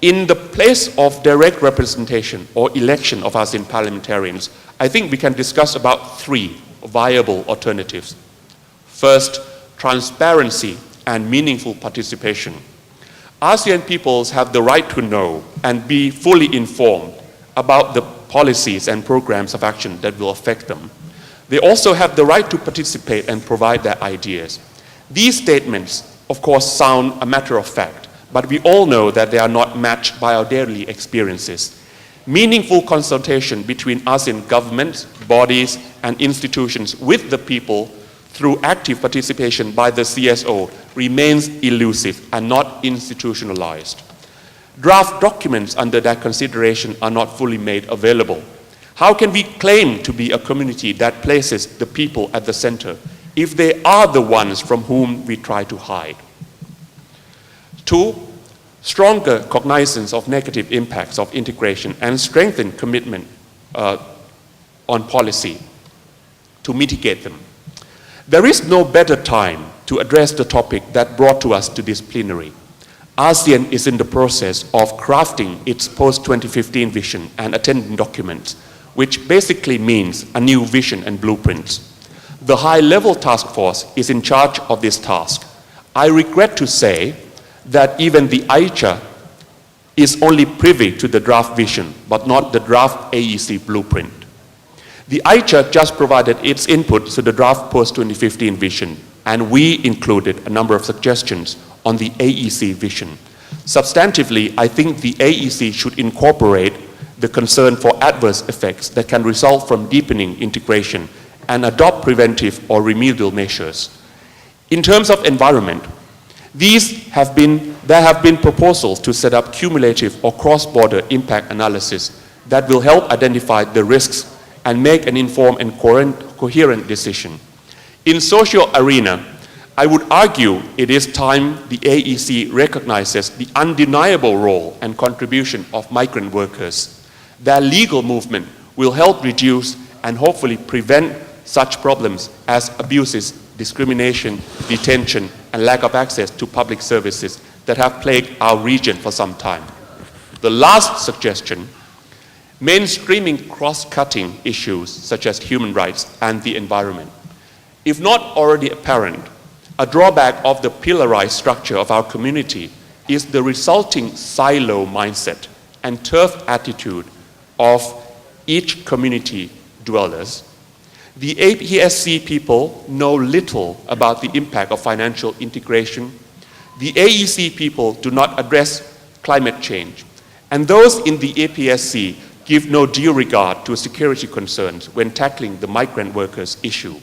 In the place of direct representation or election of ASEAN parliamentarians, I think we can discuss about three viable alternatives. First, transparency and meaningful participation. ASEAN peoples have the right to know and be fully informed about the policies and programs of action that will affect them. They also have the right to participate and provide their ideas. These statements, of course, sound a matter of fact, but we all know that they are not matched by our daily experiences. Meaningful consultation between ASEAN governments, bodies, and institutions with the people through active participation by the CSO remains elusive and not institutionalized. Draft documents under that consideration are not fully made available. How can we claim to be a community that places the people at the center if they are the ones from whom we try to hide? Two, stronger cognizance of negative impacts of integration and strengthened commitment on policy to mitigate them. There is no better time to address the topic that brought to us to this plenary. ASEAN is in the process of crafting its post-2015 vision and attendant documents, which basically means a new vision and blueprints. The high-level task force is in charge of this task. I regret to say that even the AICHA is only privy to the draft vision, but not the draft AEC blueprint. The AICHA just provided its input to the draft post-2015 vision, and we included a number of suggestions on the AEC vision. Substantively, I think the AEC should incorporate the concern for adverse effects that can result from deepening integration and adopt preventive or remedial measures. In terms of environment, there have been proposals to set up cumulative or cross-border impact analysis that will help identify the risks and make an informed and coherent decision. In social arena, I would argue it is time the AEC recognizes the undeniable role and contribution of migrant workers. Their legal movement will help reduce and hopefully prevent such problems as abuses, discrimination, detention, and lack of access to public services that have plagued our region for some time. The last suggestion, mainstreaming cross-cutting issues such as human rights and the environment. If not already apparent, a drawback of the pillarized structure of our community is the resulting silo mindset and turf attitude of each community dwellers. The APSC people know little about the impact of financial integration. The AEC people do not address climate change. And those in the APSC give no due regard to security concerns when tackling the migrant workers issue.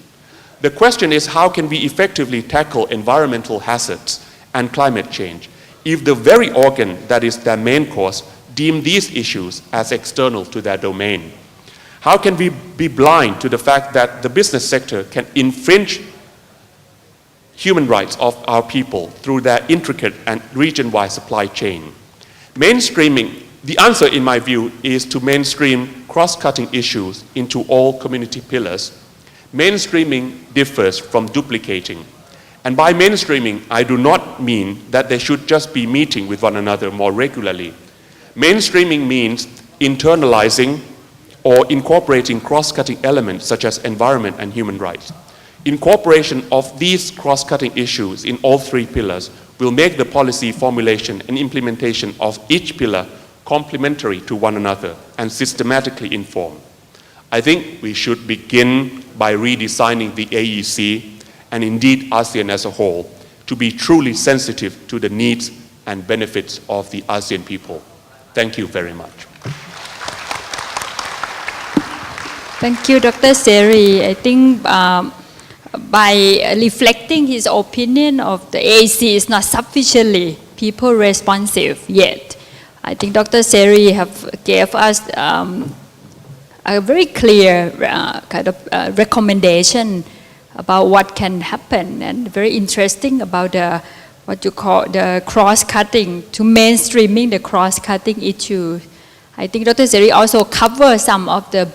The question is, how can we effectively tackle environmental hazards and climate change if the very organ that is their main cause deem these issues as external to their domain? How can we be blind to the fact that the business sector can infringe human rights of our people through their intricate and region-wide supply chain? Mainstreaming, the answer in my view is to mainstream cross-cutting issues into all community pillars. Mainstreaming differs from duplicating. And by mainstreaming, I do not mean that they should just be meeting with one another more regularly. Mainstreaming means internalizing or incorporating cross-cutting elements such as environment and human rights. Incorporation of these cross-cutting issues in all three pillars will make the policy formulation and implementation of each pillar complementary to one another and systematically informed. I think we should begin by redesigning the AEC and indeed ASEAN as a whole to be truly sensitive to the needs and benefits of the ASEAN people. Thank you very much. Thank you, Dr. Seri. I think by reflecting his opinion of the AAC is not sufficiently people responsive yet. I think Dr. Seri gave us a very clear recommendation about what can happen, and very interesting about what you call the cross-cutting, to mainstreaming the cross-cutting issue. I think Dr. Seri also covered some of the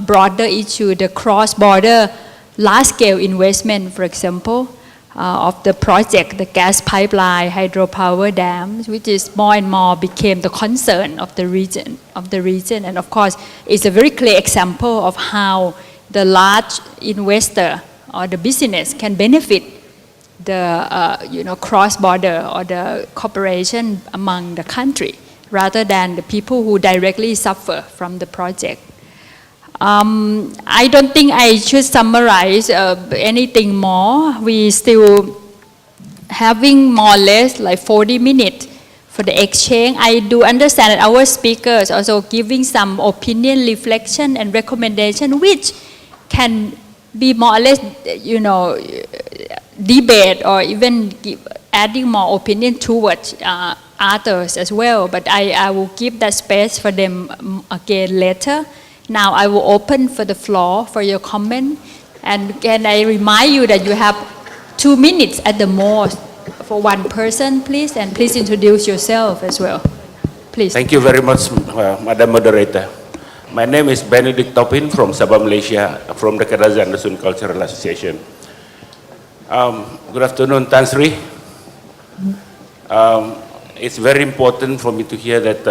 broader issue, the cross-border large-scale investment, for example, of the project, the gas pipeline, hydropower dams, which is more and more became the concern of the region. And of course, it's a very clear example of how the large investor or the business can benefit the cross-border or the cooperation among the country, rather than the people who directly suffer from the project. I don't think I should summarize anything more. We still having more or less like 40 minutes for the exchange. I do understand that our speakers also giving some opinion, reflection, and recommendation, which can be more or less, debate or even adding more opinion towards others as well. But I will give that space for them again later. Now I will open for the floor for your comment. And can I remind you that you have 2 minutes at the most for one person, please. And please introduce yourself as well. Please. Thank you very much, Madam Moderator. My name is Benedict Topin from Sabah, Malaysia, from the Kadazan Dusun Cultural Association. Good afternoon, Tan Sri. It's very important for me to hear that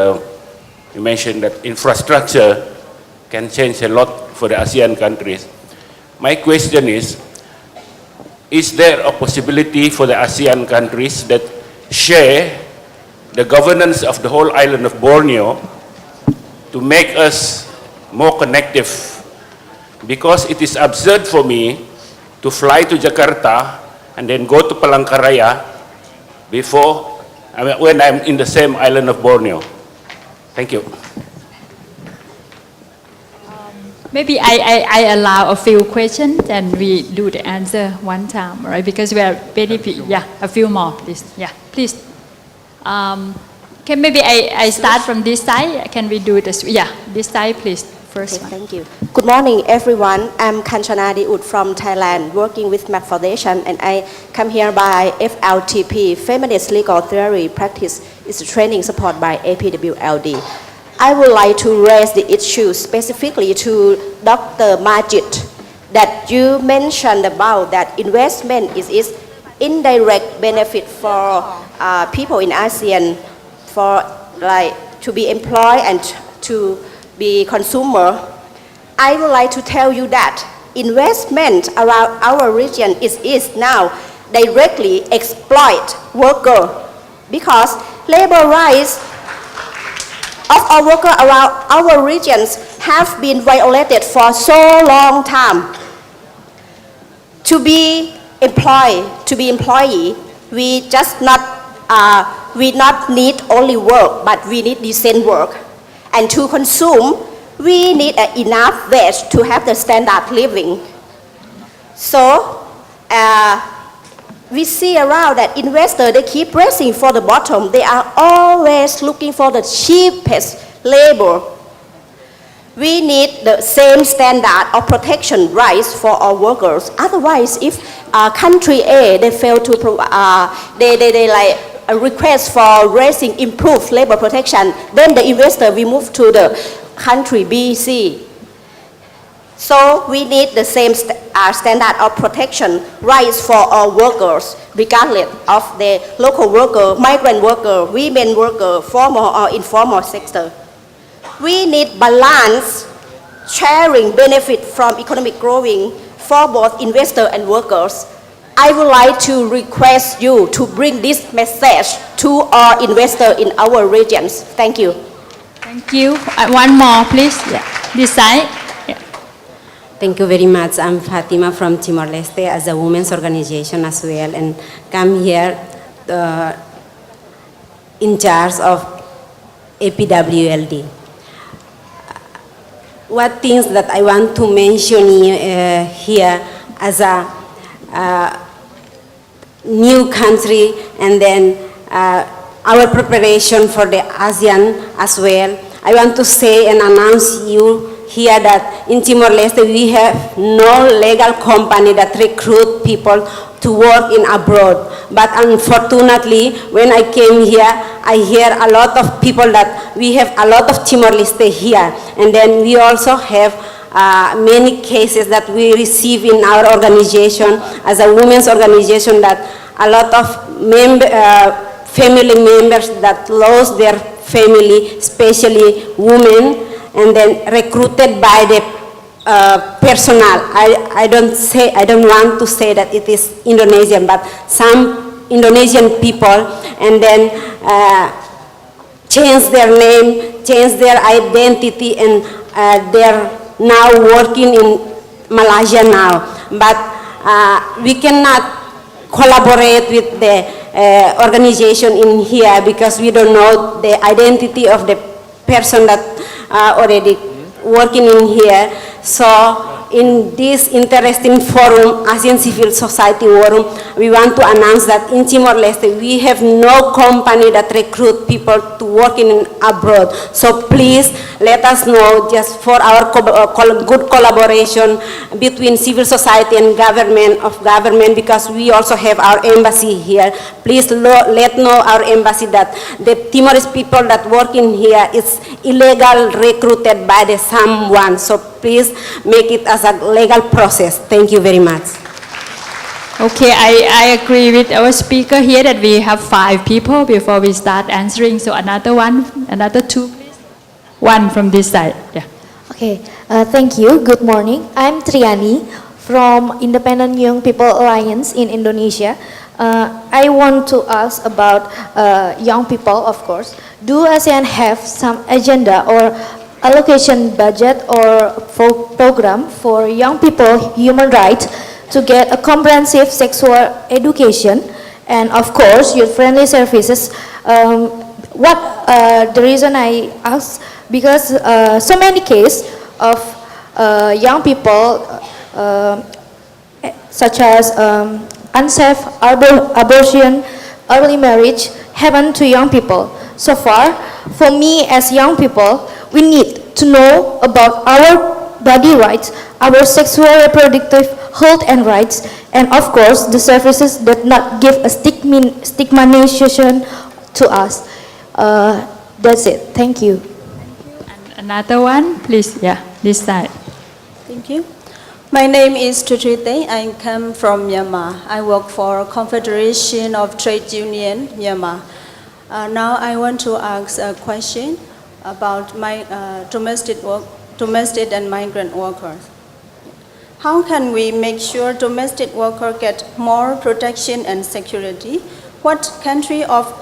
you mentioned that infrastructure can change a lot for the ASEAN countries. My question is there a possibility for the ASEAN countries that share the governance of the whole island of Borneo to make us more connective? Because it is absurd for me to fly to Jakarta and then go to Palangkaraya when I'm in the same island of Borneo. Thank you. Maybe I allow a few questions and we do the answer one time, right? Because we are very, a few more, please. Yeah, please. Can maybe I start from this side? Can we do this? Yeah, this side, please. First one. Thank you. Good morning, everyone. I'm Kanchana Diut from Thailand, working with MAP Foundation, and I come here by FLTP, Feminist Legal Theory Practice is a training support by APWLD. I would like to raise the issue specifically to Dr. Majid, that you mentioned about that investment is indirect benefit for people in ASEAN, for to be employed and to be consumer. I would like to tell you that investment around our region is now directly exploit worker, because labor rights of our workers around our regions have been violated for so long time. To be employee, we not need only work, but we need decent work. And to consume, we need enough wage to have the standard living. So we see around that investors, they keep pressing for the bottom. They are always looking for the cheapest labor. We need the same standard of protection rights for our workers. Otherwise, if country A, they fail to they a request for raising improved labor protection, then the investor will move to the country B, C. So we need the same standard of protection rights for all workers, regardless of the local worker, migrant worker, women worker, formal or informal sector. We need balance, sharing benefit from economic growing for both investor and workers. I would like to request you to bring this message to all investors in our regions. Thank you. Thank you. One more, please. Yeah. This side. Yeah. Thank you very much. I'm Fatima from Timor-Leste as a women's organization as well, and come here in charge of APWLD. What things that I want to mention here as a new country, and then our preparation for the ASEAN as well. I want to say and announce you here that in Timor-Leste we have no legal company that recruit people to work in abroad. But unfortunately, when I came here, I hear a lot of people that we have a lot of Timor-Leste here. And then we also have many cases that we receive in our organization as a women's organization, that a lot of family members that lost their family, especially women, and then recruited by the personnel. I don't want to say that it is Indonesian, but some Indonesian people, and then change their name, change their identity, and they're now working in Malaysia now. But we cannot collaborate with the organization in here because we don't know the identity of the person that already working in here. So in this interesting forum, ASEAN Civil Society Forum, we want to announce that in Timor-Leste we have no company that recruit people to work in abroad. So please let us know, just for our good collaboration between civil society and government, because we also have our embassy here. Please let know our embassy that the Timorese people that work in here is illegal recruited by the someone. So please make it as a legal process. Thank you very much. Okay, I agree with our speaker here that we have 5 people before we start answering. So another 2, please. One from this side. Yeah. Okay, thank you. Good morning. I'm Triani from Independent Young People Alliance in Indonesia. I want to ask about young people, of course. Do ASEAN have some agenda or allocation budget or program for young people human rights to get a comprehensive sexual education and of course youth-friendly services? The reason I ask, because so many cases of young people such as unsafe abortion, early marriage happen to young people. So far, for me as young people, we need to know about our body rights, our sexual reproductive health and rights, and of course the services that not give a stigmatization to us. That's it. Thank you. And another one, please. Yeah, this side. Thank you. My name is Tutrite. I come from Myanmar. I work for Confederation of Trade Union, Myanmar. Now I want to ask a question about my domestic and migrant workers. How can we make sure domestic workers get more protection and security? What country of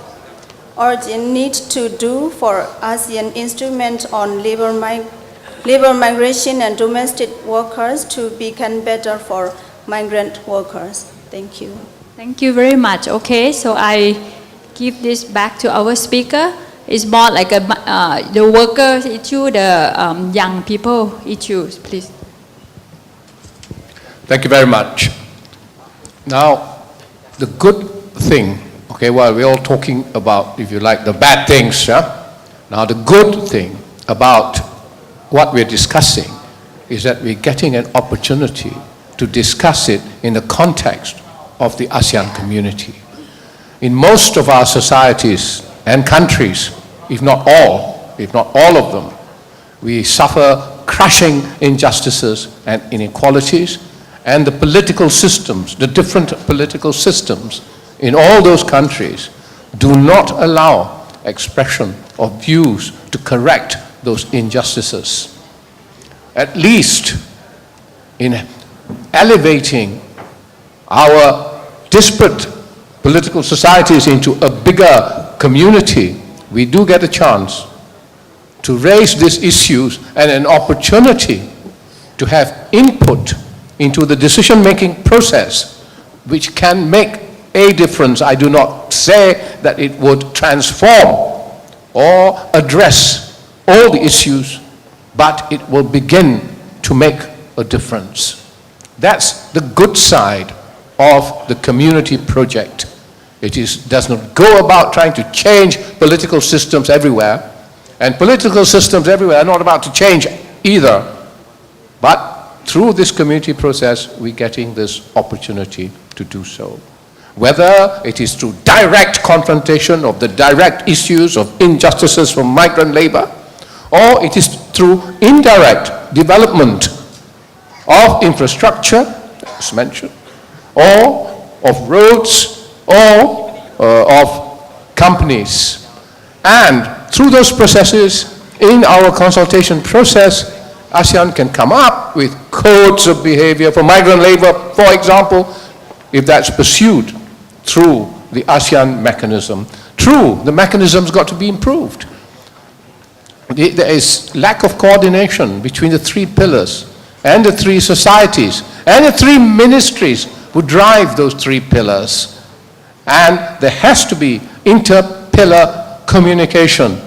origin needs to do for ASEAN instrument on labor migration and domestic workers to become better for migrant workers? Thank you. Thank you very much. Okay, so I give this back to our speaker. It's more like the workers issue, the young people issues, please. Thank you very much. Now, the good thing, okay, well, we're all talking about, if you like, the bad things, yeah? Now, the good thing about what we're discussing is that we're getting an opportunity to discuss it in the context of the ASEAN community. In most of our societies and countries, if not all of them, we suffer crushing injustices and inequalities, and the political systems, the different political systems in all those countries do not allow expression of views to correct those injustices. At least in elevating our disparate political societies into a bigger community, we do get a chance to raise these issues and an opportunity to have input into the decision-making process, which can make a difference. I do not say that it would transform or address all the issues, but it will begin to make a difference. That's the good side of the community project. It does not go about trying to change political systems everywhere, and political systems everywhere are not about to change either. But through this community process, we're getting this opportunity to do so. Whether it is through direct confrontation of the direct issues of injustices from migrant labor, or it is through indirect development of infrastructure, as mentioned, or of roads, or of companies. And through those processes, in our consultation process, ASEAN can come up with codes of behavior for migrant labor, for example, if that's pursued through the ASEAN mechanism. True, the mechanism's got to be improved. There is lack of coordination between the three pillars and the three societies and the three ministries who drive those three pillars. And there has to be inter-pillar communication.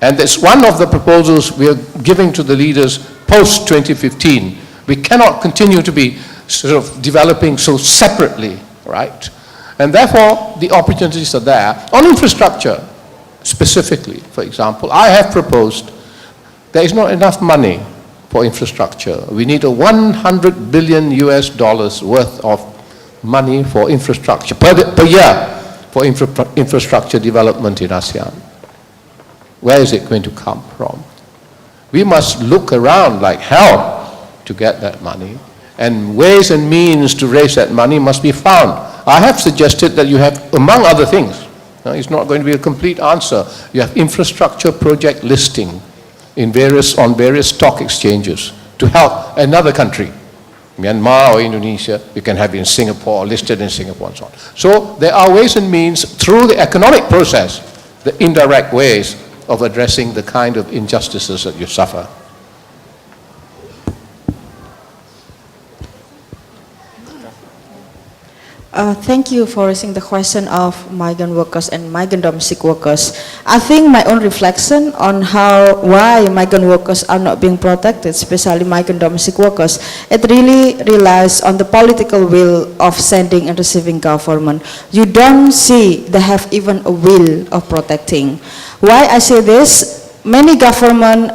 And that's one of the proposals we are giving to the leaders post-2015. We cannot continue to be sort of developing so separately, right? And therefore, the opportunities are there. On infrastructure, specifically, for example, I have proposed there is not enough money for infrastructure. We need a $100 billion worth of money for infrastructure per year for infrastructure development in ASEAN. Where is it going to come from? We must look around like hell to get that money, and ways and means to raise that money must be found. I have suggested that you have, among other things, it's not going to be a complete answer, you have infrastructure project listing on various stock exchanges to help another country, Myanmar or Indonesia. You can have it in Singapore, listed in Singapore and so on. So there are ways and means through the economic process, the indirect ways of addressing the kind of injustices that you suffer. Thank you for raising the question of migrant workers and migrant domestic workers. I think my own reflection on why migrant workers are not being protected, especially migrant domestic workers, it really relies on the political will of sending and receiving government. You don't see they have even a will of protecting. Why I say this? Many government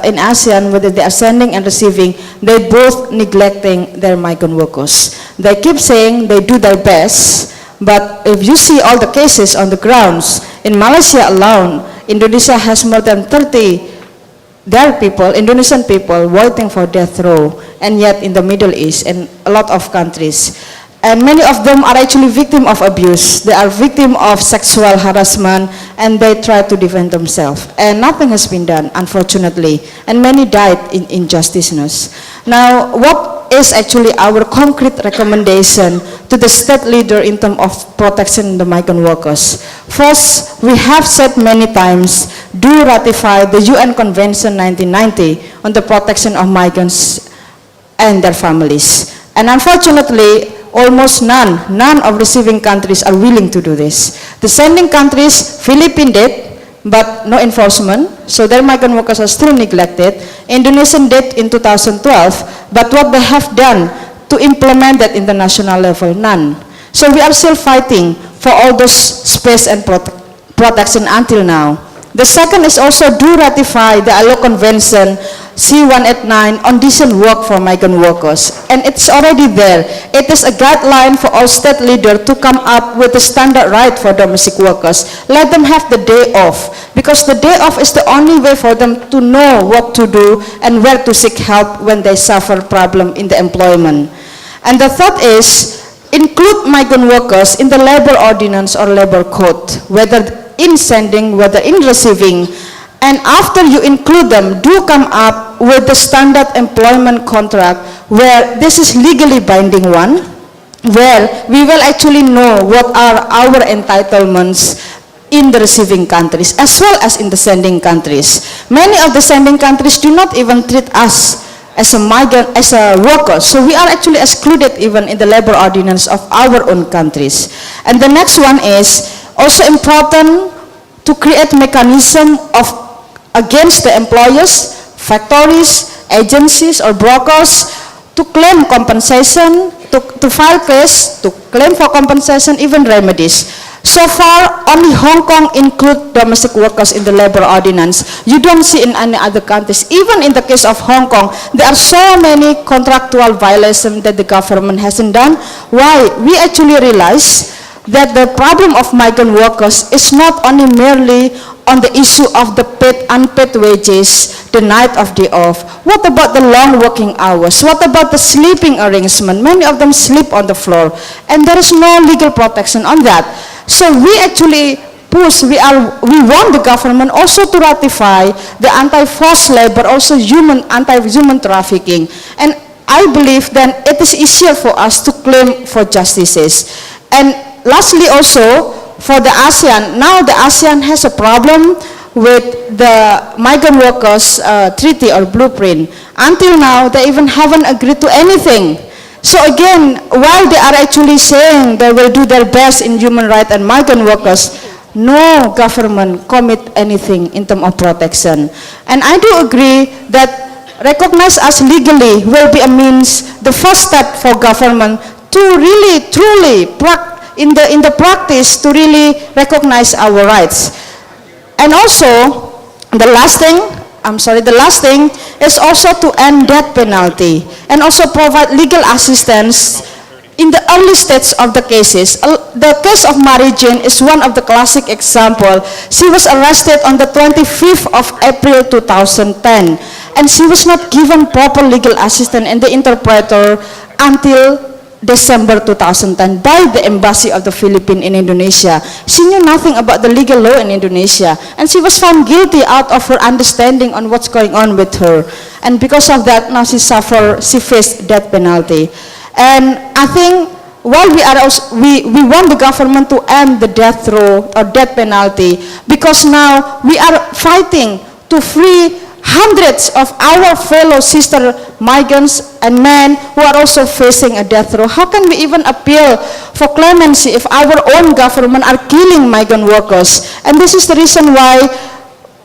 in ASEAN, whether they are sending and receiving, they both neglecting their migrant workers. They keep saying they do their best, but if you see all the cases on the grounds, in Malaysia alone, Indonesia has more than 30 Indonesian people waiting for death row, and yet in the Middle East and a lot of countries. And many of them are actually victims of abuse. They are victims of sexual harassment, and they try to defend themselves. And nothing has been done, unfortunately. And many died in injusticeness. Now, what is actually our concrete recommendation to the state leader in terms of protection the migrant workers? First, we have said many times, do ratify the UN Convention 1990 on the protection of migrants and their families. And unfortunately, almost none of receiving countries are willing to do this. The sending countries, Philippines did, but no enforcement, so their migrant workers are still neglected. Indonesia did in 2012, but what they have done to implement that international level, none. So we are still fighting for all those space and protection until now. The second is also do ratify the ILO Convention C189 on decent work for migrant workers. And it's already there. It is a guideline for all state leaders to come up with a standard right for domestic workers. Let them have the day off, because the day off is the only way for them to know what to do and where to seek help when they suffer problem in the employment. And the third is, include migrant workers in the labor ordinance or labor code, whether in sending, whether in receiving. And after you include them, do come up with the standard employment contract where this is legally binding one, where we will actually know what are our entitlements in the receiving countries as well as in the sending countries. Many of the sending countries do not even treat us as a migrant, as a worker. So we are actually excluded even in the labor ordinance of our own countries. And the next one is also important to create mechanism of against the employers, factories, agencies or brokers to claim compensation, to file case, to claim for compensation, even remedies. So far, only Hong Kong include domestic workers in the labor ordinance. You don't see in any other countries. Even in the case of Hong Kong, there are so many contractual violations that the government hasn't done. Why? We actually realize that the problem of migrant workers is not only merely on the issue of the paid, unpaid wages, the night of day off. What about the long working hours? What about the sleeping arrangement? Many of them sleep on the floor, and there is no legal protection on that. So we actually push, we want the government also to ratify the anti-forced labor, also anti-human trafficking. And I believe then it is easier for us to claim for justices. And lastly also, for the ASEAN, now the ASEAN has a problem with the migrant workers treaty or blueprint. Until now, they even haven't agreed to anything. So again, while they are actually saying they will do their best in human rights and migrant workers, no government commit anything in terms of protection. And I do agree that recognize us legally will be a means, the first step for government to really, truly, in the practice, to really recognize our rights. And also, the last thing is also to end death penalty and also provide legal assistance in the early stage of the cases. The case of Mary Jane is one of the classic example. She was arrested on the 25th of April 2010, and she was not given proper legal assistance and the interpreter until December 2010 by the Embassy of the Philippines in Indonesia. She knew nothing about the legal law in Indonesia, and she was found guilty out of her understanding on what's going on with her. And because of that, now she faced death penalty. And I think while we want the government to end the death row or death penalty, because now we are fighting to free hundreds of our fellow sister migrants and men who are also facing a death row. How can we even appeal for clemency if our own government are killing migrant workers? And this is the reason why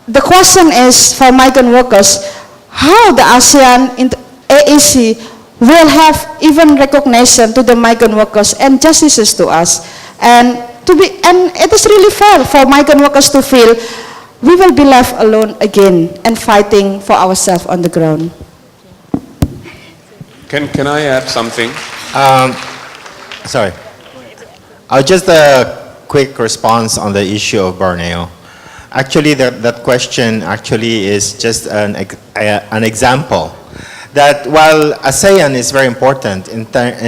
the question is for migrant workers, how the ASEAN in the AAC will have even recognition to the migrant workers and justices to us. And it is really fair for migrant workers to feel we will be left alone again and fighting for ourselves on the ground. Can I add something? Sorry. Just a quick response on the issue of Borneo. Actually, that question actually is just an example that while ASEAN is very important in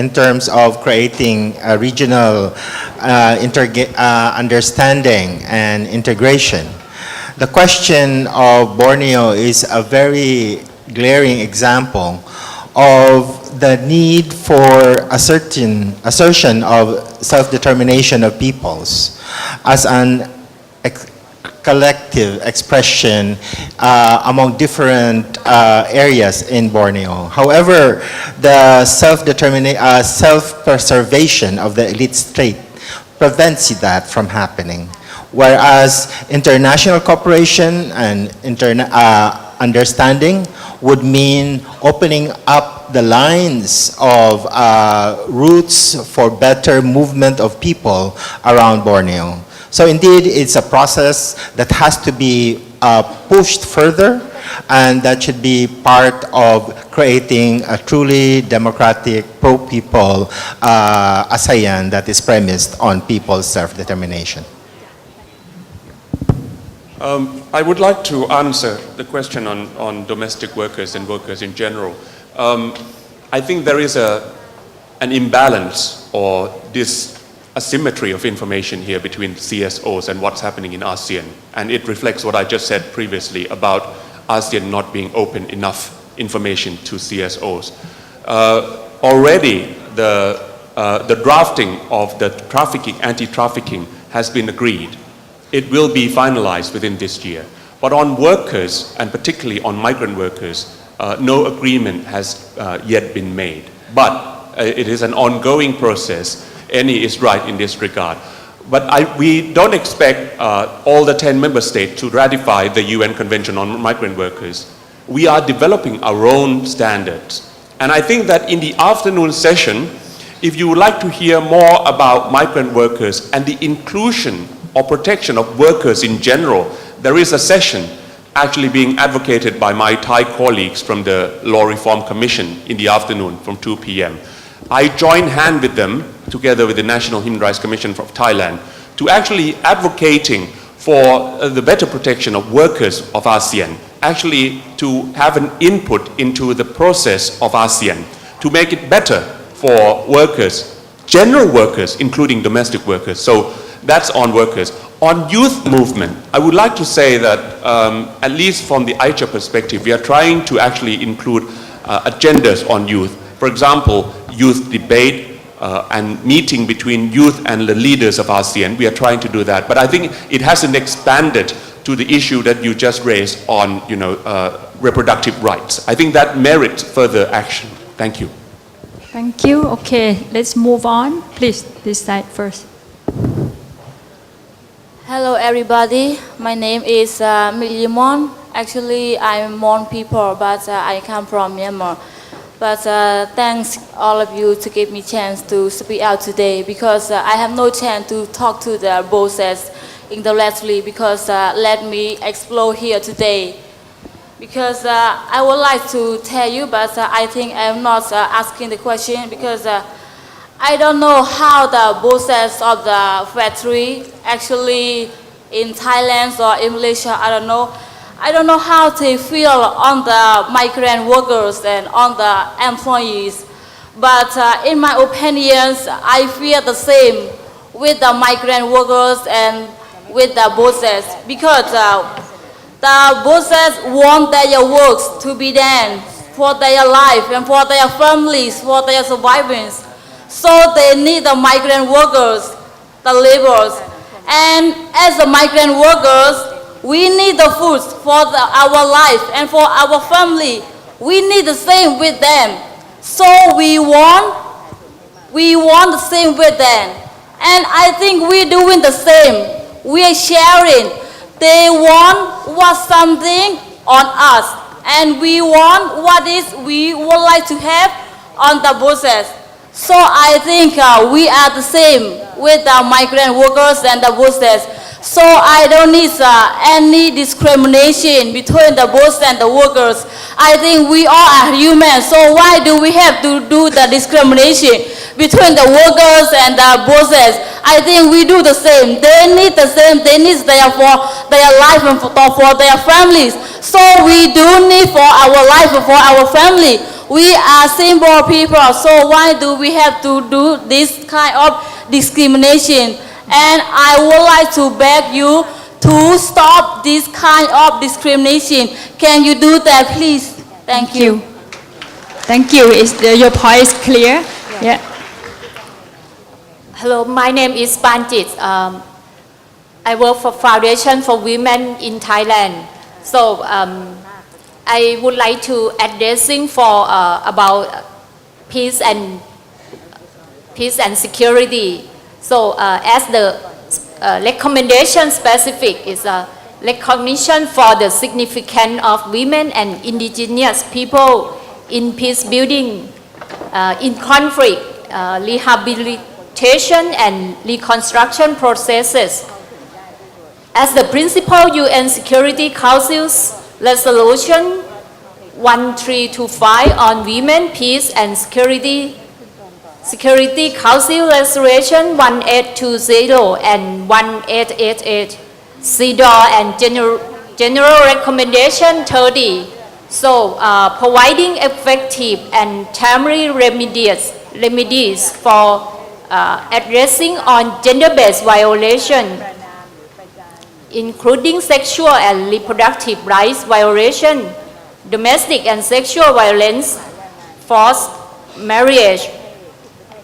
terms of creating a regional understanding and integration, the question of Borneo is a very glaring example of the need for assertion of self-determination of peoples as an collective expression among different areas in Borneo. However, the self-preservation of the elite state prevents that from happening. Whereas international cooperation and understanding would mean opening up the lines of routes for better movement of people around Borneo. So indeed, it's a process that has to be pushed further and that should be part of creating a truly democratic, pro-people ASEAN that is premised on people's self-determination. I would like to answer the question on domestic workers and workers in general. I think there is an imbalance or this asymmetry of information here between CSOs and what's happening in ASEAN. And it reflects what I just said previously about ASEAN not being open enough information to CSOs. Already the drafting of the anti-trafficking has been agreed. It will be finalized within this year. But on workers, and particularly on migrant workers, no agreement has yet been made. But it is an ongoing process. Annie is right in this regard. But we don't expect all the 10 member states to ratify the UN Convention on Migrant Workers. We are developing our own standards. And I think that in the afternoon session, if you would like to hear more about migrant workers and the inclusion or protection of workers in general, there is a session actually being advocated by my Thai colleagues from the Law Reform Commission in the afternoon from 2 p.m. I join hand with them, together with the National Human Rights Commission of Thailand, to actually advocating for the better protection of workers of ASEAN, actually to have an input into the process of ASEAN, to make it better for workers, general workers, including domestic workers. So that's on workers. On youth movement, I would like to say that, at least from the AICHA perspective, we are trying to actually include agendas on youth. For example, youth debate and meeting between youth and the leaders of ASEAN. We are trying to do that. But I think it hasn't expanded to the issue that you just raised on reproductive rights. I think that merits further action. Thank you. Thank you. Okay, let's move on. Please, this side first. Hello everybody, my name is Milimon. Actually I'm Mon people, but I come from Myanmar. But thanks all of you to give me chance to speak out today, because I have no chance to talk to the bosses indirectly, because let me explore here today. Because I would like to tell you, but I think I'm not asking the question, because I don't know how the bosses of the factory actually in Thailand or in Malaysia, I don't know. I don't know how they feel on the migrant workers and on the employees. But in my opinions, I feel the same with the migrant workers and with the bosses. Because the bosses want their works to be done for their life and for their families, for their survivors. So they need the migrant workers, the laborers. And as the migrant workers, we need the food for our life and for our family. We need the same with them. So we want the same with them. And I think we're doing the same. We are sharing. They want something on us. And we want what is we would like to have on the bosses. So I think we are the same with the migrant workers and the bosses. So I don't need any discrimination between the boss and the workers. I think we all are human. So why do we have to do the discrimination between the workers and the bosses? I think we do the same. They need the same. They need for their life and for their families. So we do need for our life and for our family. We are simple people, so why do we have to do this kind of discrimination? And I would like to beg you to stop this kind of discrimination. Can you do that, please? Thank you. Thank you. Your point is clear? Yeah. Hello, my name is Panjit. I work for Foundation for Women in Thailand. So I would like to addressing for about peace and security. So as the recommendation specific is a recognition for the significance of women and indigenous people in peace building, in conflict, rehabilitation and reconstruction processes. As the principal UN Security Council's Resolution 1325 on Women, Peace and Security, Security Council Resolution 1820 and 1888, CEDAW and General Recommendation 30. So, providing effective and timely remedies for addressing on gender-based violation, including sexual and reproductive rights violation, domestic and sexual violence, forced marriage,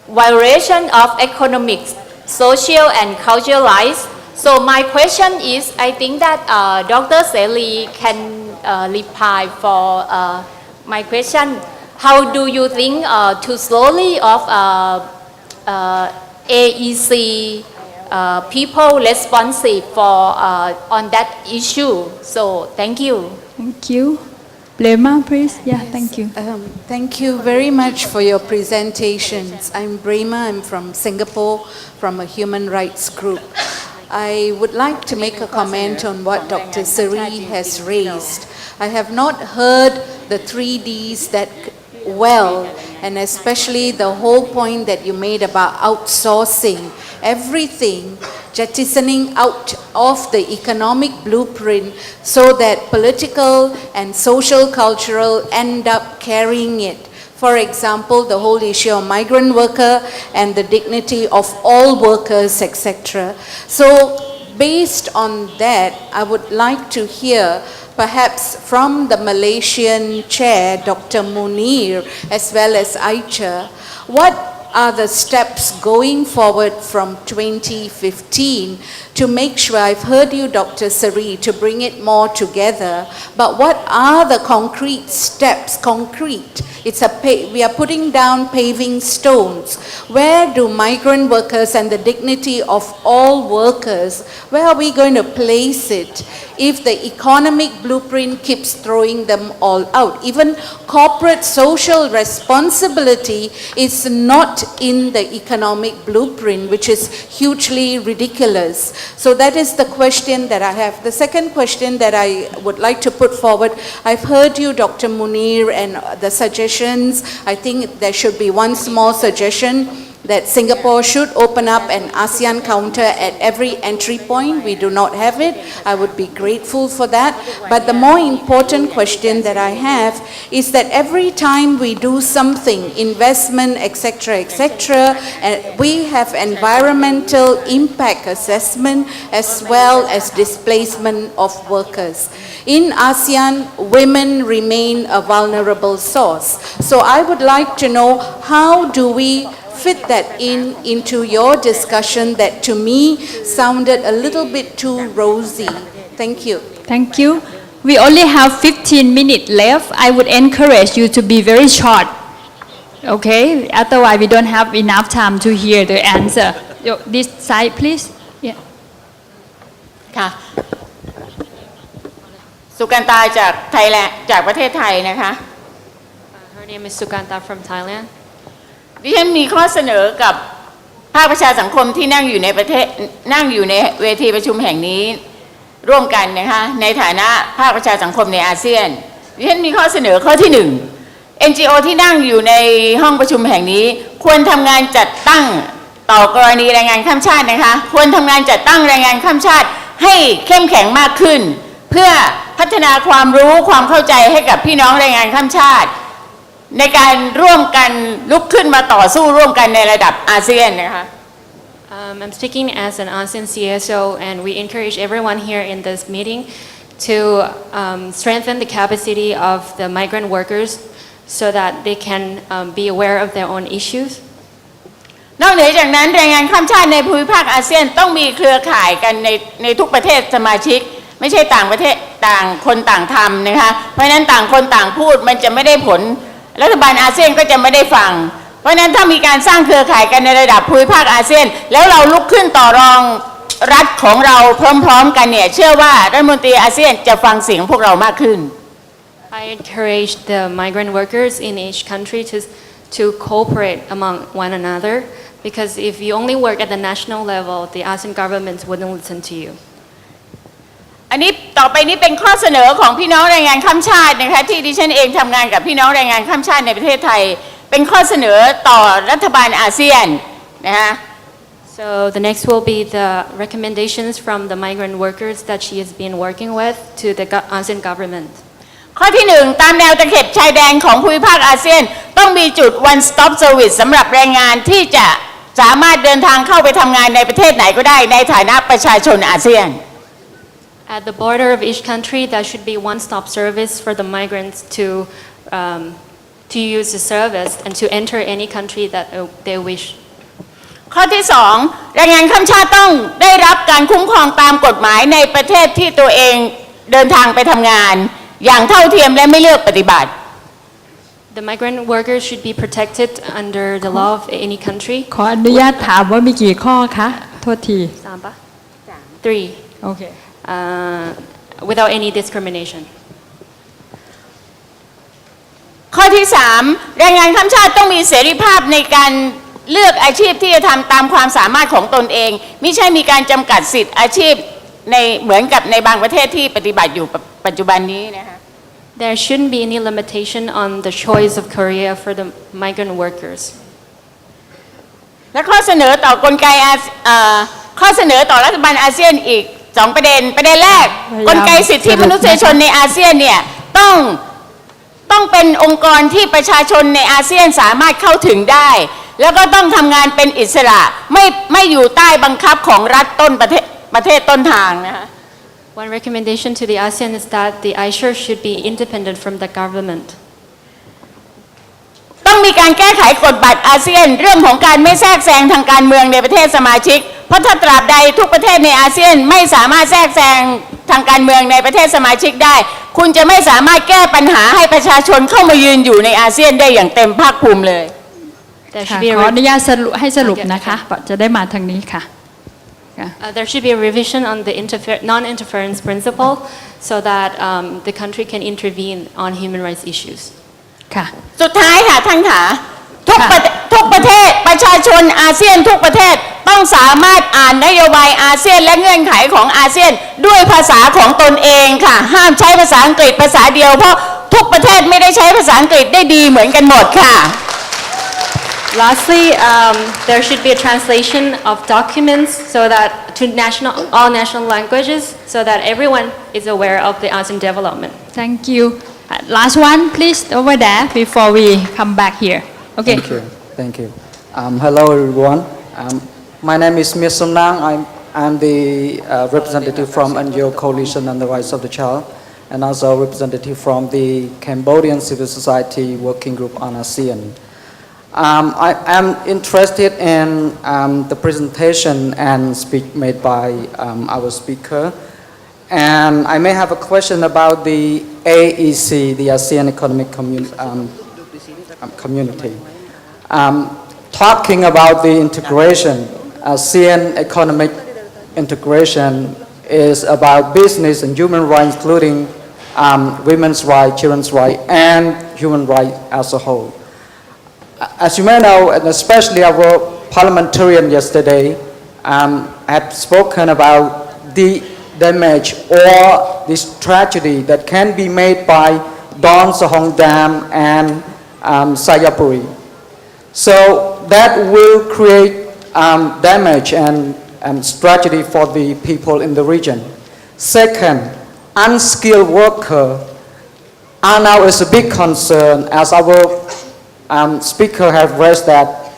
violation of economic, social and cultural rights. So my question is, I think that Dr. Seli can reply for my question. How do you think to slowly of AEC people responsive for on that issue? So thank you. Thank you. Brema, please. Yeah, thank you. Thank you very much for your presentations. I'm Brema, I'm from Singapore, from a human rights group. I would like to make a comment on what Dr. Seri has raised. I have not heard the 3Ds that well, and especially the whole point that you made about outsourcing everything, jettisoning out of the economic blueprint so that political and social cultural end up carrying it. For example, the whole issue of migrant worker and the dignity of all workers, etc. So based on that, I would like to hear perhaps from the Malaysian chair, Dr. Munir, as well as Aicha, what are the steps going forward from 2015 to make sure, I've heard you, Dr. Seri, to bring it more together, but what are the concrete steps, we are putting down paving stones. Where do migrant workers and the dignity of all workers, where are we going to place it if the economic blueprint keeps throwing them all out? Even corporate social responsibility is not in the economic blueprint, which is hugely ridiculous. So that is the question that I have. The second question that I would like to put forward, I've heard you, Dr. Munir, and the suggestions. I think there should be one small suggestion that Singapore should open up an ASEAN counter at every entry point. We do not have it. I would be grateful for that. But the more important question that I have is that every time we do something, investment, etc., we have environmental impact assessment as well as displacement of workers. In ASEAN, women remain a vulnerable source. So I would like to know, how do we fit that into your discussion that to me sounded a little bit too rosy? Thank you. Thank you. We only have 15 minutes left. I would encourage you to be very short. Okay? Otherwise, we don't have enough time to hear the answer. This side, please. Yeah. ค่ะ สุกันตาจากไทยแลนด์จากประเทศไทยนะคะ Her name is Sukanta from Thailand. ดิฉันมีข้อเสนอกับภาคประชาสังคมที่นั่งอยู่ในเวทีประชุมแห่งนี้ร่วมกันนะคะในฐานะภาคประชาสังคมในอาเซียนดิฉันมีข้อเสนอข้อที่ 1 NGO ที่นั่งอยู่ในห้องประชุมแห่งนี้ควรทำงานจัดตั้งต่อกรณีแรงงานข้ามชาตินะคะควรทำงานจัดตั้งแรงงานข้ามชาติให้เข้มแข็งมากขึ้นเพื่อพัฒนาความรู้ความเข้าใจให้กับพี่น้องแรงงานข้ามชาติในการร่วมกันลุกขึ้นมาต่อสู้ร่วมกันในระดับอาเซียนนะคะ I'm speaking as an ASEAN CSO, and we encourage everyone here in this meeting to strengthen the capacity of the migrant workers so that they can be aware of their own issues. นอกเหนือจากนั้นแรงงานข้ามชาติในภูมิภาคอาเซียนต้องมีเครือข่ายกันในทุกประเทศสมาชิกไม่ใช่ต่างประเทศต่างคนต่างทำนะคะเพราะฉะนั้นต่างคนต่างพูดมันจะไม่ได้ผลรัฐบาลอาเซียนก็จะไม่ได้ฟังเพราะฉะนั้นถ้ามีการสร้างเครือข่ายกันในระดับภูมิภาคอาเซียนแล้วเราลุกขึ้นต่อรองรัฐของเราพร้อมๆกันเนี่ยเชื่อว่ารัฐมนตรีอาเซียนจะฟังเสียงพวกเรามากขึ้น I encourage the migrant workers in each country to cooperate among one another, because if you only work at the national level, the ASEAN governments wouldn't listen to you. อันนี้ต ต่อไปนี้เป็นข้อเสนอของพี่น้องแรงงานข้ามชาตินะคะที่ดิฉันเองทำงานกับพี่น้องแรงงานข้ามชาติในประเทศไทยเป็นข้อเสนอต่อรัฐบาลอาเซียนนะคะ So the next will be the recommendations from the migrant workers that she has been working with to the ASEAN government. ข้อที่1ตามแนวตะเข็บชายแดนของภูมิภาคอาเซียนต้องมีจุด one stop service สำหรับแรงงานที่จะสามารถเดินทางเข้าไปทำงานในประเทศไหนก็ได้ในฐานะประชาชนอาเซียน At the border of each country, there should be one-stop service for the migrants to use the service and to enter any country that they wish. ข้อที่2แรงงานข้ามชาติต้องได้รับการคุ้มครองตามกฎหมายในประเทศที่ตัวเองเดินทางไปทำงานอย่างเท่าเทียมและไม่เลือกปฏิบัติ The migrant workers should be protected under the law of any country. ขออนุญาตถามว่ามีกี่ข้อคะโทษที 3 ปะ 3. โอเค Without any discrimination. ข้อที่3แรงงานข้ามชาติต้องมีเสรีภาพในการเลือกอาชีพที่จะทำตามความสามารถของตนเองไม่ใช่มีการจำกัดสิทธิอาชีพในเหมือนกับในบางประเทศที่ปฏิบัติอยู่ปัจจุบันนี้นะคะ There shouldn't be any limitation on the choice of career for the migrant workers. และข้อเสนอต่อกลไกข้อเสนอต่อรัฐบาลอาเซียนอีก2ประเด็นแรกกลไกสิทธิมนุษยชนในอาเซียนเนี่ยต้องเป็นองค์กรที่ประชาชนในอาเซียนสามารถเข้าถึงได้แล้วก็ต้องทำงานเป็นอิสระไม่อยู่ใต้บังคับของรัฐต้นประเทศต้นทางนะคะ One recommendation to the ASEAN is that the ISUR should be independent from the government. ต้องมีการแก้ไขกฎบัตรอาเซียนเรื่องของการไม่แทรกแซงทางการเมืองในประเทศสมาชิกเพราะถ้าตราบใดทุกประเทศในอาเซียนไม่สามารถแทรกแซงทางการเมืองในประเทศสมาชิกได้คุณจะไม่สามารถแก้ปัญหาให้ประชาชนเข้ามายืนอยู่ในอาเซียนได้อย่างเต็มภาคภูมิเลย ขออนุญาตให้สรุปนะคะจะได้มาทางนี้ค่ะ There should be a revision on the non-interference principle so that the country can intervene on human rights issues. ค่ะ สุดท้ายค่ะท่านค่ะทุกประเทศประชาชนอาเซียนทุกประเทศต้องสามารถอ่านนโยบายอาเซียนและเงื่อนไขของอาเซียนด้วยภาษาของตนเองค่ะห้ามใช้ภาษาอังกฤษภาษาเดียวเพราะทุกประเทศไม่ได้ใช้ภาษาอังกฤษได้ดีเหมือนกันหมดค่ะ Lastly, there should be a translation of documents so that to all national languages so that everyone is aware of the ASEAN development. Thank you. Last one, please, over there before we come back here. Okay. Thank you. Hello, everyone. My name is Mir Somnang. I'm the representative from NGO Coalition on the Rights of the Child and also a representative from the Cambodian Civil Society Working Group on ASEAN. I am interested in the presentation and speech made by our speaker. And I may have a question about the AEC, the ASEAN Economic Community. Talking about the integration, ASEAN economic integration is about business and human rights, including women's rights, children's rights, and human rights as a whole. As you may know, and especially our parliamentarian yesterday had spoken about the damage or this tragedy that can be made by Don Sahong Dam and Sayapuri. So that will create damage and tragedy for the people in the region. Second, unskilled workers are now is a big concern as our speaker have raised that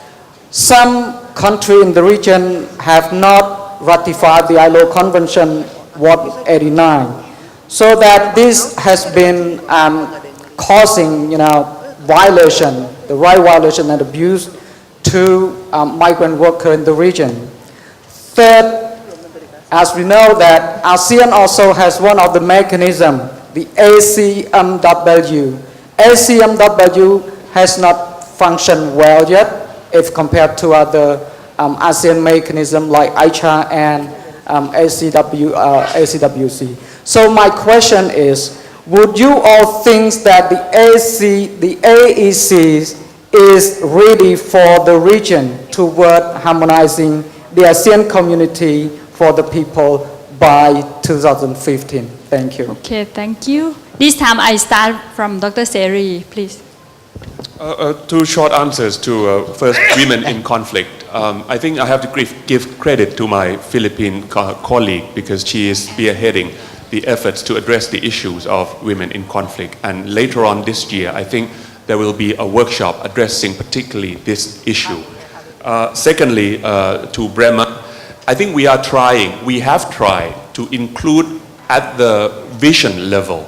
some countries in the region have not ratified the ILO Convention 189, so that this has been causing, violation, the right violation and abuse to migrant workers in the region. Third, as we know that ASEAN also has one of the mechanisms, the ACMW. ACMW has not functioned well yet if compared to other ASEAN mechanisms like ICHA and ACWC. So my question is, would you all think that the AEC is ready for the region toward harmonizing the ASEAN community for the people by 2015? Thank you. Okay, thank you. This time I start from Dr. Seri, please. Two short answers to first women in conflict. I think I have to give credit to my Philippine colleague because she is spearheading the efforts to address the issues of women in conflict. And later on this year, I think there will be a workshop addressing particularly this issue. Secondly, to Bremer, I think we have tried to include at the vision level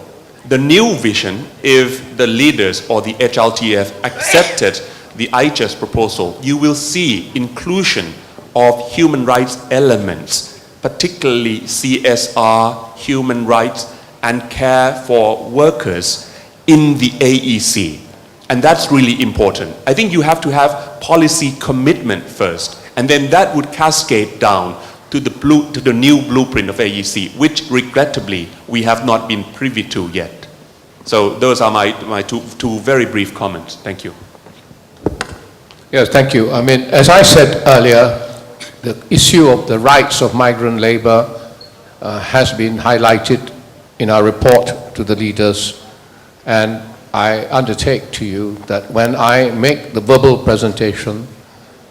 the new vision. If the leaders or the HLTF accepted the IJS proposal, you will see inclusion of human rights elements, particularly CSR, human rights, and care for workers in the AEC. And that's really important. I think you have to have policy commitment first, and then that would cascade down to the new blueprint of AEC, which regrettably we have not been privy to yet. So those are my two very brief comments. Thank you. Yes, thank you. I mean, as I said earlier, the issue of the rights of migrant labor has been highlighted in our report to the leaders, and I undertake to you that when I make the verbal presentation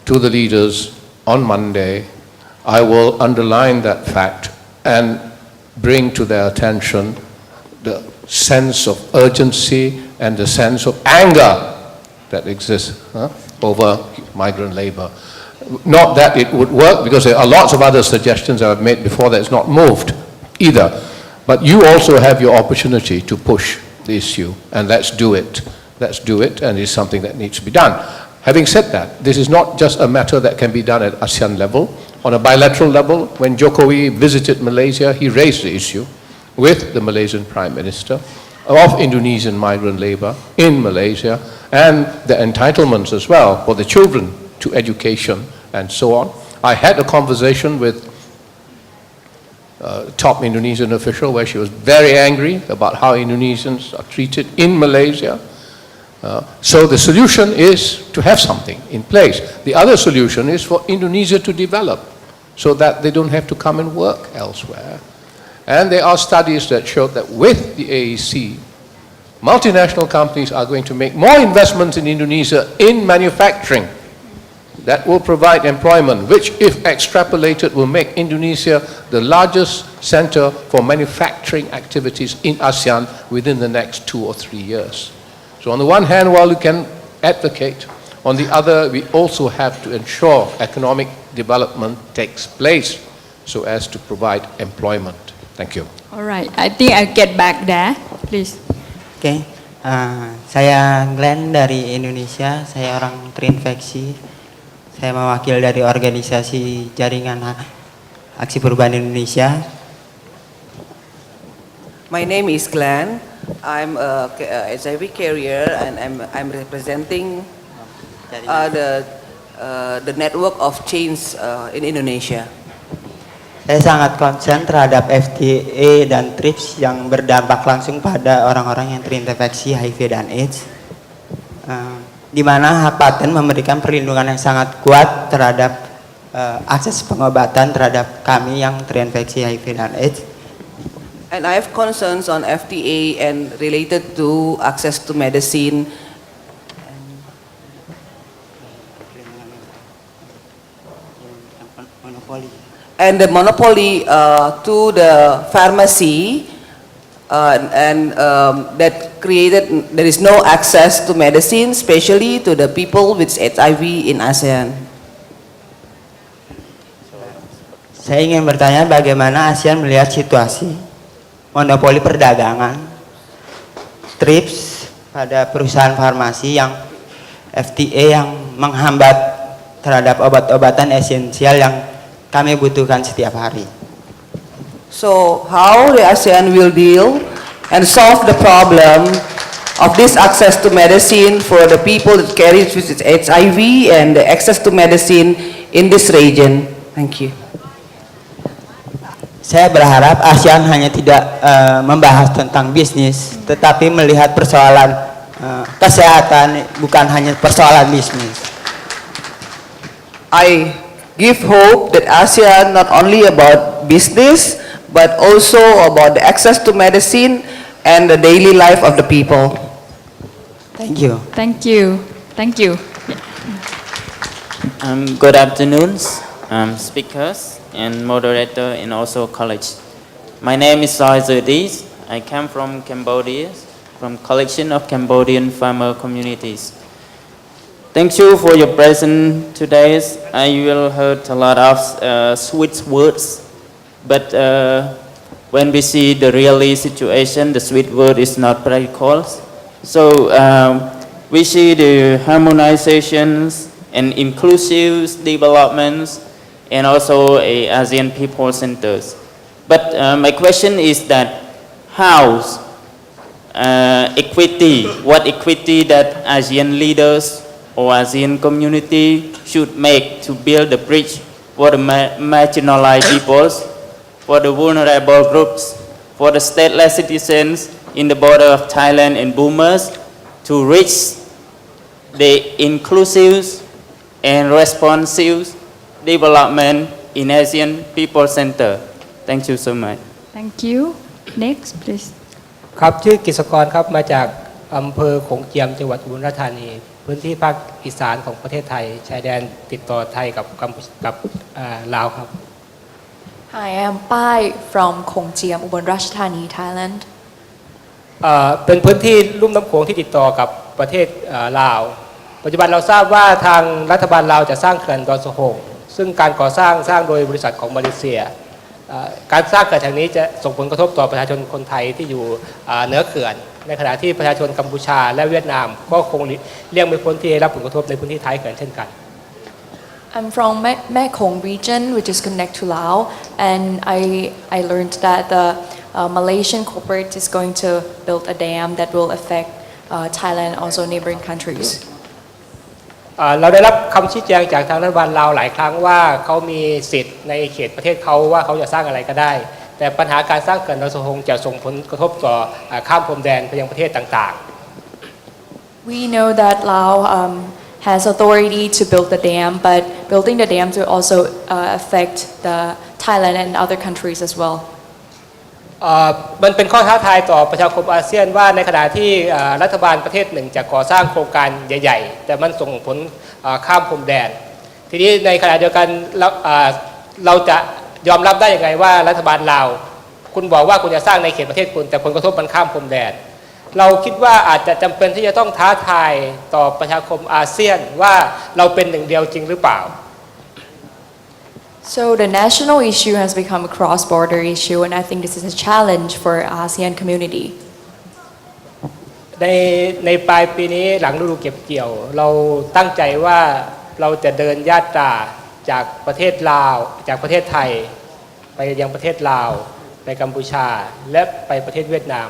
to the leaders on Monday, I will underline that fact and bring to their attention the sense of urgency and the sense of anger that exists over migrant labor. Not that it would work, because there are lots of other suggestions that I've made before that it's not moved either. But you also have your opportunity to push the issue, and let's do it. Let's do it, and it's something that needs to be done. Having said that, this is not just a matter that can be done at ASEAN level. On a bilateral level, when Jokowi visited Malaysia, he raised the issue with the Malaysian Prime Minister of Indonesian migrant labor in Malaysia, and the entitlements as well for the children to education and so on. I had a conversation with a top Indonesian official where she was very angry about how Indonesians are treated in Malaysia. So the solution is to have something in place. The other solution is for Indonesia to develop so that they don't have to come and work elsewhere. And there are studies that show that with the AEC, multinational companies are going to make more investments in Indonesia in manufacturing. That will provide employment, which, if extrapolated, will make Indonesia the largest center for manufacturing activities in ASEAN within the next 2 or 3 years. So on the one hand, while we can advocate, on the other, we also have to ensure economic development takes place so as to provide employment. Thank you. All right, I think I'll get back there, please. Oke, saya Glenn dari Indonesia, saya orang terinfeksi. Saya mewakil dari organisasi Jaringan Aksi Perubahan Indonesia. My name is Glenn. I'm a HIV carrier, and I'm representing the network of chains in Indonesia. Saya sangat concern terhadap FTA dan TRIPS yang berdampak langsung pada orang-orang yang terinfeksi HIV dan AIDS, di mana hak paten memberikan perlindungan yang sangat kuat terhadap akses pengobatan terhadap kami yang terinfeksi HIV dan AIDS. And I have concerns on FTA and related to access to medicine. And the monopoly to the pharmacy, and that created, there is no access to medicine, especially to the people with HIV in ASEAN. Saya ingin bertanya bagaimana ASEAN melihat situasi monopoli perdagangan TRIPS pada perusahaan farmasi yang FTA yang menghambat terhadap obat-obatan esensial yang kami butuhkan setiap hari. So how the ASEAN will deal and solve the problem of this access to medicine for the people that carry HIV and the access to medicine in this region? Thank you. Saya berharap ASEAN hanya tidak membahas tentang bisnis, tetapi melihat persoalan kesehatan, bukan hanya persoalan bisnis. I give hope that ASEAN not only about business, but also about the access to medicine and the daily life of the people. Thank you. Thank you. Thank you. Good afternoon, speakers and moderator and also college. My name is Soi Zerdis. I come from Cambodia, from collection of Cambodian farmer communities. Thank you for your presence today. I will heard a lot of sweet words, but when we see the real situation, the sweet word is not practical. So we see the harmonizations and inclusive developments and also a ASEAN People Centers. But my question is that how equity, what equity that ASEAN leaders or ASEAN community should make to build a bridge for the marginalized peoples, for the vulnerable groups, for the stateless citizens in the border of Thailand and Burma to reach the inclusive and responsive development in ASEAN People Center. Thank you so much. Thank you. Next, please. ครับชื่อกิษกรครับมาจากอำเภอโขงเจียมจังหวัดอุบลราชธานีพื้นที่ภาคอีสานของประเทศไทยชายแดนติดต่อไทยกับลาวครับ Hi, I am Pai from Khong Chiem, Ubon Ratchathani, Thailand. เป็นพื้นที่ลุ่มน้ำโขงที่ติดต่อกับประเทศลาวปัจจุบันเราทราบว่าทางรัฐบาลลาวจะสร้างเขื่อนดอนสะโหงซึ่งการก่อสร้างโดยบริษัทของมาเลเซียการสร้างเขื่อนแห่งนี้จะส่งผลกระทบต่อประชาชนคนไทยที่อยู่เหนือเขื่อนในขณะที่ประชาชนกัมพูชาและเวียดนามก็คงเลี่ยงไม่พ้นที่จะรับผลกระทบในพื้นที่ท้ายเขื่อนเช่นกัน I'm from Mekong region, which is connect to Laos, and I learned that the Malaysian corporate is going to build a dam that will affect Thailand and also neighboring countries. เราได้รับคำชี้แจงจากทางรัฐบาลลาวหลายครั้งว่าเขามีสิทธิ์ในเขตประเทศเขาว่าเขาจะสร้างอะไรก็ได้แต่ปัญหาการสร้างเขื่อนดอนสะโหงจะส่งผลกระทบต่อข้ามพรมแดนไปยังประเทศต่างๆ We know that Laos has authority to build the dam, but building the dam will also affect the Thailand and other countries as well. มันเป็นข้อท้าทายต่อประชาคมอาเซียนว่าในขณะที่รัฐบาลประเทศหนึ่งจะก่อสร้างโครงการใหญ่ๆแต่มันส่งผลข้ามพรมแดนทีนี้ในขณะเดียวกันเราจะยอมรับได้ยังไงว่ารัฐบาลลาวคุณบอกว่าคุณจะสร้างในเขตประเทศคุณแต่ผลกระทบมันข้ามพรมแดนเราคิดว่าอาจจะจำเป็นที่จะต้องท้าทายต่อประชาคมอาเซียนว่าเราเป็นหนึ่งเดียวจริงหรือเปล่าSo the national issue has become a cross-border issue, and I think this is a challenge for ASEAN community. ในปลายปีนี้หลังฤดูเก็บเกี่ยวเราตั้งใจว่าเราจะเดินญาตราจากประเทศลาวจากประเทศไทยไปยังประเทศลาวไปกัมพูชาและไปประเทศเวียดนาม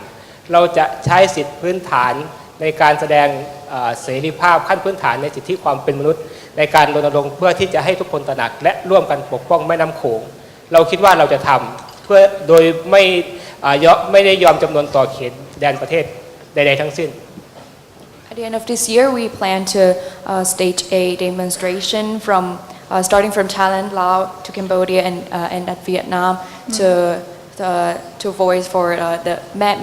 เราจะใช้สิทธิพื้นฐานในการแสดงเสรีภาพขั้นพื้นฐานในสิทธิความเป็นมนุษย์ในการรณรงค์เพื่อที่จะให้ทุกคนตระหนักและร่วมกันปกป้องแม่น้ำโขงเราคิดว่าเราจะทำเพื่อโดยไม่ได้ยอมจำนวนต่อเขตแดนประเทศใดๆทั้งสิ้น At the end of this year, we plan to stage a demonstration from starting from Thailand, Laos to Cambodia and at Vietnam to voice for the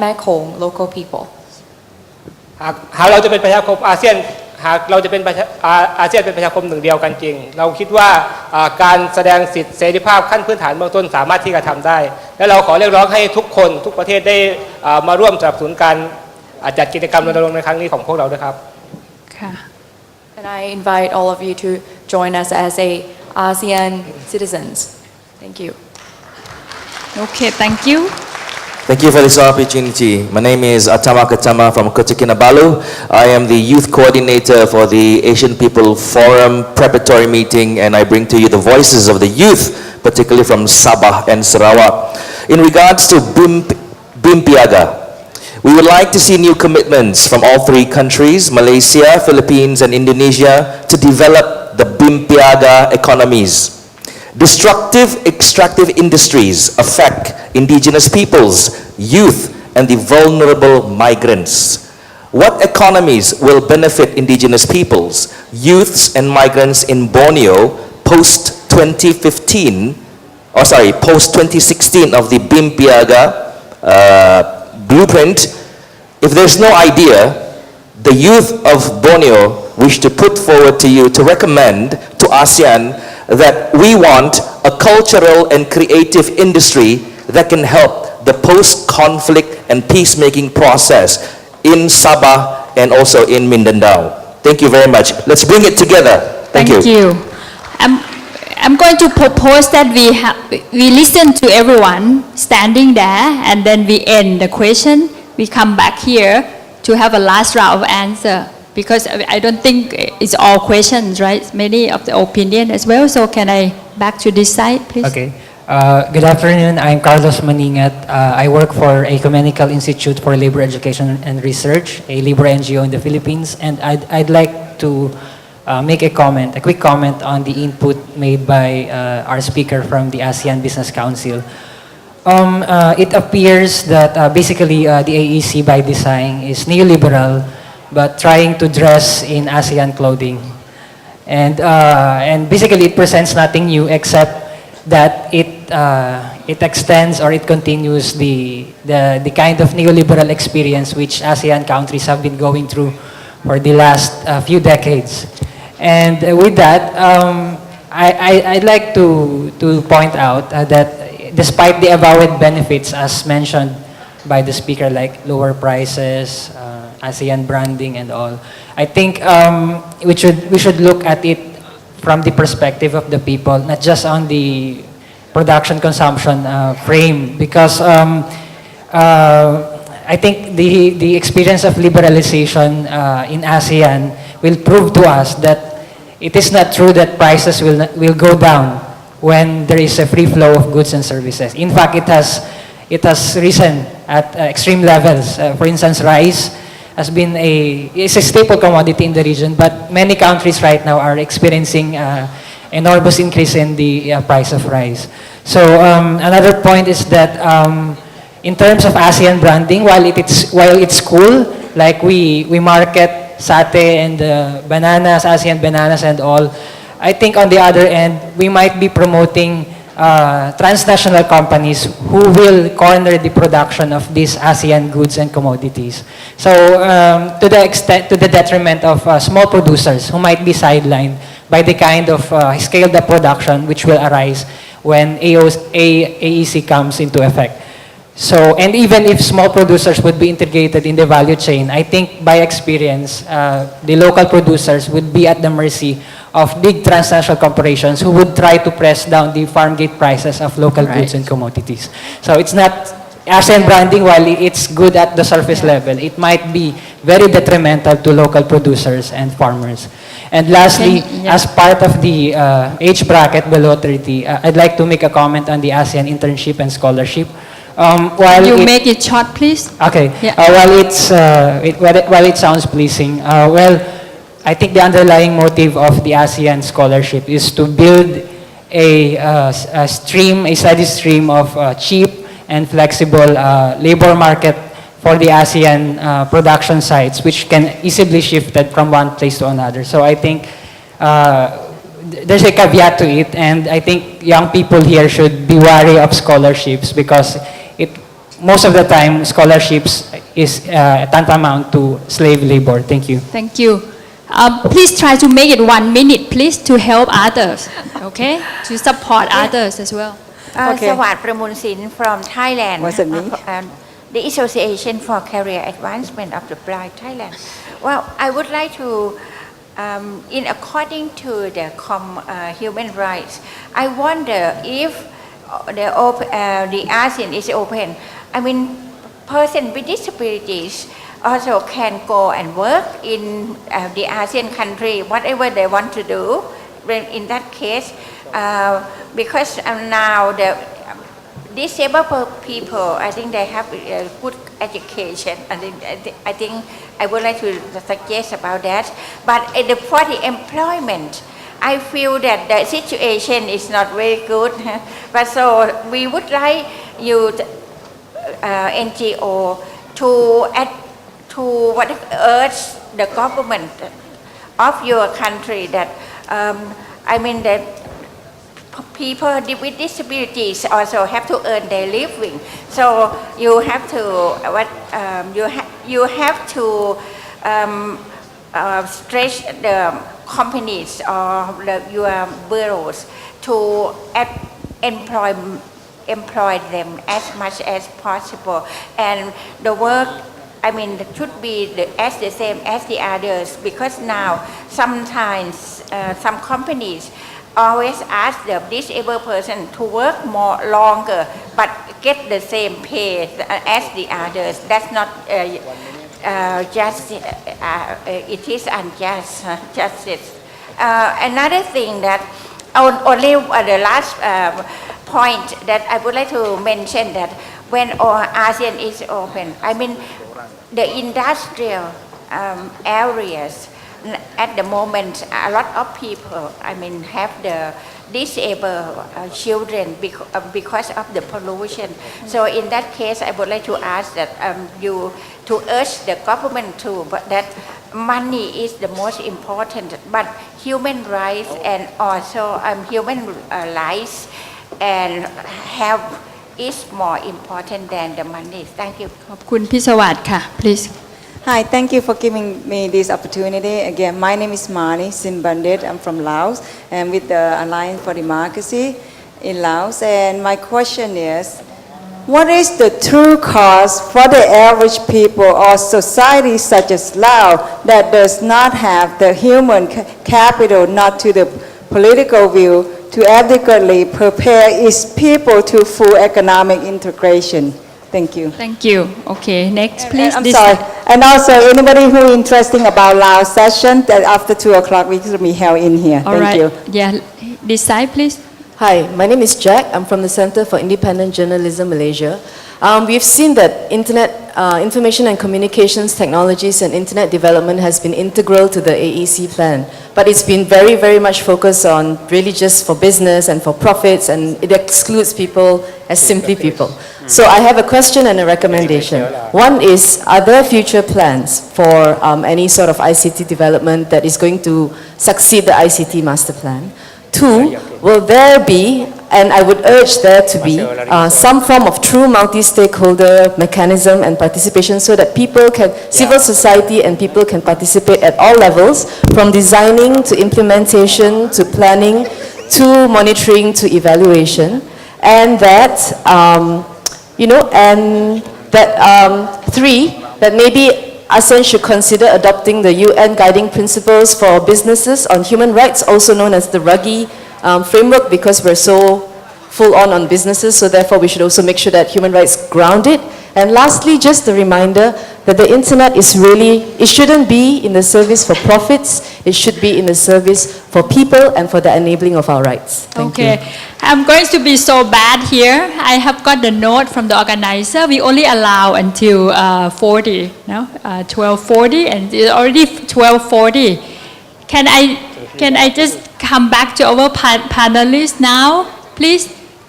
Mekong local people. หากเราจะเป็นประชาคมอาเซียนหากเราจะเป็นอาเซียนเป็นประชาคมหนึ่งเดียวกันจริงเราคิดว่าการแสดงสิทธิเสรีภาพขั้นพื้นฐานเบื้องต้นสามารถที่จะทำได้และเราขอเรียกร้องให้ทุกคนทุกประเทศได้มาร่วมสนับสนุนการจัดกิจกรรมรณรงค์ในครั้งนี้ของพวกเราด้วยครับ And I invite all of you to join us as ASEAN citizens. Thank you. Okay, thank you. Thank you for this opportunity. My name is Atama Katama from Kota Kinabalu. I am the youth coordinator for the Asian People Forum preparatory meeting, and I bring to you the voices of the youth, particularly from Sabah and Sarawak. In regards to BIMPIAGA, we would like to see new commitments from all three countries, Malaysia, Philippines, and Indonesia, to develop the BIMPIAGA economies. Destructive extractive industries affect indigenous peoples, youth, and the vulnerable migrants. What economies will benefit indigenous peoples, youths, and migrants in Borneo post-2015 post-2016 of the BIM Piaga blueprint, if there's no idea, the youth of Borneo wish to put forward to you to recommend to ASEAN that we want a cultural and creative industry that can help the post-conflict and peacemaking process in Sabah and also in Mindanao. Thank you very much. Let's bring it together. Thank you. I'm going to propose that we listen to everyone standing there, and then we end the question. We come back here to have a last round of answer, because I don't think it's all questions, right? Many of the opinion as well. So can I back to this side, please? Okay. Good afternoon. I'm Carlos Maningat. I work for Ecumenical Institute for Labor Education and Research, a labor NGO in the Philippines, and I'd like to make a quick comment on the input made by our speaker from the ASEAN Business Council. It appears that basically the AEC by design is neoliberal, but trying to dress in ASEAN clothing. And basically it presents nothing new except that it extends or it continues the kind of neoliberal experience which ASEAN countries have been going through for the last few decades. And with that, I'd like to point out that despite the avowed benefits as mentioned by the speaker, like lower prices, ASEAN branding and all, I think we should look at it from the perspective of the people, not just on the production consumption frame, because I think the experience of liberalization in ASEAN will prove to us that it is not true that prices will go down when there is a free flow of goods and services. In fact, it has risen at extreme levels. For instance, rice has been is a staple commodity in the region, but many countries right now are experiencing enormous increase in the price of rice. So another point is that in terms of ASEAN branding, while it's cool, like we market satay and bananas, ASEAN bananas and all, I think on the other end, we might be promoting transnational companies who will corner the production of these ASEAN goods and commodities. So to the detriment of small producers who might be sidelined by the kind of scaled up production which will arise when AEC comes into effect. So, and even if small producers would be integrated in the value chain, I think by experience, the local producers would be at the mercy of big transnational corporations who would try to press down the farm gate prices of local goods and commodities. So it's not ASEAN branding, while it's good at the surface level, it might be very detrimental to local producers and farmers. And lastly, as part of the age bracket below 30, I'd like to make a comment on the ASEAN internship and scholarship. While you make it short, please. Okay. Yeah. While it sounds pleasing, well, I think the underlying motive of the ASEAN scholarship is to build a steady stream of cheap and flexible labor market for the ASEAN production sites, which can easily shifted from one place to another. So I think there's a caveat to it, and I think young people here should be wary of scholarships, because most of the time scholarships is tantamount to slave labor. Thank you. Thank you. Please try to make it 1 minute, please, to help others, okay? To support others as well. Sawat Pramunsin from Thailand. What's it mean? The Association for Career Advancement of the Blind Thailand. Well, I would like to, in according to the human rights, I wonder if the ASEAN is open. I mean, persons with disabilities also can go and work in the ASEAN country, whatever they want to do. In that case, because now the disabled people, I think they have good education, and I think I would like to suggest about that. But for the employment, I feel that the situation is not very good. But so we would like you, NGO, to urge the government of your country that I mean that people with disabilities also have to earn their living. So you have to you have to stretch the companies or your bureaus to employ them as much as possible, and the work, I mean, it should be as the same as the others, because now sometimes some companies always ask the disabled person to work more longer but get the same pay as the others. That's not just, it is unjust justice. Another thing that only the last point that I would like to mention, that when ASEAN is open, I mean, the industrial areas at the moment, a lot of people, I mean, have the disabled children because of the pollution. So in that case, I would like to ask that you to urge the government to, but that money is the most important, but human rights and also human rights and health is more important than the money. Thank you. ขอบคุณพี่สวัสดิ์ค่ะ please. Hi, thank you for giving me this opportunity. Again, my name is Mani Sinbandit. I'm from Laos and with the Alliance for Democracy in Laos. And my question is, what is the true cause for the average people or society such as Laos that does not have the human capital, not to the political view, to adequately prepare its people to full economic integration? Thank you. Thank you. Okay, next please. I'm sorry. And also, anybody who is interested about Laos session, that after 2 o'clock we will be held in here. All Thank right. you. Yeah, this side please. Hi, my name is Jack. I'm from the Center for Independent Journalism, Malaysia. We've seen that information and communications technologies and internet development has been integral to the AEC plan, but it's been very, very much focused on really just for business and for profits, and it excludes people as simply people. So I have a question and a recommendation. One is, are there future plans for any sort of ICT development that is going to succeed the ICT master plan? Two, will there be, and I would urge there to be, some form of true multi-stakeholder mechanism and participation so that people can, civil society and people can participate at all levels, from designing to implementation to planning to monitoring to evaluation, and that, three, that maybe ASEAN should consider adopting the UN guiding principles for businesses on human rights, also known as the RUGI framework, because we're so full on businesses, so therefore we should also make sure that human rights ground it. And lastly, just a reminder that the internet is really, it shouldn't be in the service for profits, it should be in the service for people and for the enabling of our rights. Thank you. I'm going to be so bad here. I have got the note from the organizer. We only allow until 40, no? 12:40, and it's already 12:40. Can I just come back to our panelists now, please?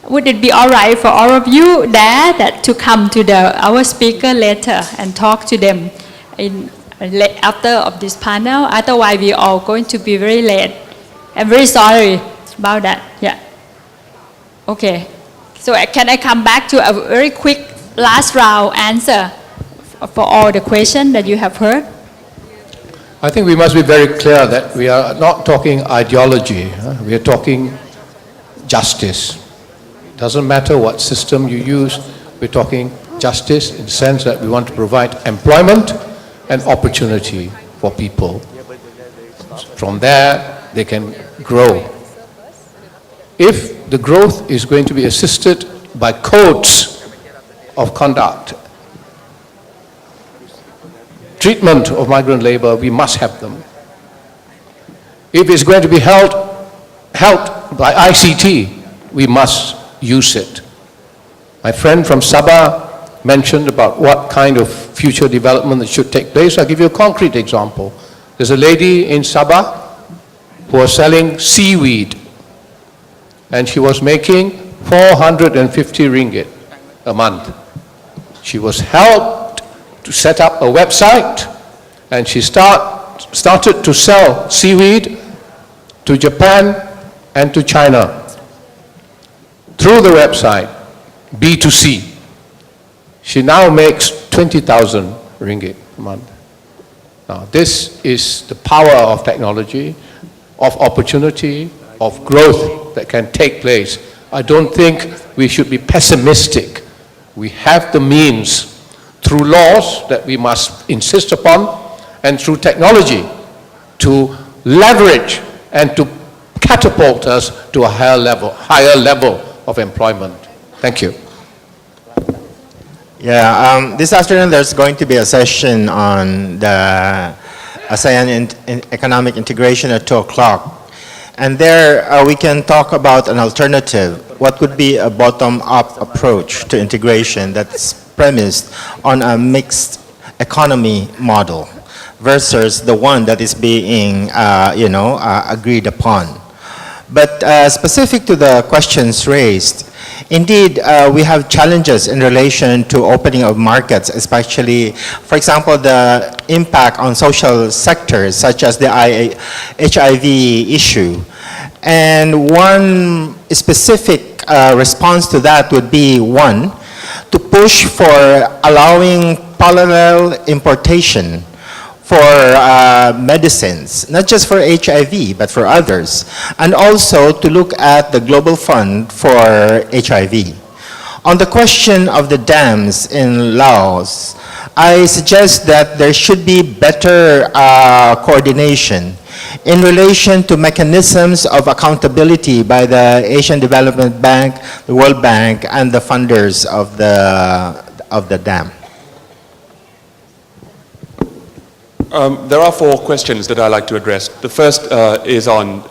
Would it be all right for all of you there to come to our speaker later and talk to them after of this panel? Otherwise, we are all going to be very late. I'm very sorry about that. Yeah. Okay. So can I come back to a very quick last round answer for all the questions that you have heard? I think we must be very clear that we are not talking ideology. We are talking justice. Doesn't matter what system you use, we're talking justice in the sense that we want to provide employment and opportunity for people. From there, they can grow. If the growth is going to be assisted by codes of conduct, treatment of migrant labor, we must have them. If it's going to be helped by ICT, we must use it. My friend from Sabah mentioned about what kind of future development that should take place. I'll give you a concrete example. There's a lady in Sabah who was selling seaweed, and she was making 450 ringgit a month. She was helped to set up a website, and she started to sell seaweed to Japan and to China. through the website, B2C. She now makes 20,000 ringgit a month. Now, this is the power of technology, of opportunity, of growth that can take place. I don't think we should be pessimistic. We have the means through laws that we must insist upon and through technology to leverage and to catapult us to a higher level of employment. Thank you. Yeah, this afternoon there's going to be a session on the ASEAN economic integration at 2 o'clock. And there we can talk about an alternative. What would be a bottom-up approach to integration that's premised on a mixed economy model versus the one that is being, agreed upon. But specific to the questions raised, indeed, we have challenges in relation to opening of markets, especially, for example, the impact on social sectors, such as the HIV issue. And one specific response to that would be, one, to push for allowing parallel importation for medicines, not just for HIV, but for others, and also to look at the Global Fund for HIV. On the question of the dams in Laos, I suggest that there should be better coordination in relation to mechanisms of accountability by the Asian Development Bank, the World Bank, and the funders of the dam. There are 4 questions that I'd like to address. The first is on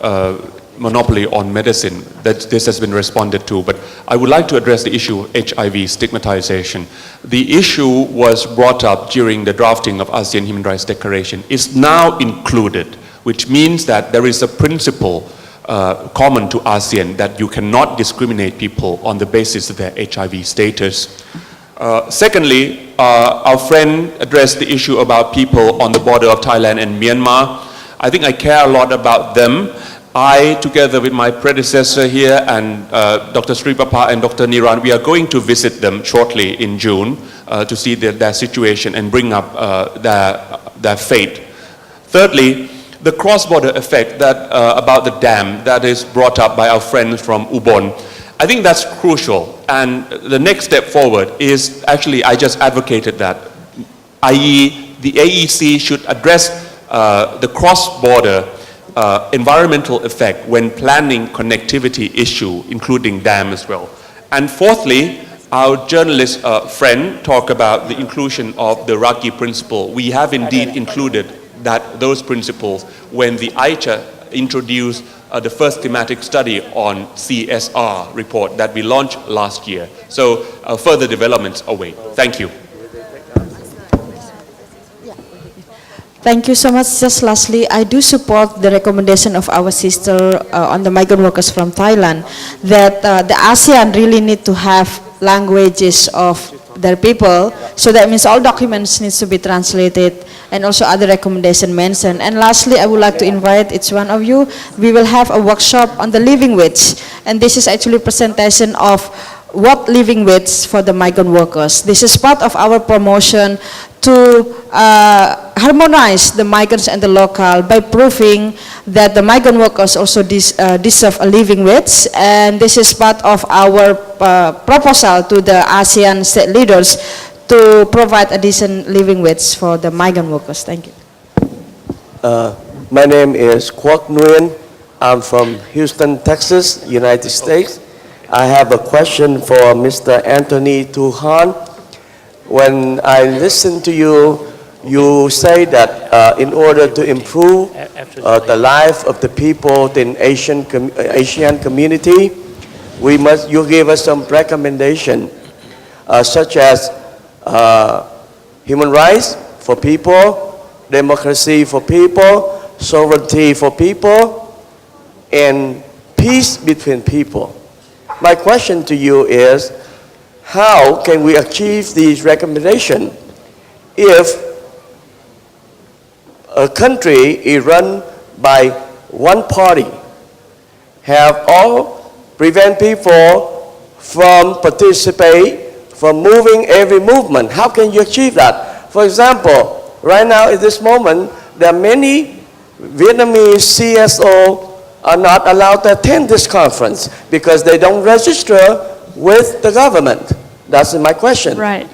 monopoly on medicine. This has been responded to, but I would like to address the issue of HIV stigmatization. The issue was brought up during the drafting of ASEAN Human Rights Declaration. It's now included, which means that there is a principle common to ASEAN that you cannot discriminate people on the basis of their HIV status. Secondly, our friend addressed the issue about people on the border of Thailand and Myanmar. I think I care a lot about them. I, together with my predecessor here and Dr. Sripapa and Dr. Niran, we are going to visit them shortly in June to see their situation and bring up their fate. Thirdly, the cross-border effect that, about the dam that is brought up by our friends from Ubon. I think that's crucial, and the next step forward is actually, I just advocated that, i.e. the AEC should address the cross-border environmental effect when planning connectivity issue, including dam as well. And fourthly, our journalist friend talked about the inclusion of the Raki principle. We have indeed included those principles when the AICHA introduced the first thematic study on CSR report that we launched last year. So further developments await. Thank you. Thank you so much. Just lastly, I do support the recommendation of our sister on the migrant workers from Thailand that the ASEAN really need to have languages of their people. So that means all documents needs to be translated and also other recommendation mentioned. And lastly, I would like to invite each one of you. We will have a workshop on the living wage. And this is actually a presentation of what living wage for the migrant workers. This is part of our promotion to harmonize the migrants and the local by proving that the migrant workers also deserve a living wage. And this is part of our proposal to the ASEAN state leaders to provide a decent living wage for the migrant workers. Thank you. My name is Kwok Nguyen. I'm from Houston, Texas, United States. I have a question for Mr. Anthony Tuhan. When I listen to you, you say that in order to improve the life of the people in Asian community, you give us some recommendation, such as human rights for people, democracy for people, sovereignty for people, and peace between people. My question to you is, how can we achieve these recommendations if a country is run by one party, have all prevent people from participate, from moving every movement. How can you achieve that? For example, right now at this moment, there are many Vietnamese CSO are not allowed to attend this conference because they don't register with the government. That's my question. Right.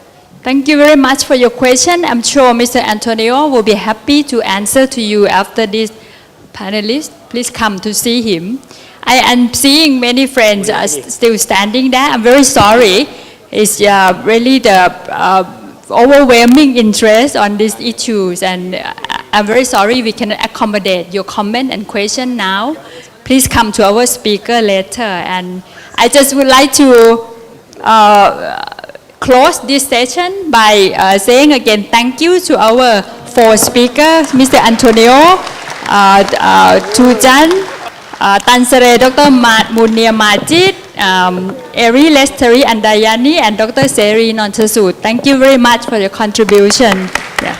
Thank you very much for your question. I'm sure Mr. Antonio will be happy to answer to you after this panelist. Please come to see him. I am seeing many friends are still standing there. I'm very sorry. It's really the overwhelming interest on these issues, and I'm very sorry we cannot accommodate your comment and question now. Please come to our speaker later. And I just would like to close this session by saying again thank you to our 4 speakers, Mr. Antonio, Chu Chan, Tansere, Dr. Munia Majid, Eri Lesteri Andayani, and Dr. Seri Nonchasut. Thank you very much for your contribution. Yeah.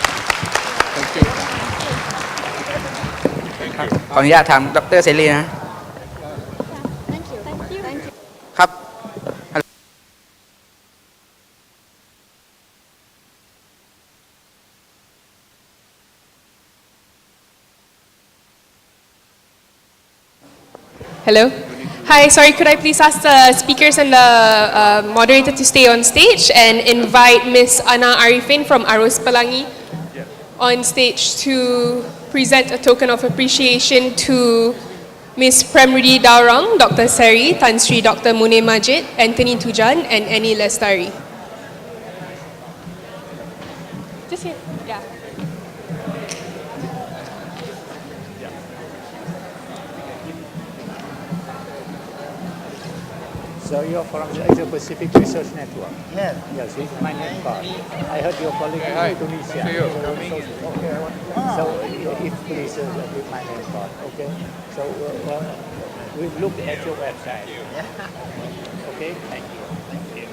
ขออนุญาตถามดร.เสรีนะ ครับ Hello. Hi, sorry, could I please ask the speakers and the moderator to stay on stage and invite Ms. Ana Arifin from Arus Pelangi on stage to present a token of appreciation to Ms. Premrudi Daurang, Dr. Seri, Tan Sri Dr. Munir Majid, Anthony Tujan, and Annie Lestari. Just here, yeah. So you're from the Asia-Pacific Research Network? Yes. Yes, with my name card. I heard your colleague in Indonesia. Okay. So if please with my name card, okay? So we've looked at your website. Okay, thank you. Thank you.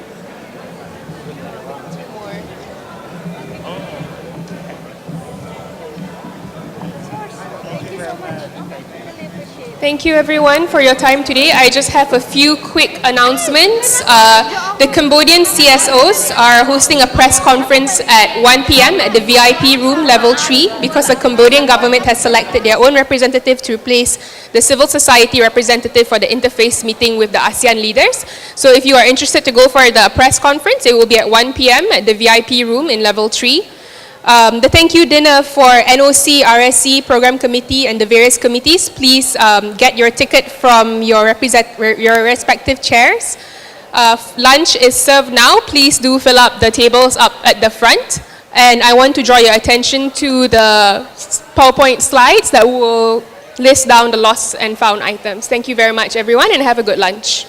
Thank you everyone for your time today. I just have a few quick announcements. The Cambodian CSOs are hosting a press conference at 1 p.m. at the VIP room level 3 because the Cambodian government has selected their own representative to replace the civil society representative for the interface meeting with the ASEAN leaders. So if you are interested to go for the press conference, it will be at 1 p.m. at the VIP room in level 3. The thank you dinner for NOC, RSC, Program Committee, and the various committees. Please get your ticket from your respective chairs. Lunch is served now. Please do fill up the tables up at the front. And I want to draw your attention to the PowerPoint slides that will list down the lost and found items. Thank you very much, everyone, and have a good lunch.